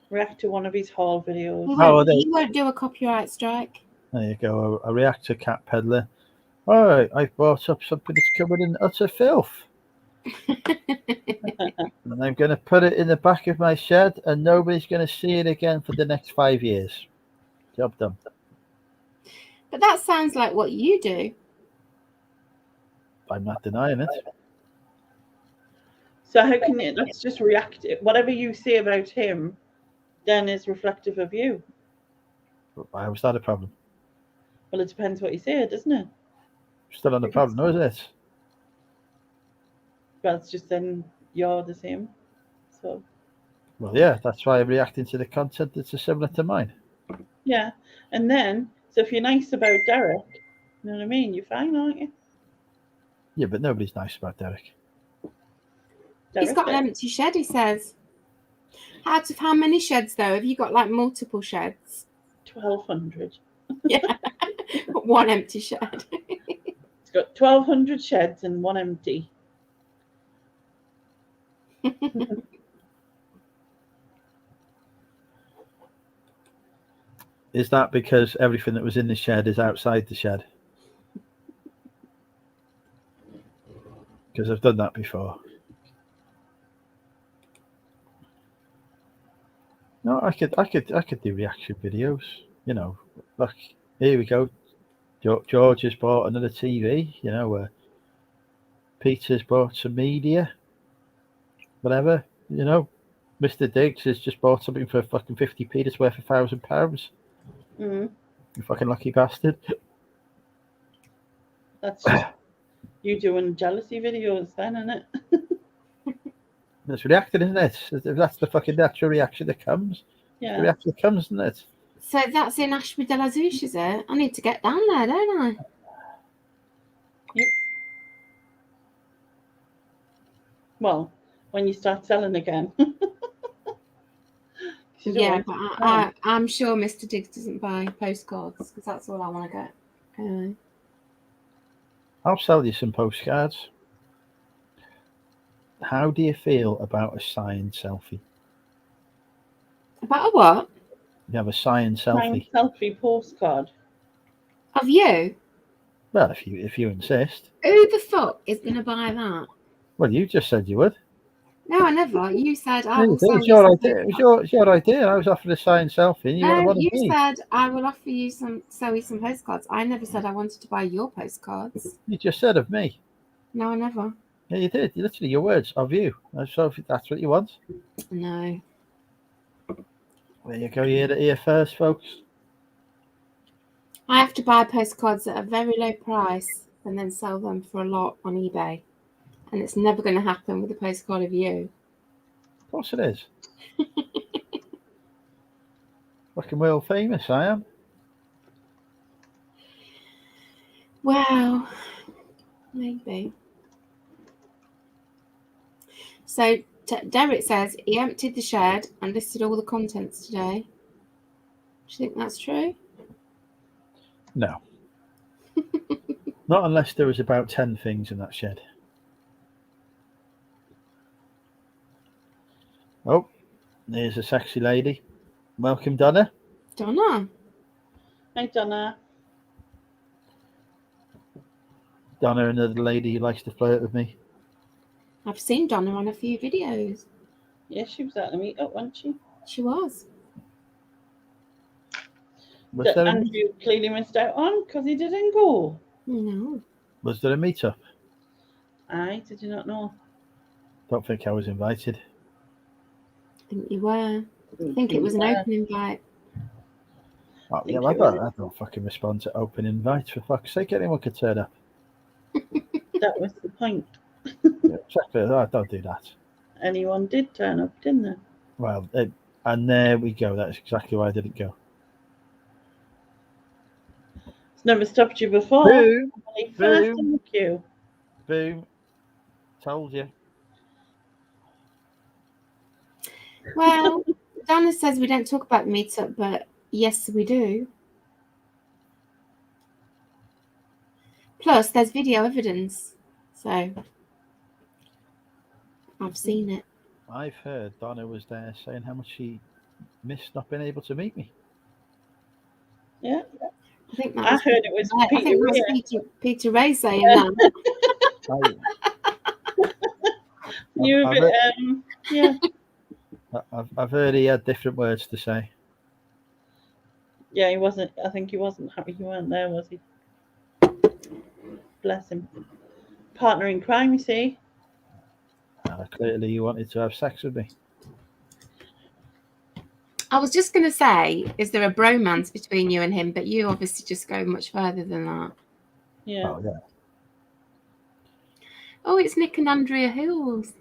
react to one of his haul videos. He won't do a copyright strike. There you go. A react to Cat Peddler. All right, I've brought up something that's covered in utter filth. And I'm going to put it in the back of my shed, and nobody's going to see it again for the next 5 years. Job done. But that sounds like what you do. I'm not denying it. So how can it? Let's just react. Whatever you say about him, then is reflective of you. Why was that a problem? Well, it depends what you say, doesn't it? Still on the problem, though, isn't it? Well, it's just then you're the same. So. Well, yeah, that's why I'm reacting to the content that's similar to mine. Yeah, and then so if you're nice about Derek, you know what I mean? You're fine, aren't you? Yeah, but nobody's nice about Derek. He's got an empty shed, he says. Out of how many sheds, though? Have you got like multiple sheds? 1,200. Yeah, one empty shed. It's got 1,200 sheds and one empty. Is that because everything that was in the shed is outside the shed? Because I've done that before. No, I could do reaction videos. Look, here we go. George has bought another TV. Peter's bought some media. Whatever. Mr. Diggs has just bought something for fucking 50p that's worth £1,000. Mm. You fucking lucky bastard. That's just you doing jealousy videos then, isn't it? It's reacting, isn't it? That's the fucking natural reaction that comes. Yeah. The reaction that comes, isn't it? So that's in Ashby de la Zouche, is it? I need to get down there, don't I? Yep. Well, when you start selling again. Yeah, but I'm sure Mr. Diggs doesn't buy postcards because that's all I want to get. Anyway. I'll sell you some postcards. How do you feel about a signed selfie? About a what? You have a signed selfie. Selfie postcard. Of you? Well, if you insist. Who the fuck is going to buy that? Well, you just said you would. No, I never. You said I will It sell was you your idea. It was your idea. I was offered a signed selfie. And you said I will offer you sell you some postcards. I never said I wanted to buy your postcards. You just said of me. No, I never. Yeah, you did. Literally, your words of you. So if that's what you want. No. There you go. You heard it here first, folks. I have to buy postcards at a very low price and then sell them for a lot on eBay. And it's never going to happen with a postcard of you. Of course it is. Fucking world famous, I am. Wow. Maybe. So Derek says he emptied the shed and listed all the contents today. Do you think that's true? No. Not unless there was about 10 things in that shed. Oh, there's a sexy lady. Welcome, Donna. Donna. Hi, Donna. Donna, another lady who likes to flirt with me. I've seen Donna on a few videos. Yeah, she was at the meetup, wasn't she? She was. Was That there a Andrew clearly missed out on because he didn't go. No. meetup? Aye, did you not know? Don't think I was invited. I think you were. I think it was an open invite. Oh, think yeah, it I don't fucking respond to open invites, for fuck's sake. Anyone could turn up. That was the point. Yeah, exactly. Oh, don't do that. Anyone did turn up, didn't they? Well, and there we go. That's exactly why I didn't go. It's never stopped you before. Boom, Only first boom. in the queue. boom. Told you. Well, Donna says we don't talk about the meetup, but yes, we do. Plus, there's video evidence. So, I've seen it. I've heard Donna was there saying how much she missed not being able to meet me. Yeah. I think that I was heard it was I think Peter that was Ray. Peter Ray saying that. You I've a bit, yeah. I've heard he had different words to say. Yeah, he wasn't. I think he wasn't happy you weren't there, was he? Bless him. Partner in crime, you see. Clearly, he wanted to have sex with me. I was just going to say, is there a bromance between you and him? But you obviously just go much further than that. Yeah. Oh, yeah. Oh, it's Nick and Andrea Hills.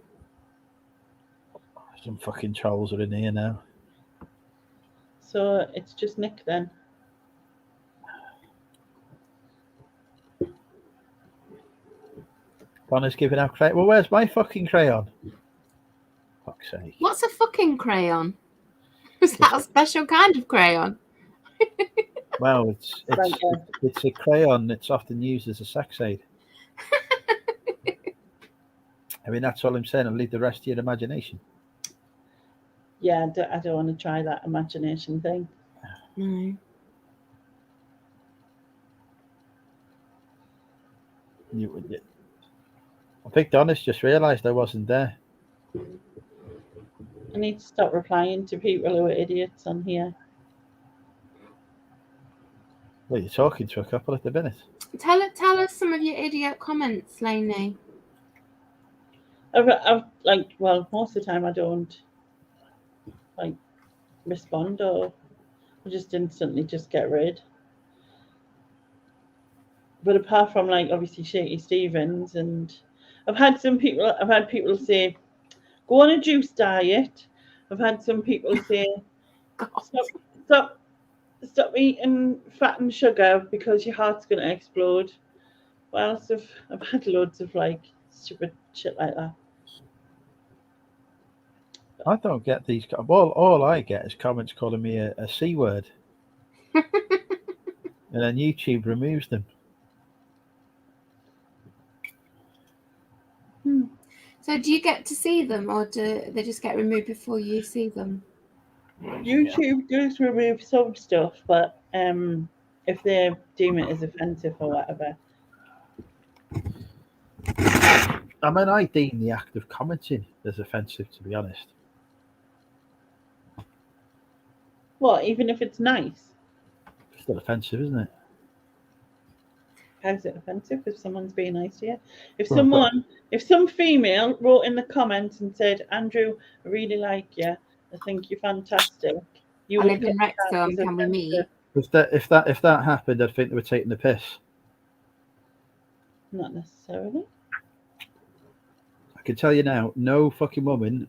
Some fucking trolls are in here now. So it's just Nick then. Donna's giving out crayon. Well, where's my fucking crayon? Fuck's sake. What's a fucking crayon? Is that a special kind of crayon? Well, it's a crayon that's often used as a sex aid. I mean, that's all I'm saying. I'll leave the rest to your imagination. Yeah, I don't want to try that imagination thing. No. I think Donna's just realised I wasn't there. I need to stop replying to people who are idiots on here. Well, you're talking to a couple at the minute. Tell us some of your idiot comments, Lainey. I've like, well, most of the time I don't like respond, or I just instantly just get rid. But apart from like obviously Shaky Stevens, and I've had people say, go on a juice diet. I've had some people say, stop eating fat and sugar because your heart's going to explode. Well, I've had loads of like stupid shit like that. I don't get these. All I get is comments calling me a C word. And then YouTube removes them. So do you get to see them, or do they just get removed before you see them? YouTube does remove some stuff, but if they deem it as offensive or whatever. I mean, I deem the act of commenting as offensive, to be honest. What, even if it's nice? It's still offensive, isn't it? How's it offensive if someone's being nice to you? If some female wrote in the comments and said, Andrew, I really like you, I think you're fantastic. I live in Wrexham, can we meet? If that happened, I'd think they were taking the piss. Not necessarily. I can tell you now, no fucking woman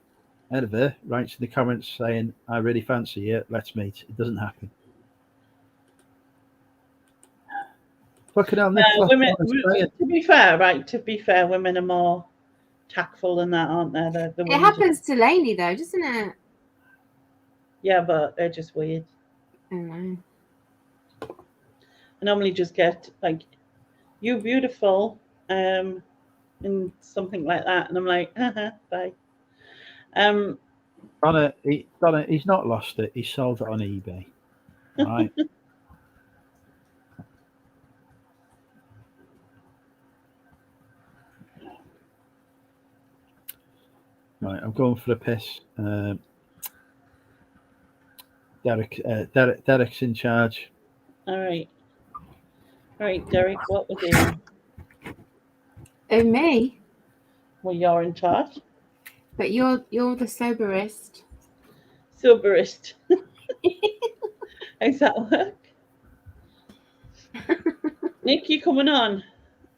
Out of her writes in the comments saying, "I really fancy you. Let's meet." It doesn't happen. Fucking hell, Nick. Women, to be fair, women are more tactful than that, aren't they? The It happens to Lainey though, doesn't it? Yeah, but they're just weird. I know. I normally just get like, "You beautiful," and something like that, and I'm like, bye. Donna, he's not lost it. He sold it on eBay. Right. Right, I'm going for a piss. Derek's in charge. All right, Derek, what we're doing? Oh, me? Well, you're in charge. But you're the soberest. Soberest. How's that work? Nick, you coming on?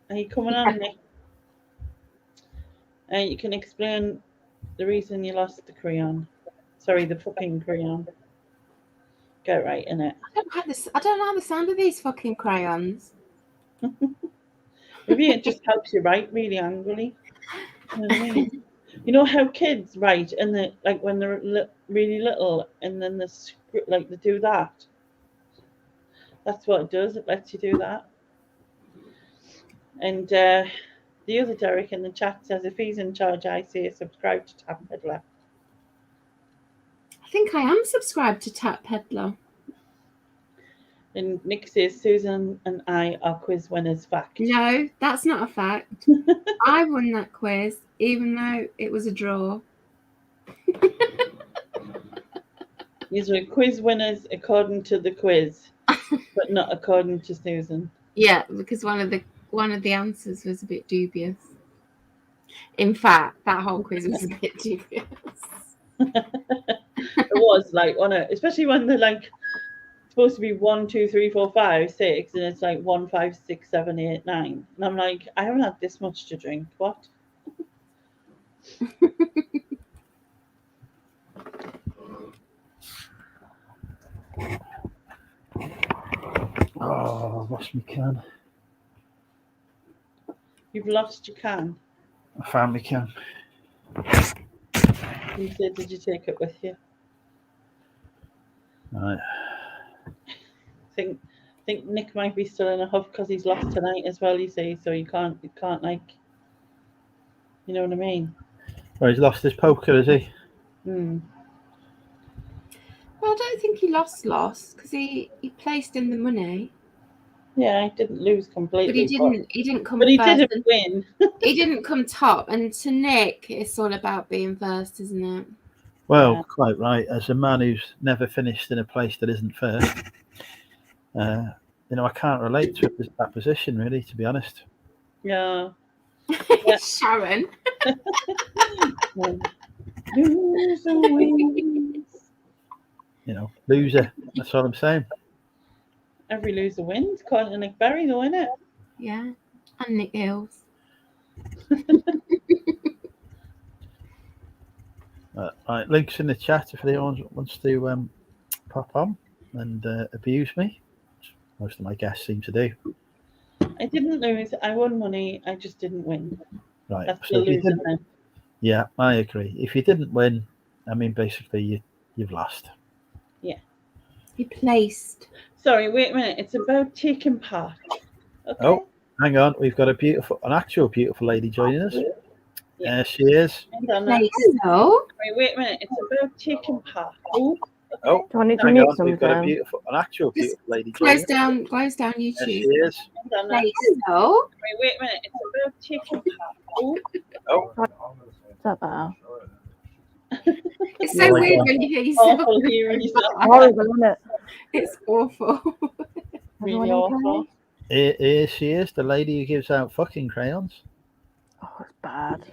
Are you coming on, Nick? You can explain the reason you lost the crayon. Sorry, the fucking crayon. Get right in it. I don't know the sound of these fucking crayons. Maybe it just helps you write really angrily. You know what I mean? You know how kids write and they, like when they're really little and then they do that. That's what it does. It lets you do that. And the other Derek in the chat says, if he's in charge, I say subscribe to Tap Peddler. I think I am subscribed to Tap Peddler. And Nick says, Susan and I are quiz winners. Fact. No, that's not a fact. I won that quiz, even though it was a draw. These were quiz winners according to the quiz, but not according to Susan. Yeah, because one of the answers was a bit dubious. In fact, that whole quiz was a bit dubious. It was like especially when they're like supposed to be 1, 2, 3, 4, 5, 6, and it's like 1, 5, 6, 7, 8, 9. And I'm like, I haven't had this much to drink. What? Oh, I lost my can. You've lost your can. I found my can. You said, did you take it with you? Right. I think Nick might be still in a huff because he's lost tonight as well, you see, so you can't like, you know what I mean? Well, he's lost his poker, has he? Mm. Well, I don't think he lost because he placed in the money. Yeah, he didn't lose completely. But he didn't come But he first. didn't win. He didn't come top. And to Nick, it's all about being first, isn't it? Well, Yeah. quite right. As a man who's never finished in a place that isn't first, I can't relate to that position, really, to be honest. Yeah. Sharon. Loser wins. Loser. That's all I'm saying. Every loser wins. According to Nick Berry, though, isn't it? Yeah. And Nick Hills. Right, links in the chat if anyone wants to pop on and abuse me. Most of my guests seem to do. I didn't lose. I won money. I just didn't win. Right. That's So the loser then. yeah, I agree. If you didn't win, I mean, basically you've lost. Yeah. He placed. Sorry, wait a minute. It's about taking part. Okay. Oh, hang on. We've got an actual beautiful lady joining us. Yeah. There she is. Hello. Wait a minute. It's about taking part. Oh. Oh, do I need to hang mute on. We've got an actual beautiful lady joining us. Close down YouTube. There she is. Hello. Wait a minute. It's about taking part. Oh. Oh. Is that better? It's so weird when you hear yourself. Awful hearing yourself. Horrible, isn't it? It's awful. Really Everyone awful. okay? Here she is, the lady who gives out fucking crayons. Oh, it's bad.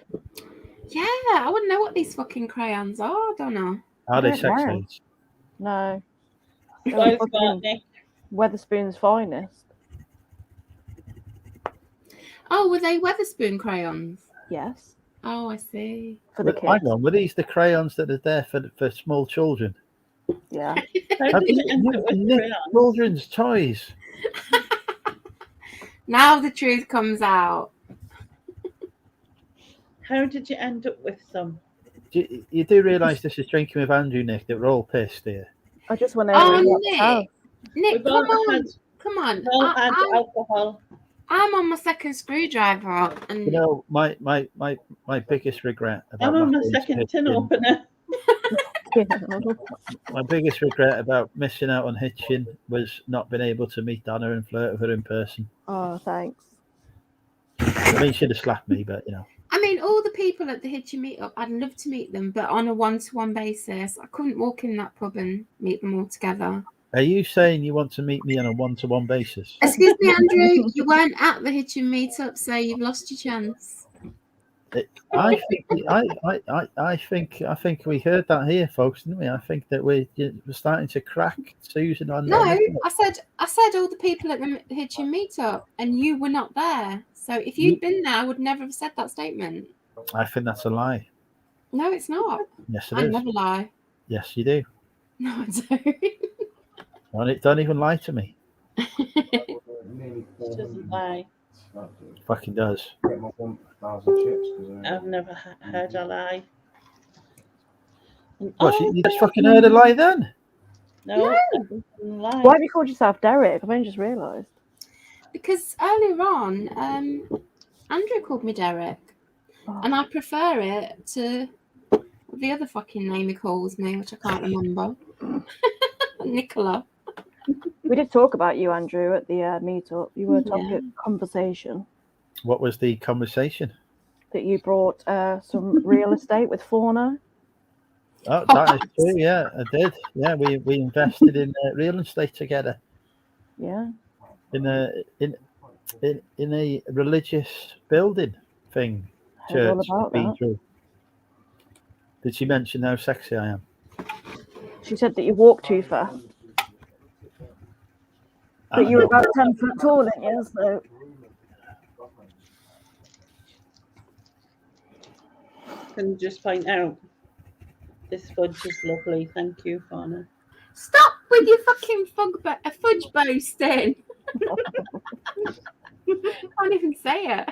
Yeah, I wouldn't know what these fucking crayons are. I don't know. Are they don't sex know. aids? No. What is Fucking that, Nick? Weatherspoon's finest. Oh, were they Weatherspoon crayons? Yes. Oh, I see. for the Hang kids. on, were these the crayons that are there for small children? Yeah. How Have did you end you up with nicked crayons? children's toys? Now the truth comes out. How did you end up with some? You do realise this is drinking with Andrew, Nick, that we're all pissed here. I just went over Oh, and helped out. Nick, We've come all on. had, Come on. we've all had alcohol. I'm on my second screwdriver. And You know, my biggest regret about I'm on my not going to second tin Hitchin- opener. my biggest regret about missing out on Hitchin was not being able to meet Donna and flirt with her in person. Oh, thanks. I mean, she'd have slapped me, but you know. I mean, all the people at the Hitchin meetup, I'd love to meet them, but on a one-to-one basis. I couldn't walk in that pub and meet them all together. Are you saying you want to meet me on a one-to-one basis? Excuse me, Andrew, you weren't at the Hitchin meetup, so you've lost your chance. I think we heard that here, folks, didn't we? I think that we're starting to crack Susan on. No, I said all the people at the Hitchin meetup, and you were not there. So if you'd been there, I would never have said that statement. I think that's a lie. No, it's not. Yes, it I is. never lie. Yes, you do. No, I don't. Don't even lie to me. She doesn't lie. Fucking does. I've never heard a lie. And, What? You just fucking heard a lie then? no, I didn't lie. Why have you called yourself Derek? I've only just realised. Because earlier on, Andrew called me Derek, and I prefer it to the other fucking name he calls me, which I can't remember. Nicola. We did talk about you, Andrew, at the meetup. You were a topic of conversation. What was the conversation? That you brought some real estate with fauna. Oh, that is true. Yeah, I did. Yeah, we invested in real estate together. Yeah. In a religious building thing. Heard all Church. about that. Cathedral. Did she mention how sexy I am? She said that you walk too fast. But you were about 10 foot tall, didn't you? So Can just point out this fudge is lovely. Thank you, Fauna. Stop with your fucking fudge boasting. Can't even say it.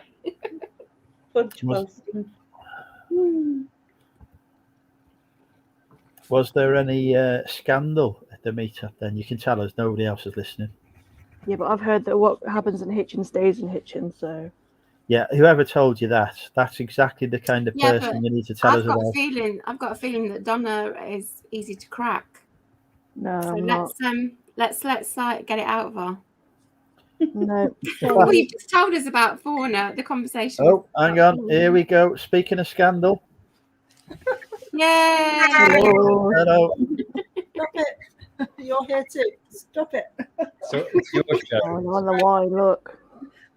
Fudge Was- boasting. Was there any scandal at the meetup then? You can tell us, nobody else is listening. yeah, but I've heard that what happens in Hitchin stays in Hitchin. So Yeah, whoever told you that, that's exactly the kind of Yeah, person but you need to tell us I've got about. a feeling that Donna is easy to crack. no, So I'm not. let's get it out of her. No. Well, you just told us about fauna, the conversation. Oh, hang on. Here we go. Speaking of scandal. Yay! Hello. Hello. Stop it. You're here too. Stop it. So it's your show. Oh, you're on the wine. Look.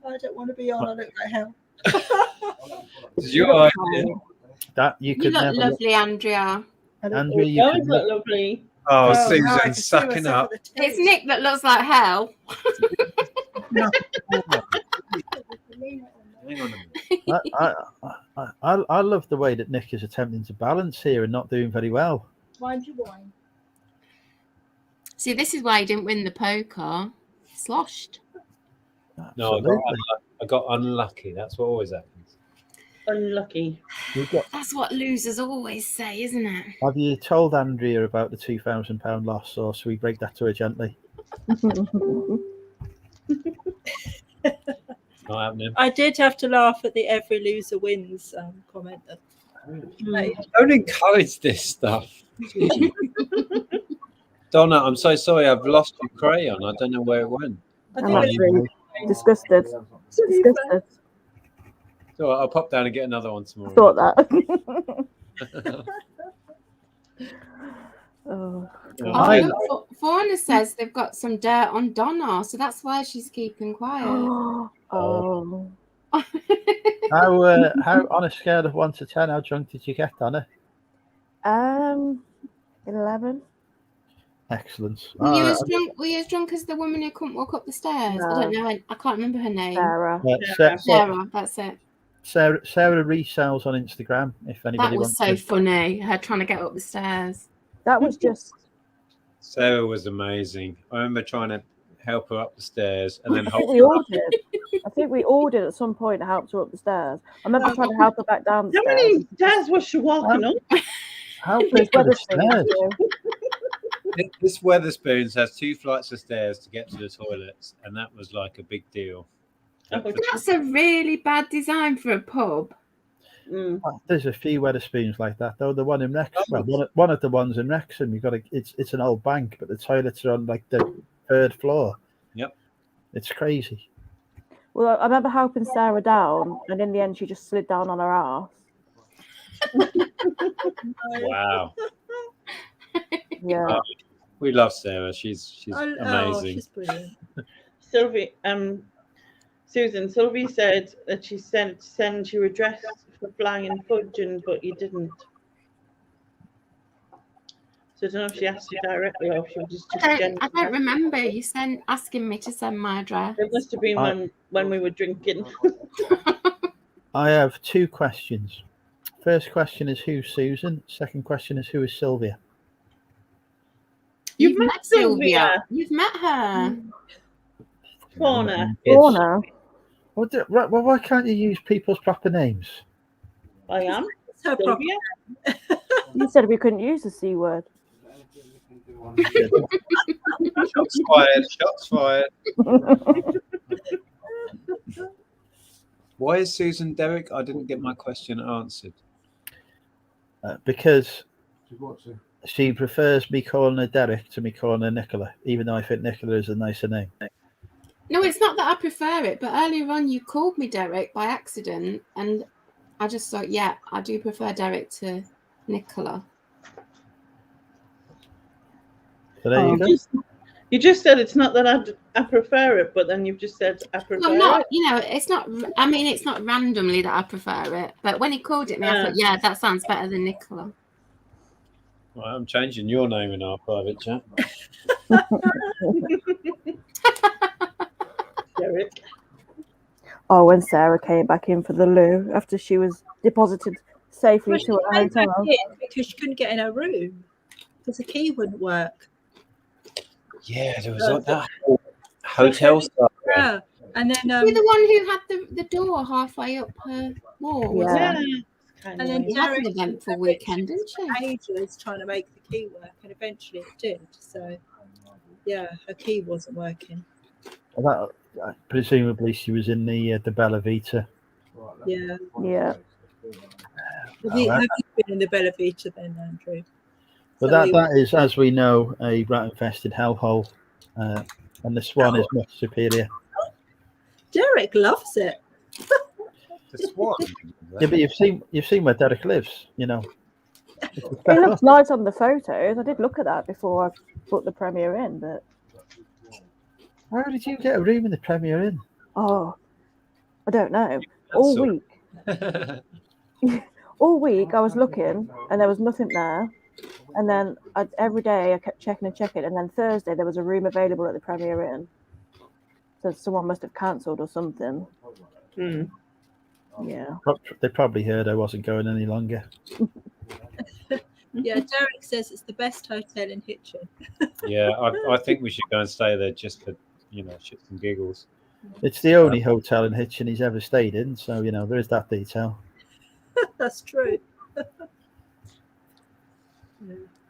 I don't want to be on. I look like hell. It's your idea. That you You could look never. lovely, Andrea. Andrew, you You always could look lovely. Oh, no, I Susan, can see sucking myself up. with the It's toes. Nick that looks like hell. Hang on a minute. I love the way that Nick is attempting to balance here and not doing very well. Mind your wine. See, this is why he didn't win the poker. Sloshed. No, Absolutely. I got unlucky. That's what always happens. Unlucky. You've got- That's what losers always say, isn't it? have you told Andrea about the £2,000 loss, or should we break that to her gently? Not happening. I did have to laugh at the every loser wins comment. That you made. Don't encourage this stuff. Donna, I'm so sorry. I've lost your crayon. I don't know where it went. I I'm think it's actually disgusted. Disgusted. So I'll pop down and get another one tomorrow. Thought that. Oh, I- look, Fauna says they've got some dirt on Donna, so that's why she's keeping quiet. oh. How on a scale of 1 to 10, how drunk did you get, Donna? 11. Excellent. Were you as drunk as the woman who couldn't walk up the stairs? No. I don't know. I can't remember her name. Sarah. Sarah, Sarah, that's it. Sarah resells on Instagram. If anybody That was wants so to. funny. Her trying to get up the stairs. That was just Sarah was amazing. I remember trying to help her up the stairs and then I think hold we her all up. did. I think we all did at some point help her up the stairs. I remember trying to help her back down the How stairs. many stairs was she walking up? How These big are the Weatherspoons stairs? do. This Weatherspoons has 2 flights of stairs to get to the toilets, and that was like a big deal. Oh, That's a really bad design for a pub. Mm. There's a few Weatherspoons like that, though. The one in Wrexham, Oh. well, one of the ones in Wrexham, you got to. It's an old bank, but the toilets are on like the 3rd floor. Yep. It's crazy. Well, I remember helping Sarah down, and in the end, she just slid down on her ass. Wow. Yeah. Oh, we love Sarah. She's Oh, amazing. she's brilliant. Sylvie, Susan, Sylvie said that she sent you a dress for flying fudging, but you didn't. So I don't know if she asked you directly or if she was just I don't remember you asking me to send my address. It must have been when we were drinking. I have 2 questions. First question is who's Susan. Second question is who is Sylvia. You've met Sylvia. Sylvia. You've met her. Fauna. Fauna. Well, why can't you use people's proper names? I am. It's her proper. Sylvia. You said we couldn't use the C word. Shots fired. Shots fired. Why is Susan Derek? I didn't get my question answered. Because she prefers me calling her Derek to me calling her Nicola, even though I think Nicola is a nicer name. No, it's not that I prefer it, but earlier on you called me Derek by accident, and I just thought, yeah, I do prefer Derek to Nicola. So there you go. You just said it's not that I prefer it, but then you've just said I prefer Well, not, it. it's not, I mean, it's not randomly that I prefer it, but when he called it me, I thought, yeah, that sounds better than Nicola. Well, I'm changing your name in our private chat. Derek. Oh, when Sarah came back in for the loo after she was deposited safely Well, she to her came back hotel. in because she couldn't get in her room because the key wouldn't work. Yeah, there was like that hotel stuff. Yeah, and then You're the one who had the door halfway up her wall, wasn't Yeah. it? Yeah. Kind And of then weird. You had an Derek eventful spent weekend, didn't she? ages trying to make the key work, and eventually it did. So, yeah, her key wasn't working. Well, presumably she was in the Bella Vita. Yeah. Yeah. Have you been in the Bella Vita then, Andrew? But that is, as we know, a rat-infested hellhole, and the Swan is much superior. Derek loves it. The Swan. Yeah, but you've seen where Derek lives, you know. It looks nice on the photos. I did look at that before I put the Premier in, but How did you get a room in the Premier Inn? oh, I don't know. That's All week I was looking and there was nothing there. And then every day I kept checking and checking. And then Thursday there was a room available at the Premier Inn. So someone must have cancelled or something. Hmm. Yeah. They probably heard I wasn't going any longer. Yeah, Derek says it's the best hotel in Hitchin. Yeah, I think we should go and stay there just for, shits and giggles. It's the only hotel in Hitchin he's ever stayed in, so there is that detail. That's true.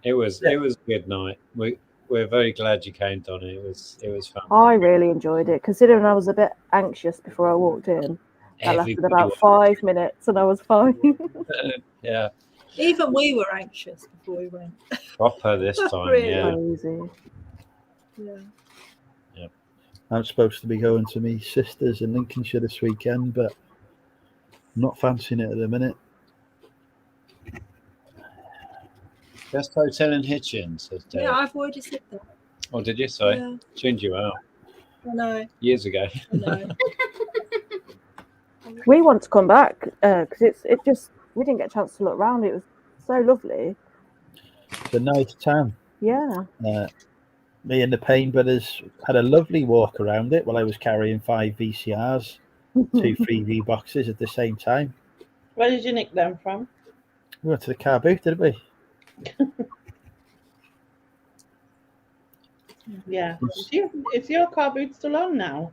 It was a good night. We're very glad you came, Donnie. It was fun. I really enjoyed it, considering I was a bit anxious before I walked in. That lasted Everybody about was. 5 minutes and I was fine. Yeah, Even we were anxious before we went. proper this time. Really? Yeah. Crazy. Yeah. I'm supposed to be going to my sister's in Lincolnshire this weekend, but I'm not fancying it at the minute. Best hotel in Hitchin, says Derek. Yeah, I've already said that. Oh, did you? Sorry. Yeah, Tuned you out I know. years ago. I know. We want to come back because we didn't get a chance to look around. It was so lovely. It's a nice town. Yeah. Me and the Payne brothers had a lovely walk around it while I was carrying 5 VCRs. 2 freebie boxes at the same time. Where did you nick them from? We went to the car boot, didn't we? Yeah. Is your car boot still on now?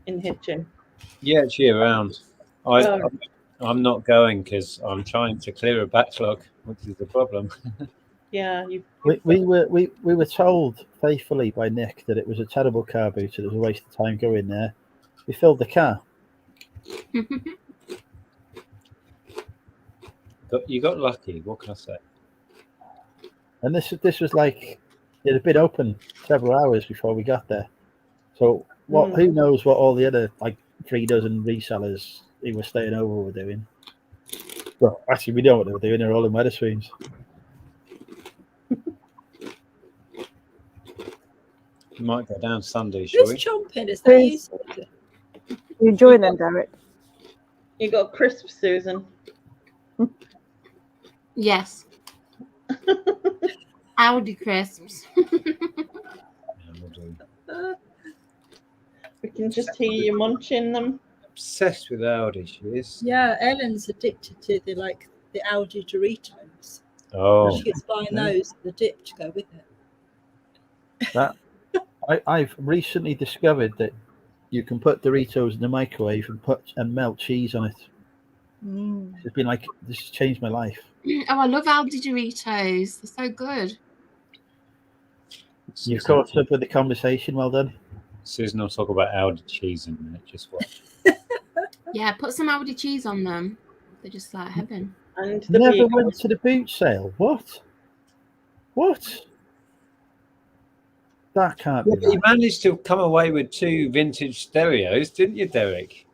In Hitchin? Yeah, it's year round. I'm not going because I'm trying to clear a backlog, which is the problem. Yeah. We were told faithfully by Nick that it was a terrible car boot. It was a waste of time going there. We filled the car. You got lucky. What can I say? And this was like, it had been open several hours before we got there. So who knows what all the other like 3 dozen resellers who were staying over were doing. Well, actually, we know what they were doing. They're all in Wetherspoons. You might go down Sunday, shall Who's we? chomping? Is that you, Susan? You enjoying them, Derek? You got crisps, Susan. Yes. Audi crisps. Yeah, we'll do. We can just hear you munching them. Obsessed with Audi, she is. Yeah, Ellen's addicted to the Aldi Doritos. Oh, She gets buying those the dip to go with it. I've recently discovered that you can put Doritos in the microwave and melt cheese on it. It's been like, this has changed my life. Oh, I love Aldi Doritos. They're so good. You've caught up with the conversation. Well done. Susan will talk about Audi cheese in a minute. Just watch. Yeah, put some Aldi cheese on them. They're just like heaven. And the Never bagels. went to the boot sale. What? That can't be You right. managed to come away with 2 vintage stereos, didn't you, Derek?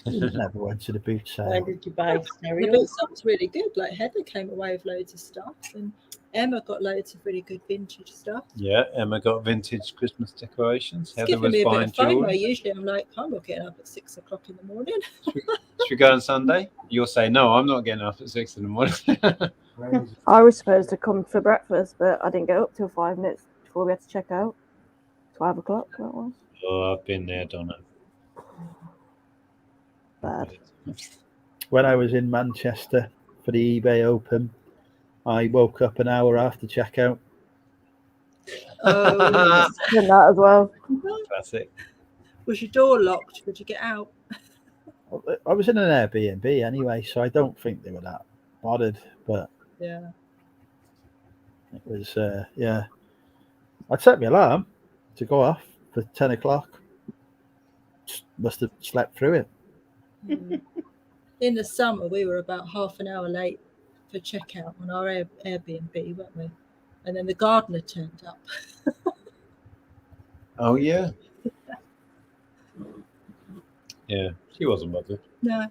You never went to the boot Where sale. did you buy The stereo? boot stuff's really good. Like Heather came away with loads of stuff, and Emma got loads of really good vintage stuff. Yeah, Emma got vintage Christmas decorations. It's Heather giving was me a bit buying of FOMO. jewelry. Usually I'm like, I'm not getting up at 6 o'clock in the morning. Should we go on Sunday? You'll say, no, I'm not getting up at 6 in the morning. I was supposed to come for breakfast, but I didn't get up till 5 minutes before we had to check out. 12 o'clock, that was. Oh, I've been there, Donna. Bad. When I was in Manchester for the eBay Open, I woke up an hour after checkout. Oh, Done that as well. Classic. was your door locked? Could you get out? I was in an Airbnb anyway, so I don't think they were that bothered. But Yeah. it was, yeah. I'd set my alarm to go off for 10 o'clock. Must have slept through it. In the summer, we were about half an hour late for checkout on our Airbnb, weren't we? And then the gardener turned up. Oh, yeah. Yeah, she wasn't bothered. No.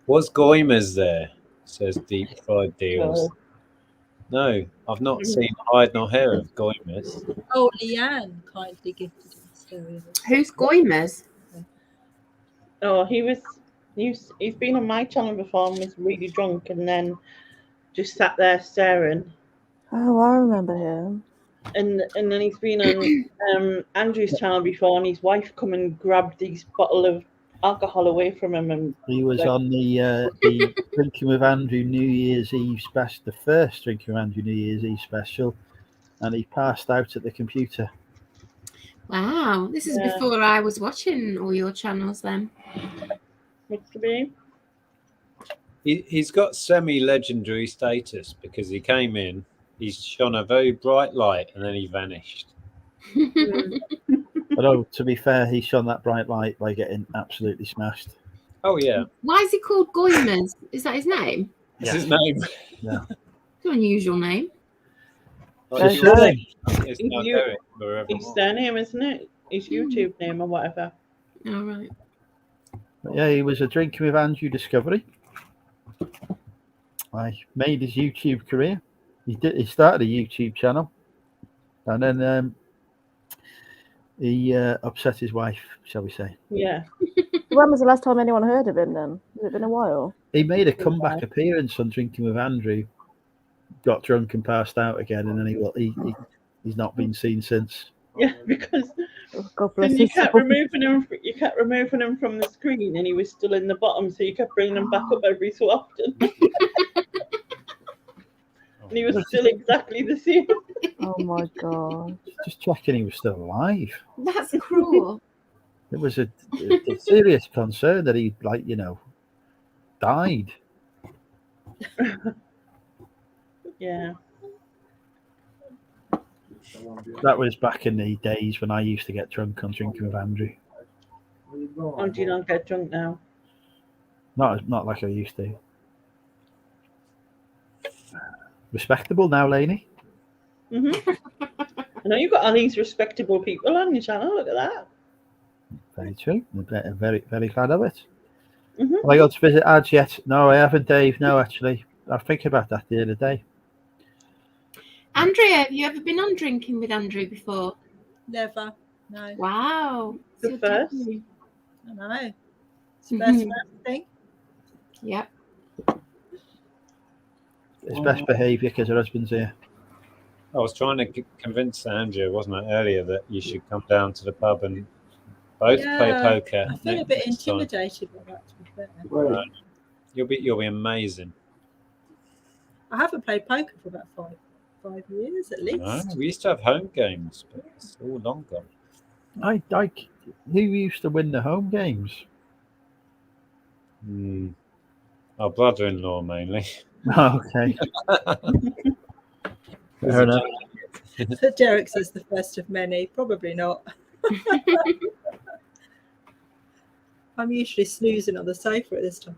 Was Goimers there? Says Deep Fried Deals. No. No, I've not seen hide nor hair of Goimers. Oh, Leanne kindly gifted him stereo. Who's Goimers? Oh, he's been on my channel before and was really drunk and then just sat there staring. Oh, I remember him. And then he's been on Andrew's channel before and his wife come and grabbed these bottle of alcohol away from him and He was like, on the Drinking with Andrew New Year's Eve special, the first Drinking with Andrew New Year's Eve special, and he passed out at the computer. Wow, this is Yeah. before I was watching all your channels then. must have been. He's got semi-legendary status because he came in, he's shone a very bright light, and then he vanished. Although, to be fair, he shone that bright light by getting absolutely smashed. Oh, yeah. Why is he called Goimers? Is that his name? That's his name. It's an unusual name. It's It's his surname. now You- Derek His forevermore. surname, isn't it? His YouTube name or whatever. All right. But yeah, he was a Drinking with Andrew discovery. I made his YouTube career. He started a YouTube channel, and then he upset his wife, shall we say. Yeah. When was the last time anyone heard of him then? Has it been a while? He made a comeback appearance on Drinking with Andrew, got drunk and passed out again, and then he's not been seen since. Yeah, because God bless And you his kept soul. removing him. You kept removing him from the screen, and he was still in the bottom. So you kept bringing him back up every so often, and he was still exactly the same. Oh my God. Just checking he was still alive. That's cruel. It was a serious concern that he, died. Yeah. That was back in the days when I used to get drunk on drinking with Andrew. Oh, do you not get drunk now? Not like I used to. Respectable now, Lainey. I know you've got all these respectable people on your channel. Look at that. Very true. I'm very, very glad of it. Mhm. Have I got to visit ads yet? No, I haven't, Dave. No, actually. I was thinking about that the other day. Andrea, have you ever been on drinking with Andrew before? Never. No. Wow. The So first. debut. I know. It's the first thing. Yep. It's best behaviour because her husband's here. I was trying to convince Andrea, wasn't I, earlier, that you should come down to the pub and both play poker. I feel a bit next time. intimidated by that, to be fair. You'll be amazing. I haven't played poker for about five years at least. No, we used to have home games, but it's all long gone. Who used to win the home games? Our brother-in-law mainly. Okay. Fair enough. So Derek says the first of many. Probably not. I'm usually snoozing on the sofa at this time.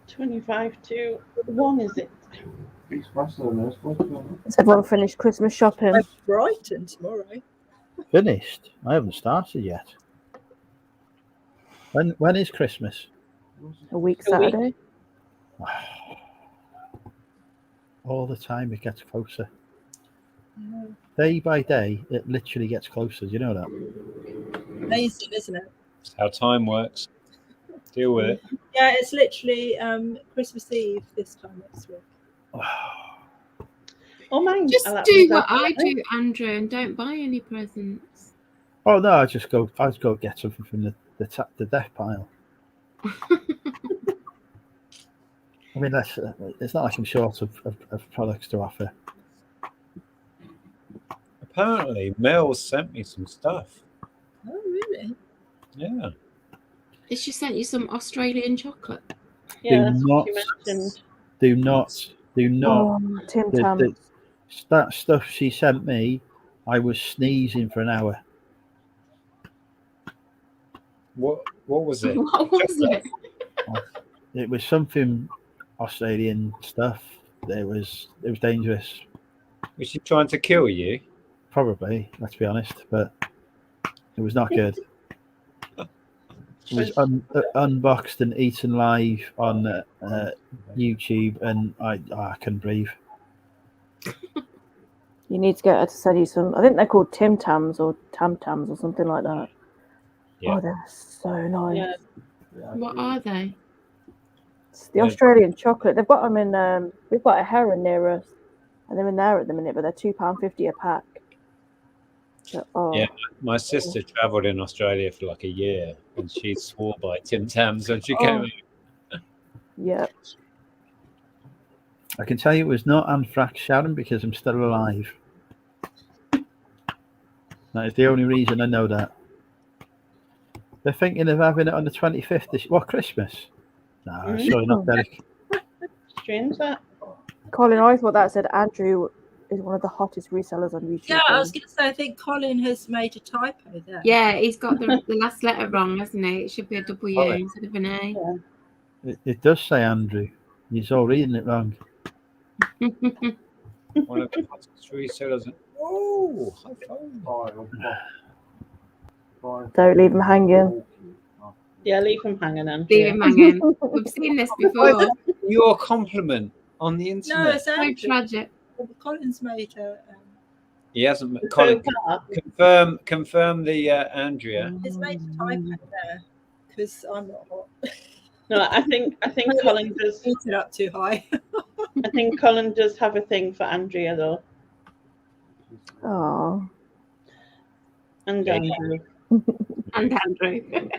25 to 1, is it? Has everyone finished Christmas shopping? I'm Brighton tomorrow. Finished? I haven't started yet. When is Christmas? A week A week. Saturday. All the time it gets closer. Day by day, it literally gets closer. Do you know that? Amazing, isn't it? It's how time works. Deal with it. Yeah, it's literally Christmas Eve this time next week. Oh, mine. Just that do was what that I way. do, Andrew, and don't buy any presents. Oh no! I just go get something from the death pile. I mean, it's not like I'm short of products to offer. Apparently, Mel sent me some stuff. Oh, really? Yeah. Has she sent you some Australian chocolate? Yeah, that's what you mentioned. Do not. Oh, Tim Tam. That stuff she sent me, I was sneezing for an hour. What was it? What was it? It was something Australian stuff. It was dangerous. Was she trying to kill you? Probably, let's be honest, but it was not good. It was unboxed and eaten live on YouTube, and I couldn't breathe. You need to get her to send you some. I think they're called Tim Tams or Tam Tams or something like that. Yeah. Oh, they're so nice. Yeah. What are they? It's the Australian chocolate. They've got them in. We've got a Heron near us, and they're in there at the minute, but they're £2.50 a pack. So, Yeah, my sister travelled in Australia for like a year, and she swore by Tim Tams when she came in. Yeah. I can tell you it was not Anthrax Sharon because I'm still alive. That is the only reason I know that. They're thinking of having it on the 25th. What, Christmas? No, surely not, Derek. Strange that. Colin, I thought that said Andrew is one of the hottest resellers on YouTube. Yeah, I was going to say, I think Colin has made a typo there. Yeah, he's got the last letter wrong, hasn't he? It should be a W instead of an A. Yeah. It does say Andrew. He's all reading it wrong. One of the hottest resellers. Oh, high five. Don't leave him hanging. Yeah, leave him hanging, Andrea. Leave him hanging. We've seen this before. Your compliment on the No, internet. it's So Andrew. tragic. Colin's made a. He hasn't. So Colin, far. confirm the Andrea. He's made a typo there because I'm not hot. No, I think Colin does. Heated up too high. I think Colin does have a thing for Andrea though. Oh, And Yeah. Andrew. And Andrew.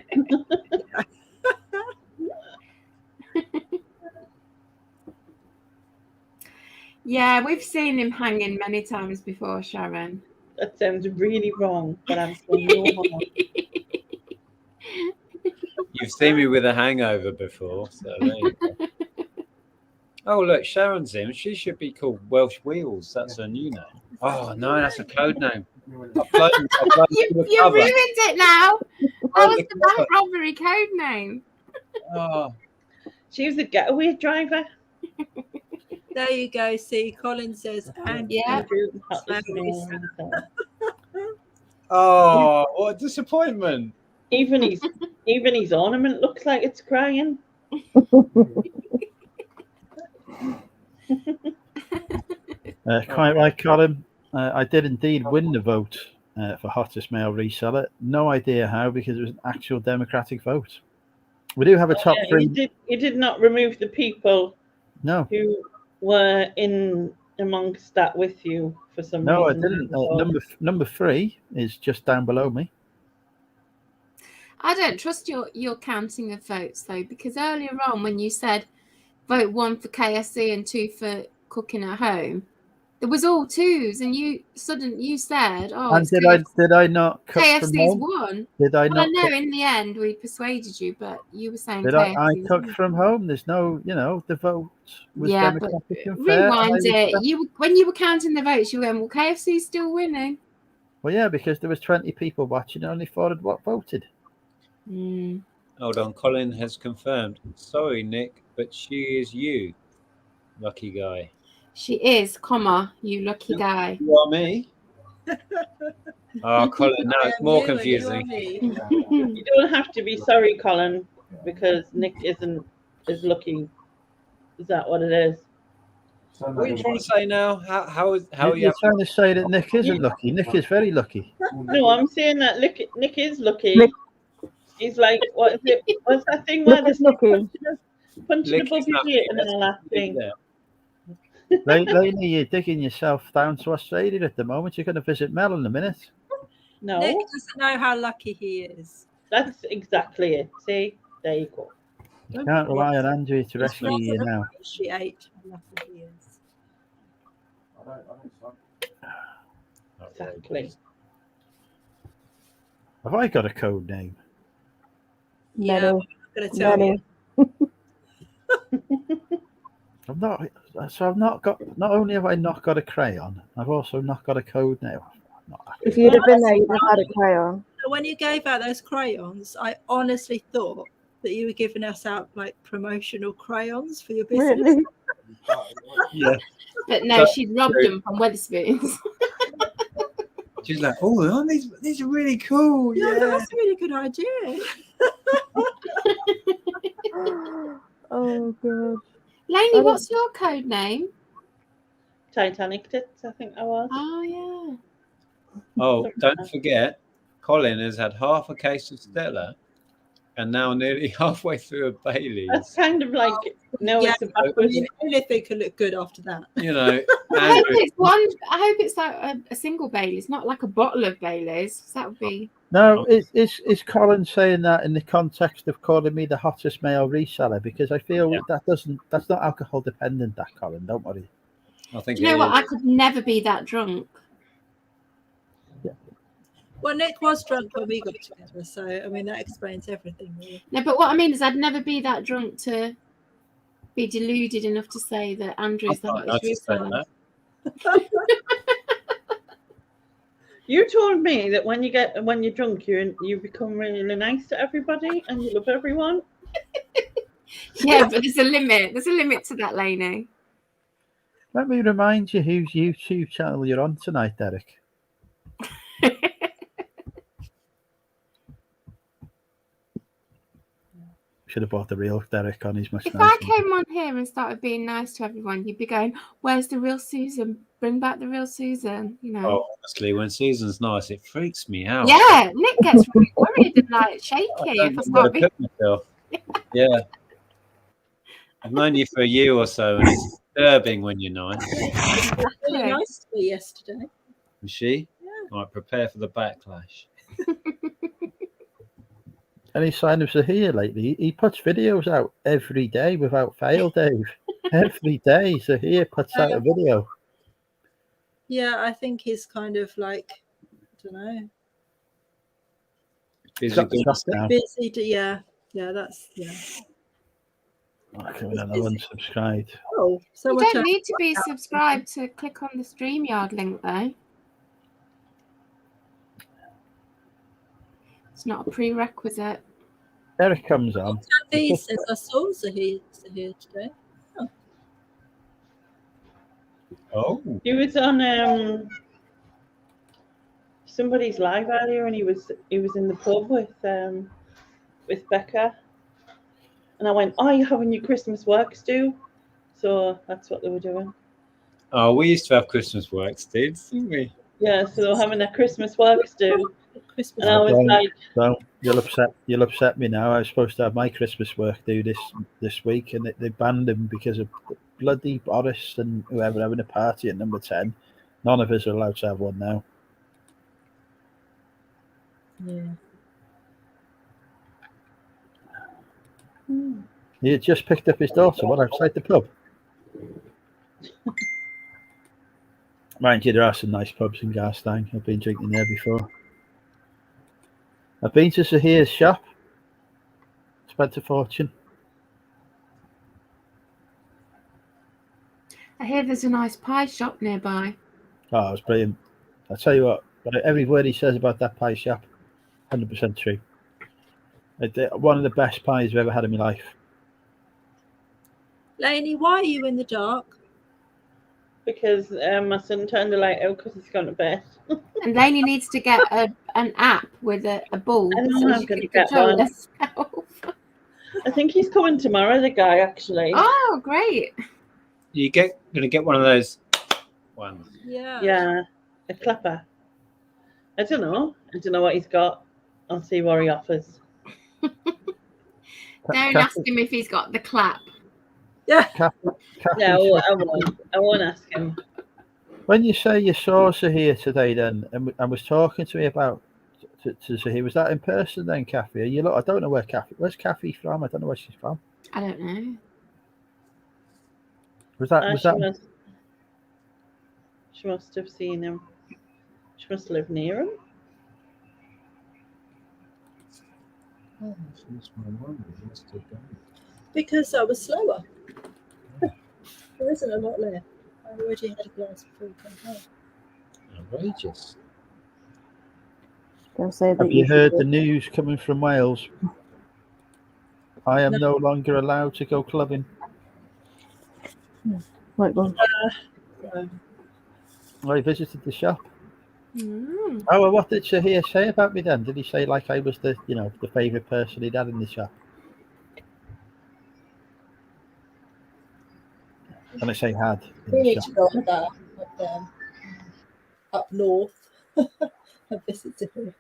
Yeah, we've seen him hanging many times before, Sharon. That sounds really wrong, but I'm saying no more. You've seen me with a hangover before, so there you go. Oh, look, Sharon's in. She should be called Welsh Wheels. That's her new name. Oh, no, that's a code name. I've blown You've the cover. ruined it now. That was the the cover. bank robbery code name. Oh, She was a getaway driver. There you go. See, Colin says, and Yeah. Andrew had to Slowly. smell himself. oh, what a disappointment. Even his ornament looks like it's crying. Quite right, Colin. I did indeed win the vote for hottest male reseller. No idea how, because it was an actual democratic vote. We do have a top Yeah, three. he did not remove the people No, who were in amongst that with you for some no, I reason. didn't. Number 3 is just down below me. I don't trust your counting of votes though, because earlier on when you said vote 1 for KFC and 2 for cooking at home, there was all 2s, and you said, "Oh, And it's did I not cook from KFC's home? 1." Did I Well, not? I know Cook, in the end we persuaded you, but you were saying did I KFC. cook from home? There's no, the vote was Yeah, but democratic and fair. rewind it. When you were counting the votes, you were going, "Well, KFC's still winning." Well, yeah, because there was 20 people watching, only 4 had voted. Hold on, Colin has confirmed. Sorry, Nick, but she is you, lucky guy. She is, you lucky guy. You are me. Oh, Colin, now it's more confusing. You don't have to be sorry, Colin, because Nick is lucky. Is that what it is? What are you trying to say now? How are You're you? trying to say that Nick isn't lucky. Nick is very lucky. No, I'm saying that Nick is lucky. He's like, what is it? What's that thing where Nick is lucky. punching Lick above is his lucky, weight and that's all that thing? Lainey, you're digging yourself down to Australia at the moment. You're going to visit Mel in a minute. No, Nick doesn't know how lucky he is. that's exactly it. See, there you go. You can't rely on Andrew to rescue you now. Appreciate how lucky he is. Exactly. Have I got a code name? Yeah, I'm going to tell you. I've not got. Not only have I not got a crayon, I've also not got a code now. If you'd have been there, you'd have had a crayon. When you gave out those crayons, I honestly thought that you were giving us out like promotional crayons for your business. Really? Yeah. But no, she'd robbed them from Wetherspoons. She's like, oh, these are really cool. Yeah, Yeah. that's a really good idea. Oh god. Lainey, what's your code name? Titanic tits, I think I was. Oh yeah. Oh, don't forget, Colin has had half a case of Stella and now nearly halfway through a Bailey's. That's kind of like it's a backwards. Anything can look good after that. You know, I hope it's like a single Bailey's, not like a bottle of Bailey's. That would be. No, is Colin saying that in the context of calling me the hottest male reseller? Because I feel that's not alcohol dependent. That Colin, don't worry. I think. Do you know what? I could never be that drunk. Well, Nick was drunk when we got together, so I mean that explains everything, really. No, but what I mean is, I'd never be that drunk to be deluded enough to say that Andrew's the hottest reseller. You told me that when you're drunk, you become really nice to everybody and you love everyone. Yeah, but there's a limit. There's a limit to that, Lainey. Let me remind you whose YouTube channel you're on tonight, Derek. Should have bought the real Derek on. He's much If nicer. I came on here and started being nice to everyone, you'd be going, "Where's the real Susan? Bring back the real Susan." You know. Oh, honestly, when Susan's nice, it freaks me out. Yeah, Nick gets really worried and like shaky if I start being. Yeah. I've known you for a year or so, and it's disturbing when you're nice. Really nice to me yesterday. Was she? Yeah. Right, prepare for the backlash. Any sign of Zahir lately? He puts videos out every day without fail, Dave. Every day, Zahir puts out a video. Yeah, I think he's kind of like, I don't know, Busy Got doing shot stuff. now. busy. That's I can have unsubscribed. Oh, so You much. don't need to be subscribed to click on the StreamYard link, though. It's not a prerequisite. Eric comes on. He says I saw Zahir today. Oh, He was on somebody's live earlier, and he was in the pub with Becca, and I went, "Oh, you having your Christmas work stew?" So that's what they were doing. oh, we used to have Christmas works, didn't we? Yeah, so they were having their Christmas work stew, Christmas. and I was like, So you'll upset me now. I was supposed to have my Christmas work due this week, and they banned him because of bloody Boris and whoever having a party at number 10. None of us are allowed to have one now. Yeah. He had just picked up his daughter. What, outside the pub? Mind you, there are some nice pubs in Garstang. I've been drinking there before. I've been to Zahir's shop. Spent a fortune. I hear there's a nice pie shop nearby. Oh, it was brilliant. I tell you what, every word he says about that pie shop, 100% true. One of the best pies I've ever had in my life. Lainey, why are you in the dark? because my son turned the light out because he's gone to bed. And Lainey needs to get an app with a bulb I don't so know, I'm she gonna can get control one. herself. I think he's coming tomorrow, the guy, actually. Oh, great. You gonna get one of those ones. Yeah. Yeah, a clapper. I don't know what he's got. I'll see what he offers. Don't ask him if he's got the clap. Yeah. No, I won't. I won't ask him. When you say you saw Zahir today, then, and was talking to me about to Zahir, was that in person then, Kathy? You look, I don't know where's Kathy from? I don't know where she's from. I don't know. Was that? She must have seen him. She must live near him. Oh, that's my one. Because I was slower. There isn't a lot left. I already had a glass before we came home. Outrageous. Don't say that. Have you heard the news coming from Wales? I am no longer allowed to go clubbing. Right, well, I visited the shop. Mm. Oh, well, what did Zahir say about me then? Did he say like I was the favourite person he'd had in the shop? And I say had. We In the need shop. to go on that up north and visit him.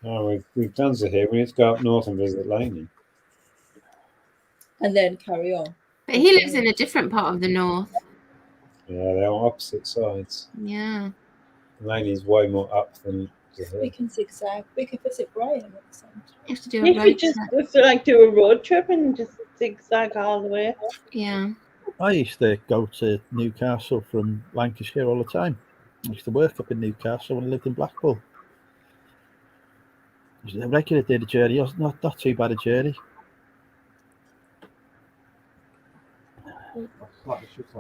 Oh, we've done so here. We need to go up north and visit Lainey. And then carry on. But he lives in a different part of the north. Yeah, they're on opposite sides. Yeah. Lainey's way more up than Zahir. We can zigzag. We can visit Graham at the same time. You have to do a If we road just trip. do a road trip and just zigzag all the way. Yeah. I used to go to Newcastle from Lancashire all the time. I used to work up in Newcastle when I lived in Blackpool. It was a regular day of the journey. It was not too bad a journey.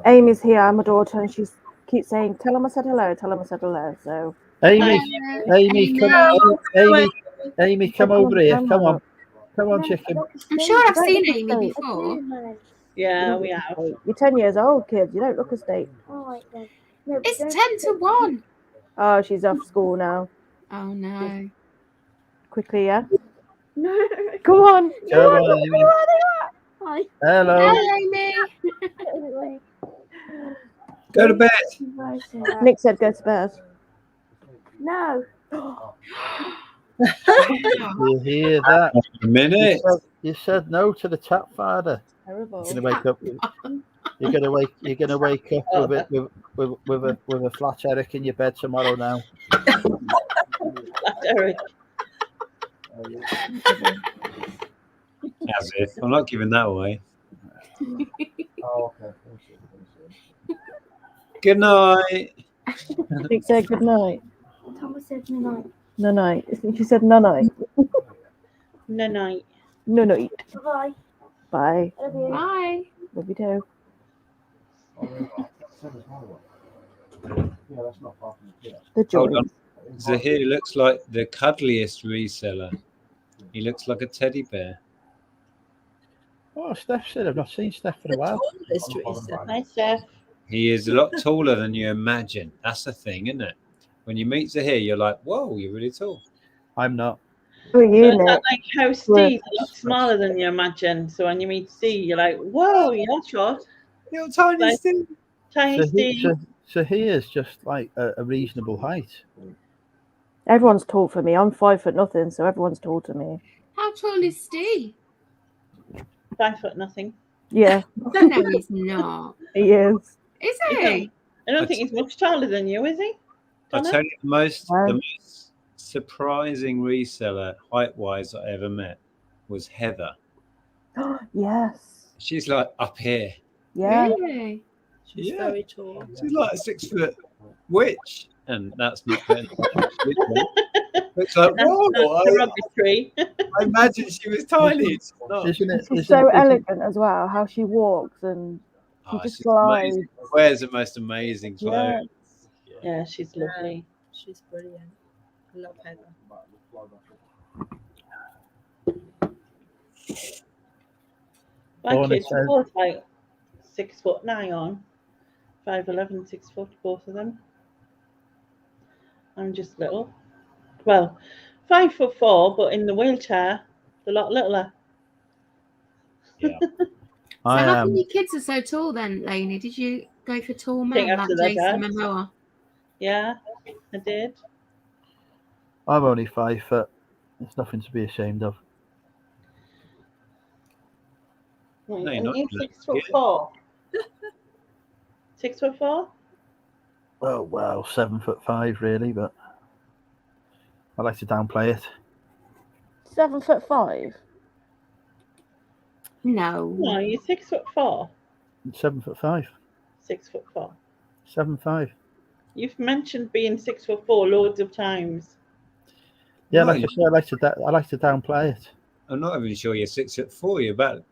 Amy's here, my daughter, and she keeps saying, "Tell him I said hello. Tell him I said hello." So Amy, Amy, come over here. Come on, chicken. I'm sure I've Don't seen look a Amy state. before. Yeah, we have. You're 10 years old, kids. You don't look a state. It's 10 to 1. Oh, she's off school now. Oh, no. Quickly, yeah. No. Come on. Come on, Amy. Hi. Hello. Amy. Go to bed. Nick said go to bed. No. You hear that? A minute. You said no to the tap father. Terrible. Gonna wake up. You're gonna wake up Oh, with a flat Eric in your bed tomorrow now. Flat Eric. As if I'm not giving that away. Oh, okay. Good night. Nick said good night. Thomas said no night. No night. She said no night. No night. No night. Bye. Bye. Love you. Bye. Love you too. The joy. Hold on. Zahir looks like the cuddliest reseller. He looks like a teddy bear. Oh, Steph said I've not seen Steph for a while. Tallest reseller. Hi, Steph. He is a lot taller than you imagine. That's the thing, isn't it? When you meet Zahir, you're like, whoa, you're really tall. I'm not. Who are So you, is that Nick? like how Steve's a lot smaller than you imagine? So when you meet Steve, you're like, whoa, you're not short. You're tiny, Like- Steve. Tiny Steve. So he is just like a reasonable height. Everyone's tall for me. I'm 5 foot nothing, so everyone's tall to me. How tall is Steve? 5 foot nothing. Yeah, No, he's not. he is. Is He's he? I don't think he's much taller than you, is he? I'll Donna? tell you the most Wow. surprising reseller height-wise I ever met was Heather. Yes. She's like up here. Yeah. Really? She's Yeah. very tall. She's like a 6 foot witch, and that's not very It's like, whoa! Not derogatory. I imagine she was tiny. It's not. Isn't it? She's isn't- so isn't- elegant as well. How she walks and Oh, just she's glides. amazing. Wears the most amazing Yeah. clothes. Yeah, she's lovely. She's brilliant. I love Heather. My Dawn kids are says- both like 6 foot nigh on. 5'11", 6 foot, both of them. I'm just little. Well, 5'4", but in the wheelchair, a lot littler. Yeah. So I how am. come your kids are so tall then, Lainey? Did you go for tall Think men after like their Jason dads. Momoa? Yeah, I did. I'm only 5 foot. It's nothing to be ashamed of. Right, No, you're and not. you 6'4". 6'4"? Oh well, 7'5" really, but I like to downplay it. 7'5". No. No, you're 6'4". 7'5". 6'4". 7'5". You've mentioned being 6'4" loads of times. Yeah, No, like I said, I like to downplay it. I'm not even sure you're 6'4". You're about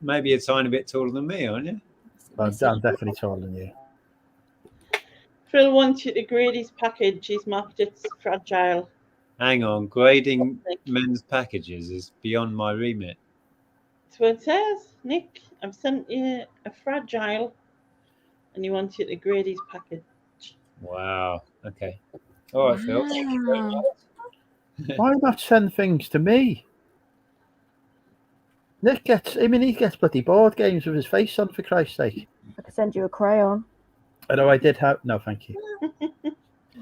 maybe a tiny bit taller than me, aren't you? I'm definitely taller than you. Phil wants you to grade his package. He's marked it fragile. Hang on, grading men's packages is beyond my remit. That's what it says. Nick, I've sent you a fragile, and he wants you to grade his package. Wow. Okay. All right, Phil. Thank you very Wow. much. Why not send things to me? Nick gets, he gets bloody board games with his face on, for Christ's sake. I could send you a crayon. I know I did have, no, thank you.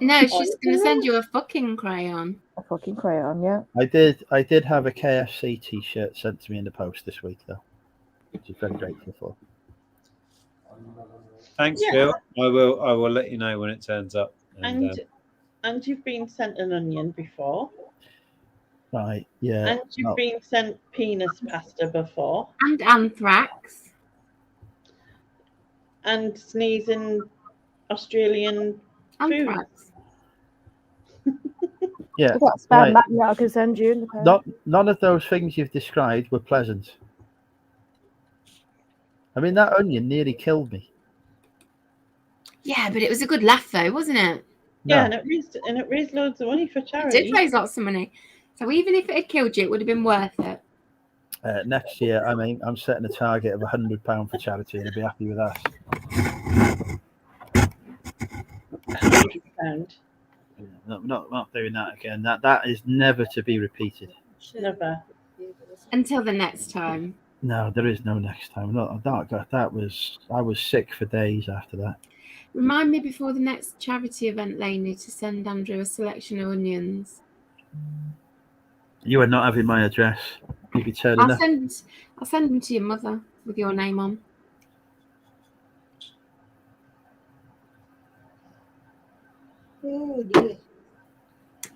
No, she's going to send you a fucking crayon. A fucking crayon, yeah. I did have a KFC t-shirt sent to me in the post this week, though, which I'm very grateful for. Thanks, Yeah. Phil. I will let you know when it turns up. And you've been sent an onion before. Right, yeah. And you've no. been sent penis pasta before. And anthrax. And sneezing Australian food. Anthrax. Yeah. I've got a spare Right. magnet I can send you in the post. None of those things you've described were pleasant. I mean, that onion nearly killed me. Yeah, but it was a good laugh though, wasn't it? No. Yeah, and it raised loads of money for It charity. did raise lots of money. So even if it had killed you, it would have been worth it. Next year, I mean, I'm setting a target of £100 for charity, and I'd be happy with that. £100. No, not doing that again. That is never to be repeated. Never. Until the next time. No, there is no next time. I was sick for days after that. Remind me before the next charity event, Lainey, to send Andrew a selection of onions. You are not having my address. You'll be turning I'll up. send them to your mother with your name on. Oh dear.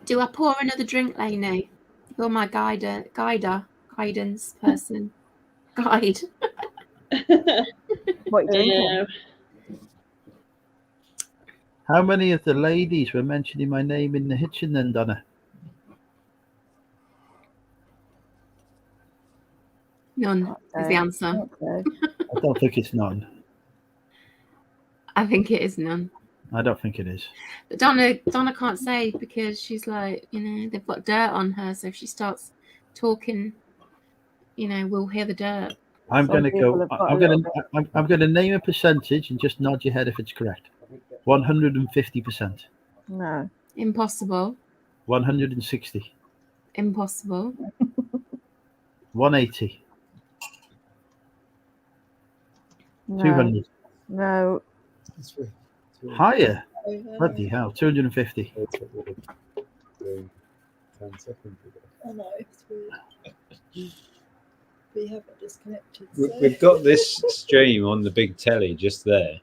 Do I pour another drink, Lainey? You're my guidance person. Guide. What are you drinking? How many of the ladies were mentioning my name in the hitchin then, Donna? None is the answer. Okay. I don't think it's none. I think it is none. I don't think it is. But Donna can't say because she's like, they've got dirt on her. So if she starts talking, we'll hear the dirt. I'm Some going to people go. have got a I'm going little to. I'm going to name a percentage and just nod your head if it's correct. 150%. No. Impossible. 160. Impossible. 180. No. 200. No. Higher. Bloody hell. 250. 10 seconds ago. I know. It's weird. We haven't disconnected. We've got this stream on the big telly just there.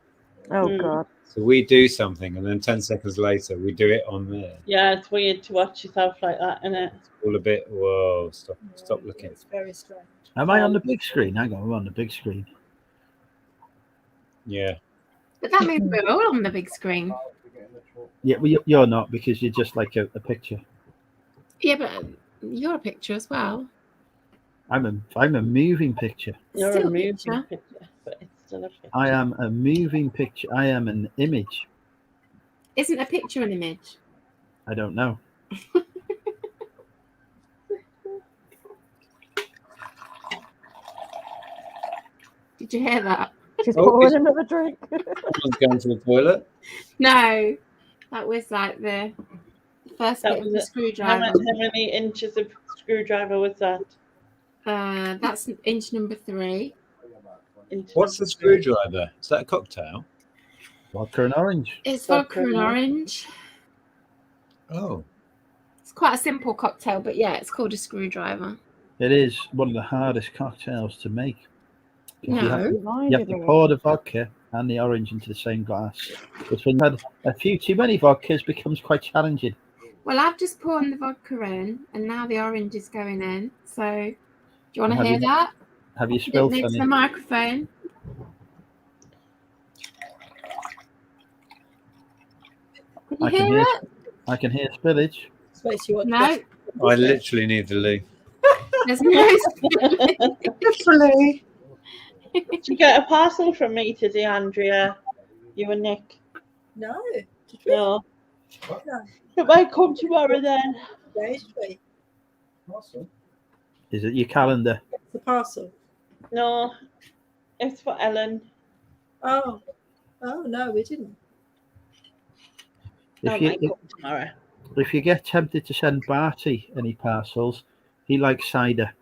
Oh God. So we do something, and then 10 seconds later, we do it on there. Yeah, it's weird to watch yourself like that, isn't it? It's all a bit. Whoa! Stop looking. It's very strange. Am I on the big screen? Hang on, we're on the big screen. Yeah. But that means we're all on the big screen. Yeah, well, you're not because you're just like a picture. Yeah, but you're a picture as well. I'm a moving picture. You're Still a moving picture. picture, but it's still a picture. I am a moving picture. I am an image. Isn't a picture an image? I don't know. Did you hear that? She's Oh, pouring it's- another drink. Someone's going to the toilet. No, that was like the first That bit of was the it. screwdriver. How many inches of screwdriver was that? That's inch number 3. What's the screwdriver? Is that a cocktail? Vodka and orange. It's Vodka vodka and and orange. Oh. It's quite a simple cocktail, but yeah, it's called a screwdriver. It is one of the hardest cocktails to make. 'Cause You have No. to, you have to pour the vodka and the orange into the same glass. Because when you've had a few too many vodkas, it becomes quite challenging. Well, I've just poured the vodka in, and now the orange is going in. So, do you want to Have hear you- that? Have you Put it spilled next to any? the microphone. Can you I can hear hear. it? I can hear spillage. Space you want No, I literally need to leave. there's no spilling. Literally. Did you get a parcel from me today, Andrea? You and Nick? No. Did we? No. No. It might come tomorrow then. Did we? Is it your calendar? The parcel. No. It's for Ellen. Oh. Oh no, we didn't. That If you might come tomorrow. if you get tempted to send Barty any parcels, he likes cider.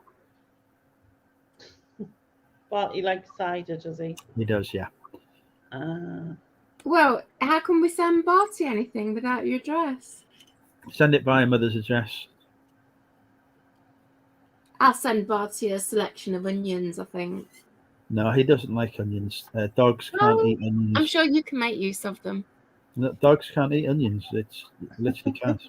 But he likes cider, does he? He does, yeah. Well, how can we send Barty anything without your address? Send it by mother's address. I'll send Barty a selection of onions, I think. No, he doesn't like onions. Dogs can't Oh, eat onions. I'm sure you can make use of them. No, dogs can't eat onions. It's literally can't.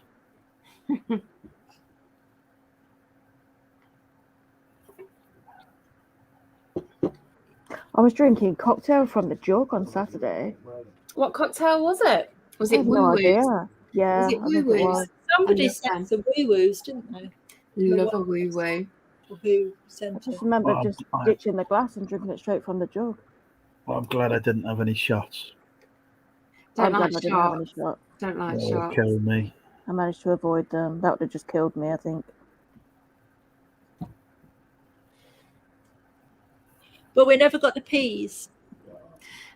I was drinking cocktail from the jug on Saturday. What cocktail was it? Was I it have no woo-woos? idea. Yeah, Was it I think it woo-woos? was. Somebody I love sent some woo-woos, didn't they? Love a woo-woo. Or who I sent it? just remember Oh, just I- ditching the glass and drinking it straight from the jug. Well, I'm glad I didn't have any shots. Don't I'm like glad I didn't have any shots. shot. Don't like That would shots. kill me. I managed to avoid them. That would have just killed me, I think. But we never got the peas.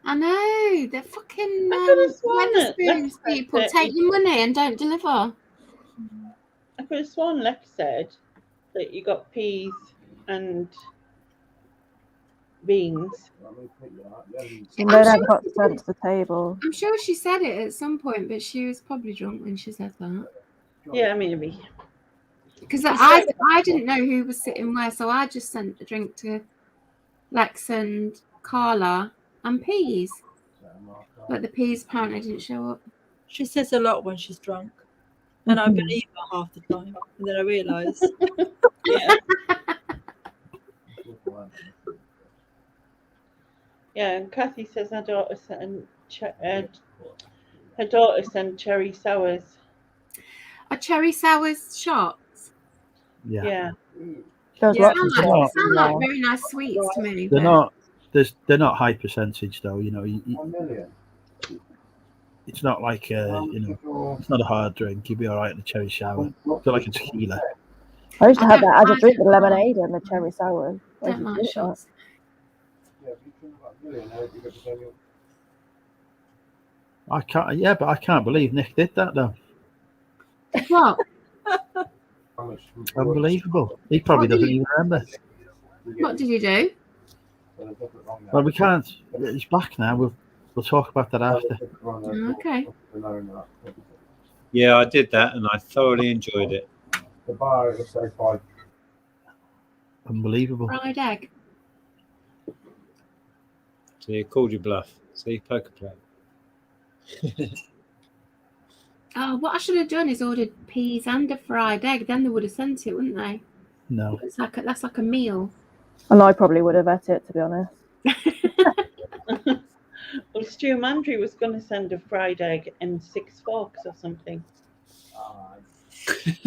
I know, they're fucking I could have sworn it. Wetherspoons Lex people said take your money and don't deliver. I could have sworn Lex said that you got peas and beans. And then I got sent to the table. I'm sure she said it at some point, but she was probably drunk when she said that. Yeah, maybe. Because I didn't know who was sitting where, so I just sent a drink to Lex and Carla and peas. But the peas apparently didn't show up. She says a lot when she's drunk, and I believe her half the time. And then I realise, Yeah. Yeah, and Kathy says her daughter sent cherry sours. Are cherry sours shots? Yeah. Yeah. There's Yeah. lots of Sound shots. like very nice sweets to me. They're but- not. They're not high percentage though. It's not like it's not a hard drink. You'd be all right in a cherry sour. It's not like a tequila. I used to I have don't that as a like drink, it. the lemonade and the cherry sour. I Don't used to like drink that. shots. I can't. Yeah, but I can't believe Nick did that though. What? Unbelievable. He probably What did doesn't he- even remember. What did you do? Well, we can't. He's back now. We'll talk about that after. Okay. Yeah, I did that and I thoroughly enjoyed it. Unbelievable. Fried egg. So you called your bluff. See, poker play. Oh, what I should have done is ordered peas and a fried egg. Then they would have sent it, wouldn't they? No. That's like a meal. And I probably would have ate it, to be honest. Well, Stu Mandry was going to send a fried egg and 6 forks or something.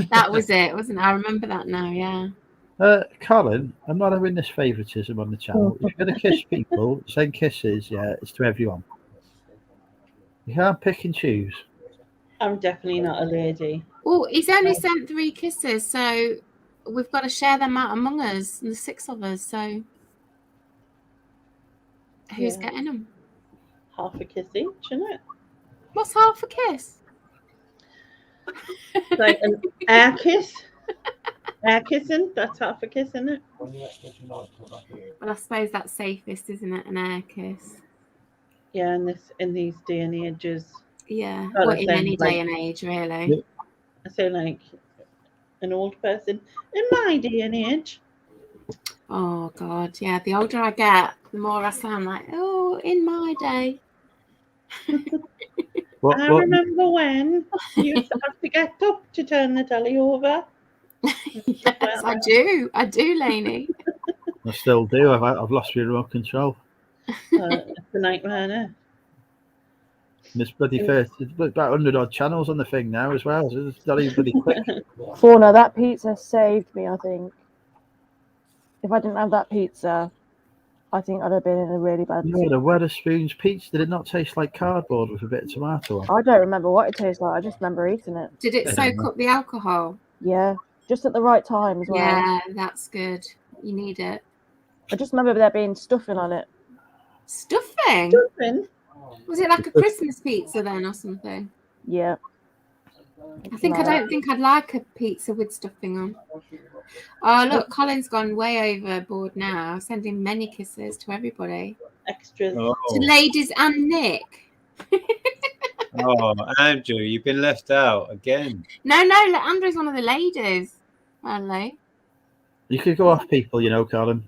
That was it, wasn't it? I remember that now, yeah. Colin, I'm not having this favouritism on the channel. If you're going to kiss people, send kisses, yeah, it's to everyone. You can't pick and choose. I'm definitely not a lady. Oh, he's only sent 3 kisses, so we've got to share them out among us, and the 6 of us. So who's Yeah. getting them? Half a kiss each, isn't it? What's half a kiss? Like an air kiss. Air kissing, that's half a kiss, isn't it? Well, I suppose that's safest, isn't it? An air kiss. Yeah, in these day and ages. Yeah. Well, Well, it in sounds any like- day and age, really. Yeah. I say like an old person in my day and age. Oh God, yeah. The older I get, the more I sound like, oh, in my day. What, I what, remember when you used to have to get up to turn the telly over. Yes, I do. I do, Lainey. I still do. I've lost my remote control. It's a nightmare, isn't it? And it's bloody first. It's about 100 odd channels on the thing now as well. So it's not even bloody quick. Fauna, that pizza saved me, I think. If I didn't have that pizza, I think I'd have been in a really bad No, situation. the Wetherspoons pizza, did it not taste like cardboard with a bit of tomato on? I don't remember what it tastes like. I just remember eating it. Did it I don't soak know. up the alcohol? Yeah, just at the right time as well. Yeah, that's good. You need it. I just remember there being stuffing on it. Stuffing? Stuffing. Was it like a Christmas pizza then or something? Yeah. I don't think I'd like a pizza with stuffing on. Oh, look, Colin's gone way overboard now, sending many kisses to everybody. Extras. Oh, To ladies and Nick. oh, Andrew, you've been left out again. No, Andrew's one of the ladies. Only. You could go off people, Colin.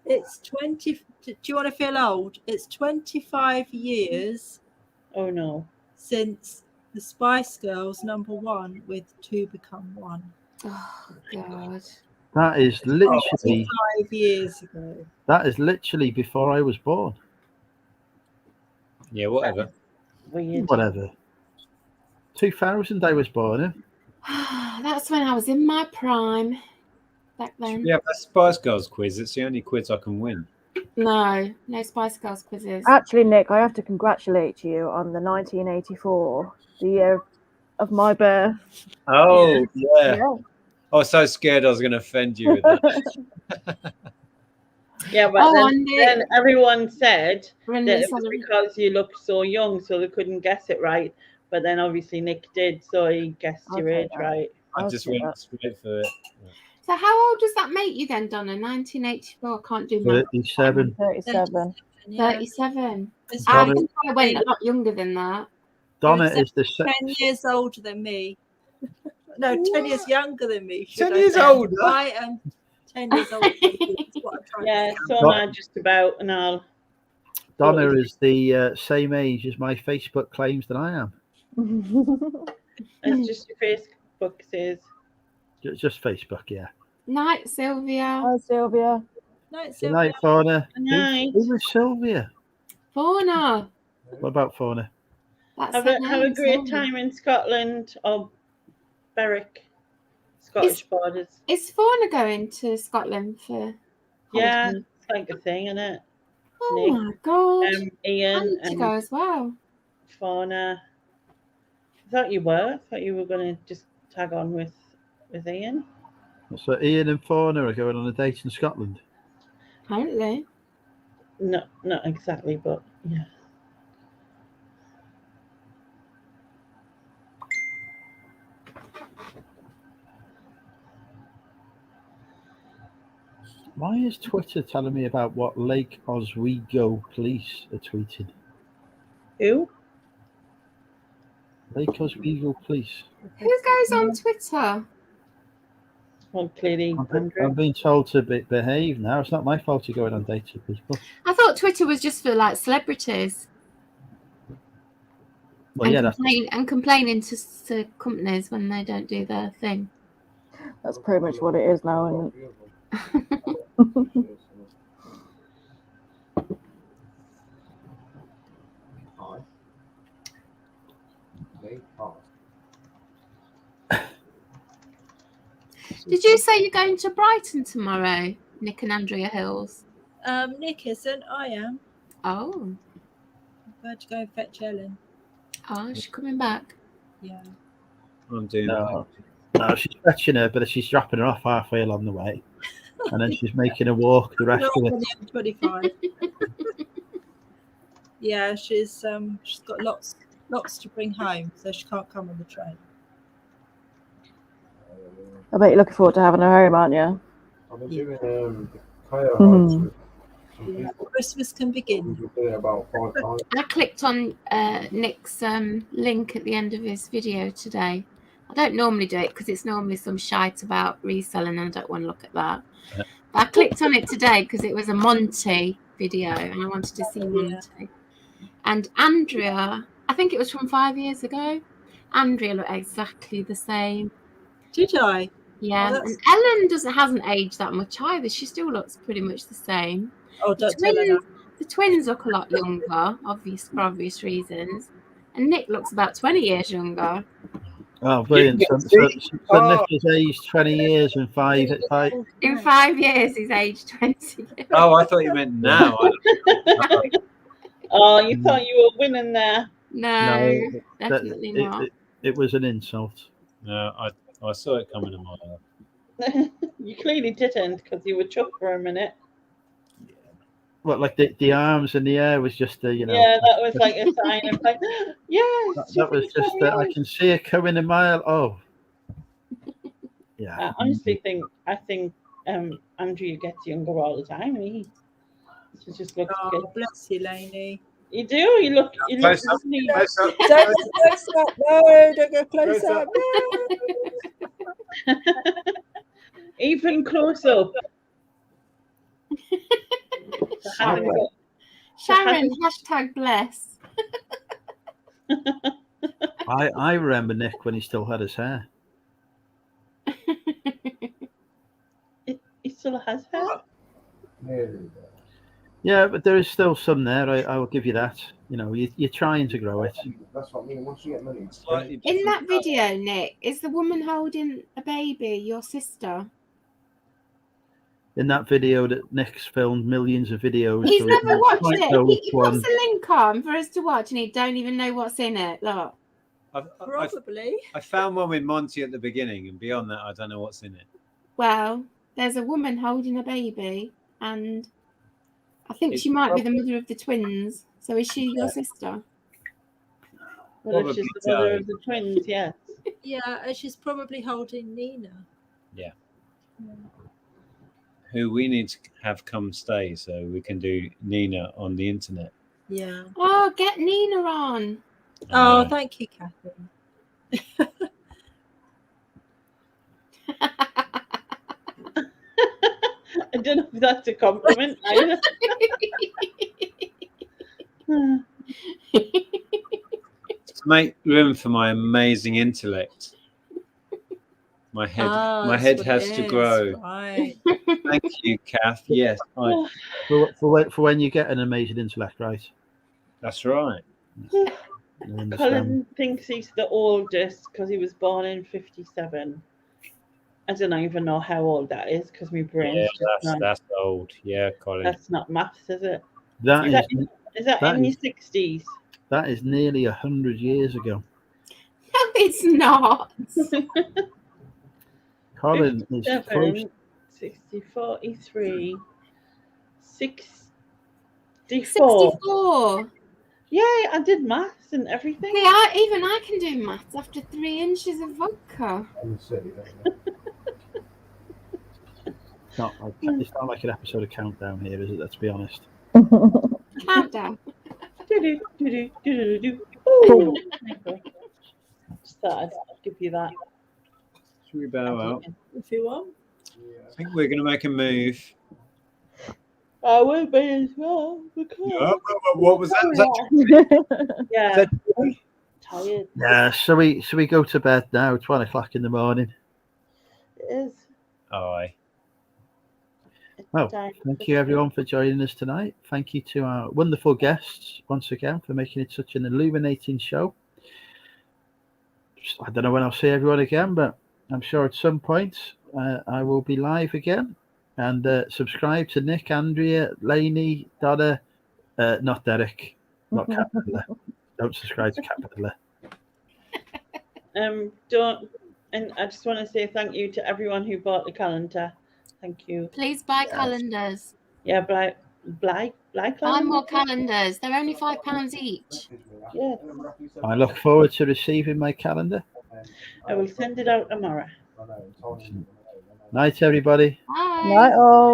it's 20. Do you want to feel old? It's 25 years Oh no. since the Spice Girls #1 with Two Become One. Oh God. That is literally 5 years ago. before I was born. Yeah, whatever. Weird. Whatever. 2000 I was born in. That's when I was in my prime. Back then. Yeah, that Spice Girls quiz. It's the only quiz I can win. No Spice Girls quizzes. Actually, Nick, I have to congratulate you on the 1984, the year of my birth. Oh, yeah. Yeah. I was so scared I was going to offend you with that. Yeah, but Oh, then everyone said We're in that the it was summer. because you looked so young, so they couldn't guess it right. But then obviously Nick did, so he guessed your Okay, age right. I I'll just do went that. straight for it. So how old does that make you then, Donna? 1984. I can't do math. 37. 37. Yeah. 37. It's I Donna- think I went a lot younger than that. Donna It was is the 10 years older than me. No, 10 years younger than me. should 10 I years say. older? I am 10 years older than you. That's what I'm trying Yeah, to say. so am I just about, and I'll Donna is the same age as my Facebook claims that I am. It's just your Facebook says. Just Facebook, yeah. Night, Sylvia. Hi, Sylvia. Night, Good Sylvia. night, Fauna. Good night. Who was Sylvia? Fauna. What about Fauna? That's Have her a name, great Sylvia. time in Scotland or Berwick, Scottish borders. Is Fauna going to Scotland for Yeah, holiday? it's like a thing, isn't it? Oh Nick, my god. I Ian need to and go as well. Fauna. I thought you were. I thought you were going to just tag on with Ian. So Ian and Fauna are going on a date in Scotland. Apparently. No, not exactly, but yeah. Why is Twitter telling me about what Lake Oswego police are tweeting? Who? Lake Oswego police. Who goes on Twitter? Well, clearly, I'm Andrew. being told to behave now. It's not my fault you're going on dates with people. I thought Twitter was just for like celebrities. Well, yeah, and complaining to companies when they don't do their thing. That's pretty much what it is now, isn't it? Did you say you're going to Brighton tomorrow, Nick and Andrea Hills? Nick isn't. I am. Oh. I'm going to go and fetch Ellen. Oh, she's coming back. Yeah. I'm doing no, she's fetching her, but she's dropping her off halfway along the way, and then she's making her walk the rest of it. 25. Yeah, she's got lots to bring home, so she can't come on the train. I bet you're looking forward to having her home, aren't you? I've been doing Kaya Yeah. Christmas can begin. about 5 times. I clicked on Nick's link at the end of his video today. I don't normally do it because it's normally some shite about reselling and I don't want to look at that. But I clicked on it today because it was a Monty video and I wanted to see Monty. And Andrea, I think it was from 5 years ago. Andrea looked exactly the same. Did I? Yeah, Oh, and Ellen hasn't aged that much either. She still looks pretty much the same. Oh, don't tell her that. The twins look a lot younger, for obvious reasons. And Nick looks about 20 years younger. Oh, brilliant. So Nick is aged 20 years and 5 at 5. In 5 years, he's aged 20 years. Oh, I thought you meant now. Oh, you thought you were winning there. No, definitely not. It was an insult. No, I saw it coming a mile off. You clearly didn't because you were chuffed for a minute. What, like the arms in the air was just a, Yeah, that was like a sign of like, yes. That was just I can see it coming a mile. Oh, yeah. I honestly think Andrew gets younger all the time. He just looks good. Bless you, Lainey. You do. You look. Close up. Close up. Don't go close up. No, don't go close up. No. Even close up. Sharon, hashtag bless. I remember Nick when he still had his hair. He still has hair. Yeah, but there is still some there. I will give you that. You're trying to grow it. That's what I mean. Once you get money, In that video, Nick, is the woman holding a baby your sister? In that video that Nick's filmed millions of videos. He's so never watched might it. know He which puts one. a link on for us to watch and he don't even know what's in it. Look. Probably. I found one with Monty at the beginning, and beyond that, I don't know what's in it. Well, there's a woman holding a baby, and I think she might be the mother of the twins. So is she your sister? Well, she's the mother of the twins, yes. Yeah, and she's probably holding Nina. Yeah. Who we need to have come stay so we can do Nina on the internet. Yeah. Oh, get Nina on. Oh, thank you, Catherine. I don't know if that's a compliment either. Hmm. To make room for my amazing intellect. My head That's head what has it to is, grow. Right. Thank you, Kath. Yes, For when you get an amazing intellect, right? that's right. You understand. Colin thinks he's the oldest because he was born in 57. I don't even know how old that is because my brain's Yeah, just not. that's old. Yeah, Colin. That's not maths, is it? That Is that that in is- your 60s? that is nearly 100 years ago. No, it's not. Colin is close. 57, 60, 43, 64. 64. Yeah, I did maths and everything. Hey, even I can do maths after 3 inches of vodka. It's not like an episode of Countdown here, is it? Let's be honest. Countdown. Do-do-do-do-do-do-do. Ooh, there you go. Just thought I'd give you that. Should we bow out? If you want. I think we're going to make a move. I will be as well because What was that? Was that yeah, tired. Yeah, so we go to bed now. It's 1 o'clock in the morning. It is. Aye. It's Well, time thank for you everyone for joining us tonight. Thank you to our wonderful guests once again for making it such an illuminating show. I don't know when I'll see everyone again, but I'm sure at some point I will be live again. And subscribe to Nick, Andrea, Lainey, Donna, not Derek, not Capitala. Don't subscribe to Capitala. Don't. And I just want to say thank you to everyone who bought the calendar. Thank you. Please buy calendars. Yeah, Bly Buy calendar. more calendars. They're only £5 each. Yeah, I look forward to receiving my calendar. I will send it out tomorrow. Night, everybody. Bye. Night all.